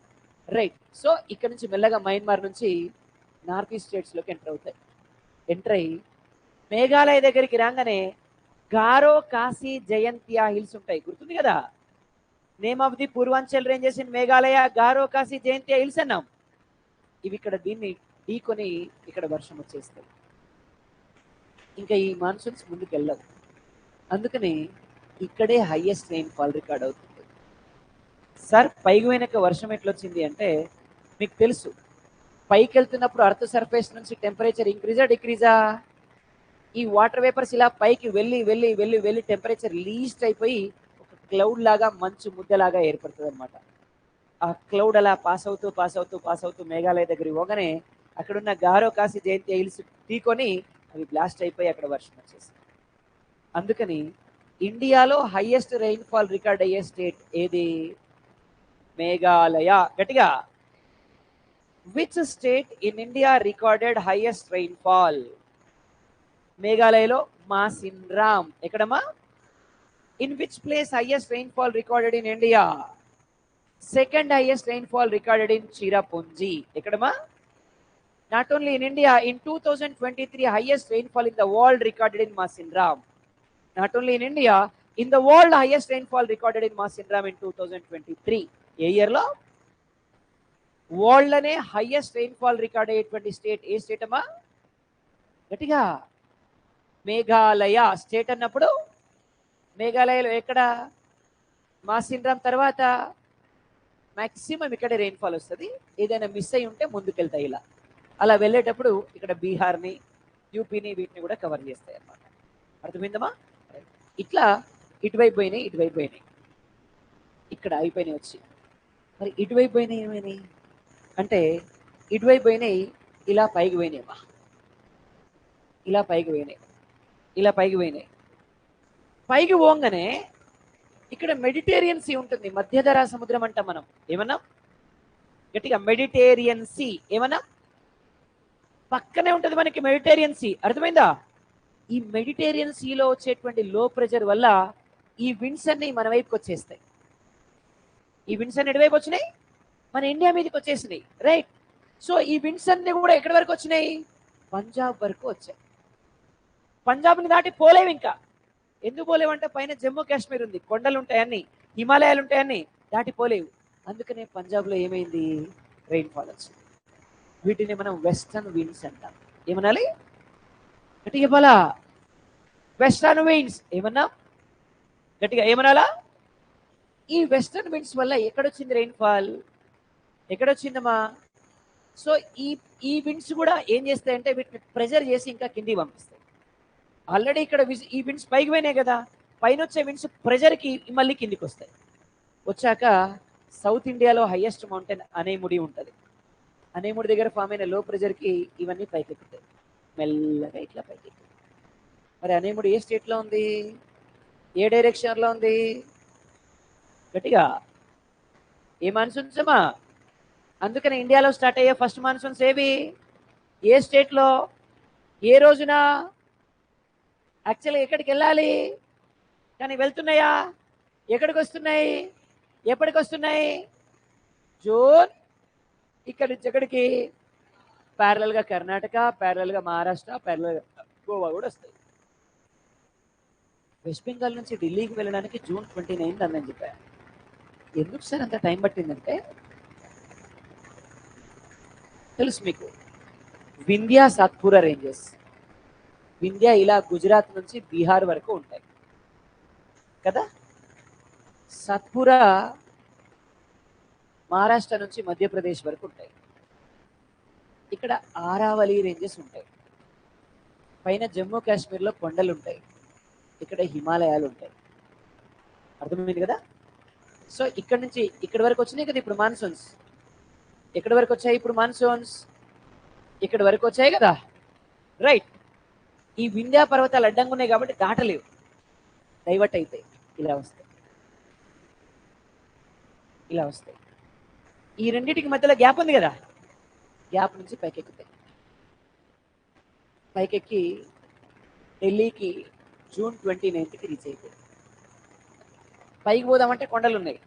రైట్. సో ఇక్కడ నుంచి మెల్లగా మయన్మార్ నుంచి నార్త్ ఈస్ట్ స్టేట్స్ లోకి ఎంటర్ అవుతాయి. ఎంటర్ అయ్యి మేఘాలయ దగ్గరికి రాగానే గారో కాశీ జయంతియా హిల్స్ ఉంటాయి, గుర్తుంది కదా? Name of the Purvanchal ranges in Meghalaya Garo Kashi Jaintia hills అన్నాం. ఇవి ఇక్కడ దీన్ని ఢీకొని ఇక్కడ వర్షం వచ్చేస్తుంది. ఇంకా ఈ మాన్సూన్స్ ముందుకు వెళ్ళవు. అందుకని ఇక్కడే హైయెస్ట్ రెయిన్ఫాల్ రికార్డ్ అవుతుంది. సార్ పైకి వెనక వర్షం ఎట్లొచ్చింది అంటే మీకు తెలుసు, పైకి వెళ్తున్నప్పుడు అర్త్ సర్ఫేస్ నుంచి టెంపరేచర్ ఇంక్రీజా డిక్రీజా? ఈ వాటర్ వేపర్స్ ఇలా పైకి వెళ్ళి వెళ్ళి వెళ్ళి వెళ్ళి టెంపరేచర్ లీస్ట్ అయిపోయి ఒక క్లౌడ్ లాగా మంచు ముద్దలాగా ఏర్పడుతుంది అనమాట. ఆ క్లౌడ్ అలా పాస్ అవుతూ పాస్ అవుతూ పాస్ అవుతూ మేఘాలయ దగ్గరికి పోగానే అక్కడున్న గారో కాశీ జయంతి హిల్స్ ఢీకొని అవి బ్లాస్ట్ అయిపోయి అక్కడ వర్షం వచ్చేసింది. అందుకని ఇండియాలో హైయెస్ట్ రెయిన్ఫాల్ రికార్డ్ అయ్యే స్టేట్ ఏది? మేఘాలయ. గట్టిగా. Which state in India recorded highest rainfall? మేఘాలయలో మాసిన్రామ్. ఎక్కడమ్మా? In which place highest rainfall recorded in India? Second highest rainfall recorded in Cherrapunji. ఎక్కడమ్మా? Not only in India, in 2023 highest rainfall in the world recorded in Masinram. Not only in India, in the world highest rainfall recorded in Masinram in 2023. A year లో? World లోనే highest rainfall record అయ్యేటువంటి state ఏ state అమ్మా? గట్టిగా. Meghalaya. State అన్నప్పుడు మేఘాలయలో ఎక్కడ? మాసిన్రామ్ తర్వాత maximum ఇక్కడే rainfall వస్తుంది. ఏదైనా మిస్ అయి ఉంటే ముందుకెళ్తాయి ఇలా. అలా వెళ్ళేటప్పుడు ఇక్కడ బీహార్ని యూపీని వీటిని కూడా కవర్ చేస్తాయి అన్నమాట. అర్థమైందమ్మా? ఇట్లా ఇటువైపు పోయినాయి, ఇటువైపు పోయినాయి, ఇక్కడ అయిపోయినాయి వచ్చి. మరి ఇటువైపు పోయినాయి ఏమైనాయి అంటే ఇటువైపు పోయినాయి ఇలా పైకి పోయినాయమ్మా, ఇలా పైకి పోయినాయి, ఇలా పైకి పోయినాయి. పైకి పోగానే ఇక్కడ మెడిటేరియన్ సీ ఉంటుంది, మధ్యధరా సముద్రం అంటాం మనం. ఏమన్నా? గట్టిగా. Mediterranean sea. ఏమన్నా? పక్కనే ఉంటుంది మనకి మెడిటేరియన్ సీ. అర్థమైందా? ఈ మెడిటేరియన్ సీలో వచ్చేటువంటి లో ప్రెషర్ వల్ల ఈ విండ్స్ అన్ని మన వైపుకి వచ్చేస్తాయి. ఈ విండ్స్ అన్ని ఎటువైపు వచ్చినాయి? మన ఇండియా మీదకి వచ్చేసినాయి. రైట్. సో ఈ విండ్స్ అన్ని కూడా ఎక్కడి వరకు వచ్చినాయి? పంజాబ్ వరకు వచ్చాయి. పంజాబ్ని దాటి పోలేవు ఇంకా. ఎందుకు పోలేవంటే పైన జమ్మూ కాశ్మీర్ ఉంది, కొండలు ఉంటాయన్ని, హిమాలయాలు ఉంటాయన్ని, దాటి పోలేవు. అందుకనే పంజాబ్లో ఏమైంది? రెయిన్ఫాల్ వచ్చింది. వీటిని మనం వెస్టర్న్ విండ్స్ అంటాం. ఏమనాలి? గట్టిగా చెప్పాలా? Western winds. ఏమన్నా? గట్టిగా ఏమనాలా? ఈ వెస్టర్న్ విండ్స్ వల్ల ఎక్కడొచ్చింది రెయిన్ఫాల్? ఎక్కడొచ్చిందమ్మా? సో ఈ విండ్స్ కూడా ఏం చేస్తాయంటే వీటిని ప్రెజర్ చేసి ఇంకా కిందికి పంపిస్తాయి. ఆల్రెడీ ఇక్కడ ఈ విండ్స్ పైకి పోయినాయి కదా, పైన వచ్చే విండ్స్ ప్రెజర్కి మళ్ళీ కిందికి వస్తాయి. వచ్చాక సౌత్ ఇండియాలో హైయెస్ట్ మౌంటైన్ అనేముడి ఉంటుంది. అనేముడి దగ్గర ఫామ్ అయిన లో ప్రెజర్కి ఇవన్నీ పైకి ఎక్కుతాయి, మెల్లగా ఇట్లా పైకి ఎక్కుతాయి. మరి అనేముడి ఏ స్టేట్లో ఉంది? ఏ డైరెక్షన్లో ఉంది? గట్టిగా. ఏ మాన్సూన్స్ అమ్మా? అందుకని ఇండియాలో స్టార్ట్ అయ్యే ఫస్ట్ మాన్సూన్స్ ఏవి? ఏ స్టేట్లో? ఏ రోజున? యాక్చువల్గా ఎక్కడికి వెళ్ళాలి కానీ వెళ్తున్నాయా? ఎక్కడికి వస్తున్నాయి? ఎప్పటికి వస్తున్నాయి? జూన్. ఇక్కడ నుంచి ఎక్కడికి? ప్యారలల్గా కర్ణాటక, ప్యారలల్గా మహారాష్ట్ర, ప్యారలల్గా గోవా కూడా వస్తాయి. వెస్ట్ బెంగాల్ నుంచి ఢిల్లీకి వెళ్ళడానికి జూన్ 29 అందని చెప్పారు. ఎందుకు సార్ అంత టైం పట్టిందంటే తెలుసు మీకు, వింధ్యా సాత్పురా రేంజెస్. వింధ్యా ఇలా గుజరాత్ నుంచి బీహార్ వరకు ఉంటాయి కదా. సత్పురా మహారాష్ట్ర నుంచి మధ్యప్రదేశ్ వరకు ఉంటాయి. ఇక్కడ ఆరావళి రేంజెస్ ఉంటాయి. పైన జమ్మూ కాశ్మీర్లో కొండలు ఉంటాయి, ఇక్కడ హిమాలయాలు ఉంటాయి. అర్థమైంది కదా? సో ఇక్కడ నుంచి ఇక్కడ వరకు వచ్చినాయి కదా ఇప్పుడు మాన్సూన్స్. ఎక్కడి వరకు వచ్చాయి ఇప్పుడు మాన్సూన్స్? ఇక్కడ వరకు వచ్చాయి కదా, రైట్. ఈ వింధ్యా పర్వతాలు అడ్డంగా ఉన్నాయి కాబట్టి దాటలేవు, డైవర్ట్ అవుతాయి, ఇలా వస్తాయి, ఇలా వస్తాయి. ఈ రెండింటికి మధ్యలో గ్యాప్ ఉంది కదా, గ్యాప్ నుంచి పైకెక్కుతాయి. పైకెక్కి ఢిల్లీకి జూన్ 29కి రీచ్ అయిపోయి, పైకి పోదామంటే కొండలు ఉన్నాయి,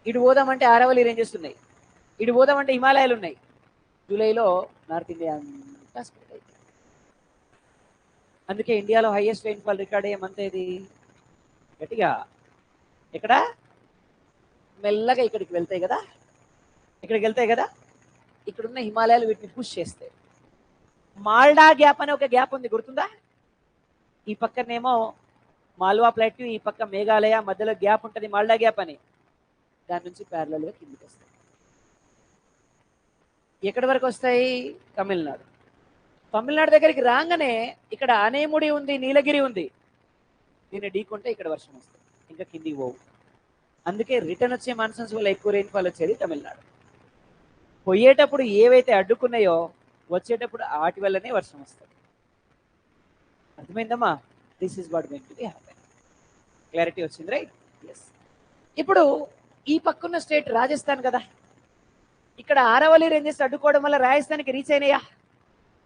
ఇటు పోదామంటే ఆరవల్లి రేంజెస్ ఉన్నాయి, ఇటు పోదామంటే హిమాలయాలు ఉన్నాయి. జూలైలో నార్త్ ఇండియా అంతా స్ప్రెడ్ అయిపోయింది. అందుకే ఇండియాలో హైయెస్ట్ రైన్ఫాల్ రికార్డ్ అయ్యే మంత్ ఏది? గట్టిగా ఇక్కడ మెల్లగా ఇక్కడికి వెళ్తాయి కదా, ఇక్కడికి వెళ్తాయి కదా, ఇక్కడున్న హిమాలయాలు వీటిని పుష్ చేస్తాయి. మాల్డా గ్యాప్ అనే ఒక గ్యాప్ ఉంది, గుర్తుందా? ఈ పక్కనేమో మాల్వా ప్లాట్యూ, ఈ పక్క మేఘాలయ, మధ్యలో గ్యాప్ ఉంటుంది, మాల్డా గ్యాప్ అని. దాని నుంచి ప్యారలల్గా కిందికి వస్తాయి. ఎక్కడి వరకు వస్తాయి? తమిళనాడు. తమిళనాడు దగ్గరికి రాగానే ఇక్కడ అనేముడి ఉంది, నీలగిరి ఉంది, దీన్ని ఢీకుంటే ఇక్కడ వర్షం వస్తుంది, ఇంకా కిందికి పోవు. అందుకే రిటర్న్ వచ్చే మాన్సూన్స్ వల్ల ఎక్కువ రెయిన్ఫాల్ వచ్చేది తమిళనాడు. పోయేటప్పుడు ఏవైతే అడ్డుకున్నాయో వచ్చేటప్పుడు వాటి వల్లనే వర్షం వస్తుంది. అర్థమైందమ్మా? This is what going to be happen. Clarity వచ్చింది, రైట్? ఎస్. ఇప్పుడు ఈ పక్కన్న స్టేట్ రాజస్థాన్ కదా, ఇక్కడ ఆరవల్లి రేంజెస్ అడ్డుకోవడం వల్ల రాజస్థాన్కి రీచ్ అయినాయా,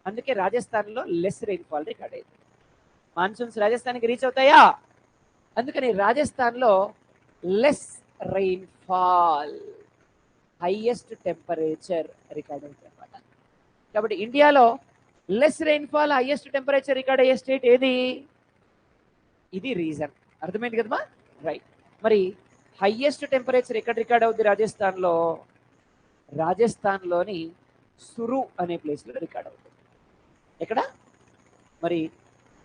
అందుకే రాజస్థాన్లో లెస్ రెయిన్ఫాల్ రికార్డ్ అయింది. మాన్సూన్స్ రాజస్థాన్కి రీచ్ అవుతాయా, అందుకని రాజస్థాన్లో less rainfall, highest temperature record అవుతుంది అనమాట. కాబట్టి ఇండియాలో less rainfall, highest temperature record అయ్యే స్టేట్ ఏది? ఇది రీజన్. అర్థమైంది కదమ్మా? రైట్. మరి హైయెస్ట్ టెంపరేచర్ ఎక్కడ రికార్డ్ అవుద్ది రాజస్థాన్లో? రాజస్థాన్లోని సురు అనే ప్లేస్లో రికార్డ్ అవుతుంది. ఎక్కడ? మరి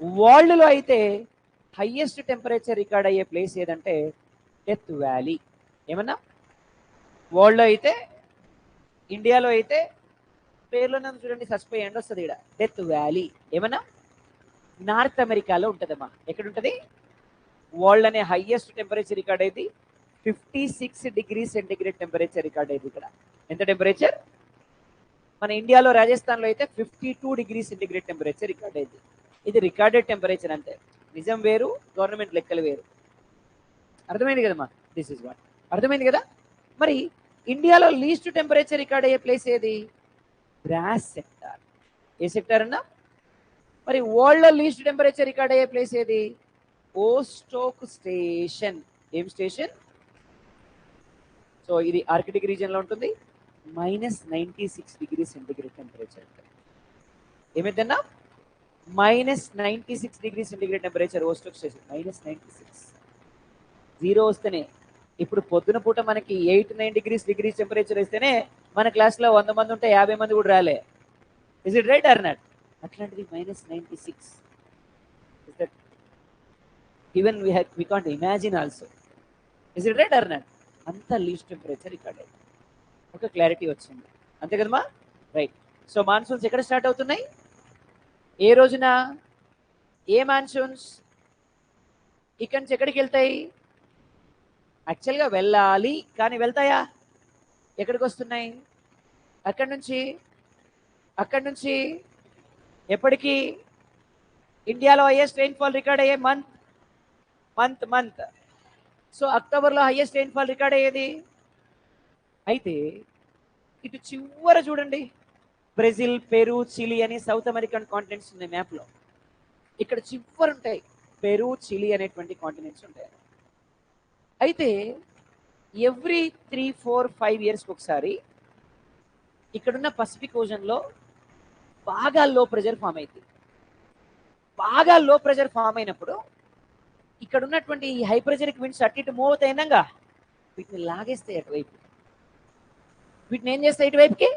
వరల్డ్లో అయితే హైయెస్ట్ టెంపరేచర్ రికార్డ్ అయ్యే ప్లేస్ ఏదంటే డెత్ వ్యాలీ. ఏమన్నా? వరల్డ్లో అయితే, ఇండియాలో అయితే పేర్లోనే చూడండి, చచ్చిపోయి ఎండ్ వస్తుంది ఇక్కడ, డెత్ వ్యాలీ. ఏమన్నా? నార్త్ అమెరికాలో ఉంటుందమ్మా. ఎక్కడుంటుంది? వరల్డ్ అనే హైయెస్ట్ టెంపరేచర్ రికార్డ్ అయింది 56 డిగ్రీ సెంటిగ్రేడ్ టెంపరేచర్ రికార్డ్ అయింది ఇక్కడ. ఎంత టెంపరేచర్? మన ఇండియాలో రాజస్థాన్లో అయితే 52 డిగ్రీ సెంటిగ్రేడ్ టెంపరేచర్ రికార్డ్ అయింది. ఇది రికార్డెడ్ టెంపరేచర్ అంతే, నిజం వేరు, గవర్నమెంట్ లెక్కలు వేరు. అర్థమైంది కదమ్మా? This is what. అర్థమైంది కదా? మరి ఇండియాలో లీస్ట్ టెంపరేచర్ రికార్డ్ అయ్యే ప్లేస్ ఏది? ద్రాస్ సెక్టార్. ఏ సెక్టార్ అన్నా? మరి వరల్డ్లో లీస్ట్ టెంపరేచర్ రికార్డ్ అయ్యే ప్లేస్ ఏది? ఓస్టోక్ స్టేషన్. ఏం స్టేషన్? సో ఇది ఆర్కిటిక్ రీజియన్ లో ఉంటుంది, -96 డిగ్రీ సెంటిగ్రేడ్ టెంపరేచర్. ఏమైందన్నా? -96 డిగ్రీ సెంటిగ్రేడ్ టెంపరేచర్ ఓస్టోక్ స్టేషన్. -96. 0 వస్తేనే. ఇప్పుడు పొద్దున పూట మనకి 8-9 డిగ్రీ టెంపరేచర్ వస్తేనే మన క్లాస్లో 100 మంది ఉంటే 50 మంది కూడా రాలే. Is it right or not? అట్లాంటిది -96. Is that even we can't imagine also. Is it right or not? అంత లీస్ట్ టెంపరేచర్ రికార్డ్ అయింది. ఒక క్లారిటీ వచ్చింది, అంతే కదమ్మా? రైట్. సో మాన్సూన్స్ ఎక్కడ స్టార్ట్ అవుతున్నాయి? ఏ రోజున? ఏ మాన్సూన్స్ ఇక్కడి నుంచి ఎక్కడికి వెళ్తాయి? యాక్చువల్గా వెళ్ళాలి కానీ వెళ్తాయా? ఎక్కడికి వస్తున్నాయి? అక్కడి నుంచి ఎప్పటికీ ఇండియాలో హైయెస్ట్ రెయిన్ఫాల్ రికార్డ్ అయ్యే మంత్. సో అక్టోబర్లో హైయెస్ట్ రెయిన్ఫాల్ రికార్డ్ అయ్యేది. అయితే ఇటు చివర చూడండి, బ్రెజిల్, పెరు, చిలీ అని సౌత్ అమెరికన్ కాంటినెంట్స్ ఉన్నాయి మ్యాప్లో. ఇక్కడ చివరి ఉంటాయి పెరు, చిలీ అనేటువంటి కాంటినెంట్స్ ఉంటాయి. అయితే ఎవ్రీ 3-4-5 ఇయర్స్కి ఒకసారి ఇక్కడున్న పసిఫిక్ ఓషన్లో బాగా లో ప్రెషర్ ఫామ్ అవుతుంది. బాగా లో ప్రెషర్ ఫామ్ అయినప్పుడు ఇక్కడ ఉన్నటువంటి ఈ హై ప్రెషర్కి విండ్స్ అటు ఇటు మూవ్ అవుతాయినాగా వీటిని లాగేస్తాయి అటువైపు. వీటిని ఏం చేస్తాయి? ఇటువైపుకి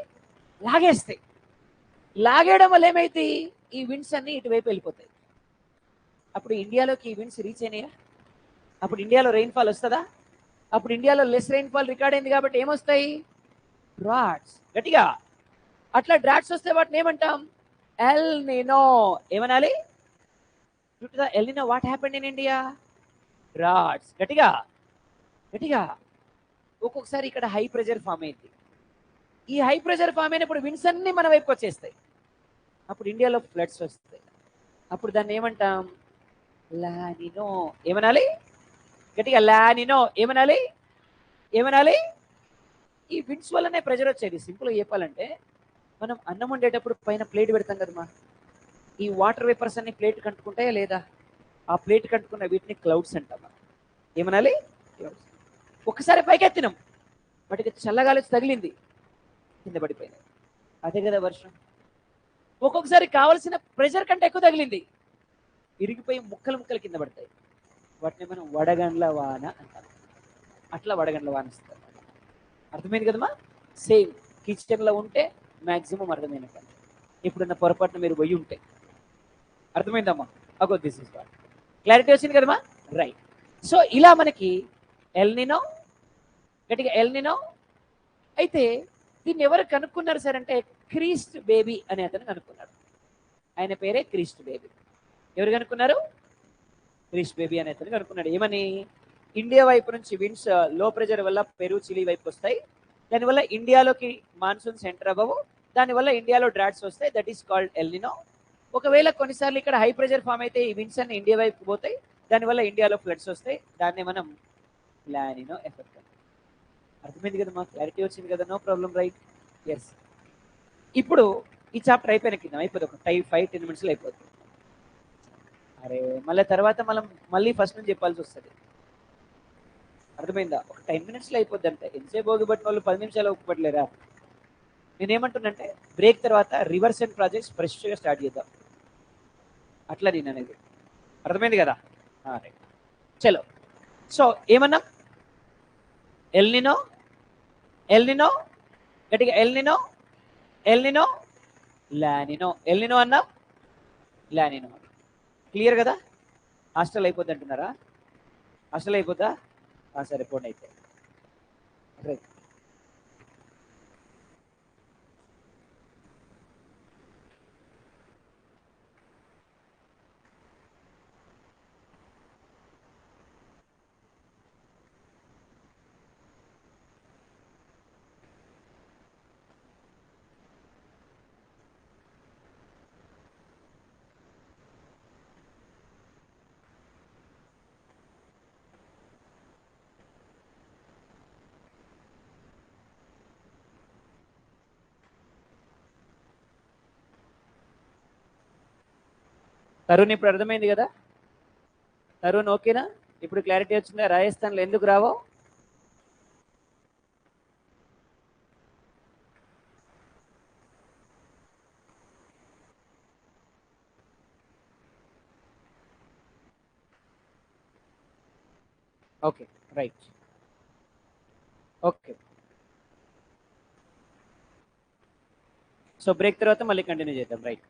లాగేస్తాయి. లాగేయడం వల్ల ఏమైతే ఈ విండ్స్ అన్ని ఇటువైపు వెళ్ళిపోతాయి. అప్పుడు ఇండియాలోకి ఈ విండ్స్ రీచ్ అయినాయా? అప్పుడు ఇండియాలో రెయిన్ఫాల్ వస్తుందా? అప్పుడు ఇండియాలో లెస్ రెయిన్ఫాల్ రికార్డ్ అయింది కాబట్టి ఏమొస్తాయి? డ్రాట్స్. గట్టిగా అట్లా డ్రాట్స్ వస్తే వాటిని ఏమంటాం? El Nino. ఏమనాలి? Due to the El Nino what happened in India? Droughts. గట్టిగా గట్టిగా. ఒక్కొక్కసారి ఇక్కడ హై ప్రెషర్ ఫామ్ అయింది. ఈ హై ప్రెషర్ ఫామ్ అయినప్పుడు విండ్స్ అన్ని మన వైపుకి వచ్చేస్తాయి. అప్పుడు ఇండియాలో ఫ్లడ్స్ వస్తాయి. అప్పుడు దాన్ని ఏమంటాం? లానినో. ఏమనాలి? గట్టిగా లానినో. ఏమనాలి? ఏమనాలి? ఈ విండ్స్ వల్లనే ప్రెషర్ వచ్చేది. సింపుల్గా చెప్పాలంటే మనం అన్నం వండేటప్పుడు పైన ప్లేట్ పెడతాం కదమ్మా, ఈ వాటర్ వేపర్స్ అన్ని ప్లేట్ కంటుకుంటాయా లేదా? ఆ ప్లేట్ కంటుకున్న వీటిని క్లౌడ్స్ అంటాం. ఏమనాలి? క్లౌడ్స్. ఒకసారి పైకెత్తినాం, వాటికి చల్లగాలి వచ్చి తగిలింది, కింద పడిపోయింది. అదే కదా వర్షం. ఒక్కొక్కసారి కావలసిన ప్రెషర్ కంటే ఎక్కువ తగిలింది, ఇరిగిపోయి ముక్కలు ముక్కలు కింద పడతాయి. వాటిని మనం వడగండ్ల వాన అంటాం. అట్లా వడగండ్ల వాన ఇస్తారు. అర్థమైంది కదమ్మా? సేమ్ కిచెన్లో ఉంటే మ్యాక్సిమం అర్థమైన పని. ఇప్పుడున్న పొరపాటున మీరు పోయి ఉంటే అర్థమైందమ్మా? అగో దిస్ ఇస్ వాట్. క్లారిటీ వచ్చింది కదమ్మా? రైట్. సో ఇలా మనకి ఎల్నినో, గట్టిగా ఎల్నినో. అయితే దీన్ని ఎవరు కనుక్కున్నారు సార్ అంటే క్రీస్ట్ బేబీ అనే అతను కనుక్కున్నాడు. ఆయన పేరే క్రీస్ట్ బేబీ. ఎవరు కనుక్కున్నారు? క్రీస్ట్ బేబీ అనే అతను కనుక్కున్నాడు. ఏమని? ఇండియా వైపు నుంచి విండ్స్ లో ప్రెషర్ వల్ల పెరు, చిలీ వైపు వస్తాయి. దానివల్ల ఇండియాలోకి మాన్సూన్స్ ఎంటర్ అవ్వవు. దానివల్ల ఇండియాలో డ్రాట్స్ వస్తాయి. That is called El Niño. ఒకవేళ కొన్నిసార్లు ఇక్కడ హై ప్రెషర్ ఫామ్ అయితే ఈ విండ్స్ అన్ని ఇండియా వైపు పోతాయి. దానివల్ల ఇండియాలో ఫ్లడ్స్ వస్తాయి. దాన్ని మనం లానినో ఎఫెక్ట్. అర్థమైంది కదా? మాకు క్లారిటీ వచ్చింది కదా? No problem, right? ఎస్. ఇప్పుడు ఈ చాప్టర్ అయిపోయిన కింద అయిపోతుంది. ఒక 5-10 minutesలో అయిపోతుంది. అరే మళ్ళీ తర్వాత మనం మళ్ళీ ఫస్ట్ నుంచి చెప్పాల్సి వస్తుంది. అర్థమైందా? ఒక 10 minutesలో అయిపోద్ది అంతే. ఎంతసేపు ఓగిపట్టిన వాళ్ళు 10 నిమిషాలు ఓగిపట్టలేరా? నేనేమంటున్నంటే బ్రేక్ తర్వాత రివర్స్ అండ్ ప్రాజెక్ట్స్ ఫ్రెష్గా స్టార్ట్ చేద్దాం. అట్లా నేను అనేది. అర్థమైంది కదా? రైట్. చలో. సో ఏమన్నా? ఎల్నినో, ఎల్నినో, గట్టిగా ఎల్నినో, ఎల్నినో, లానినో. ఎల్నినో అన్నా, లానినో. క్లియర్ కదా? హాస్టల్ అయిపోద్ది అంటున్నారా? హాస్టల్ అయిపోద్దా? సరే పోండి అయితే. రైట్. తరుణ్ ఇప్పుడు అర్థమైంది కదా? తరుణ్ ఓకేనా? ఇప్పుడు క్లారిటీ వచ్చిందా? రాజస్థాన్లో ఎందుకు రావో? Okay right. Okay. So break తర్వాత మళ్ళీ కంటిన్యూ చేద్దాం. రైట్.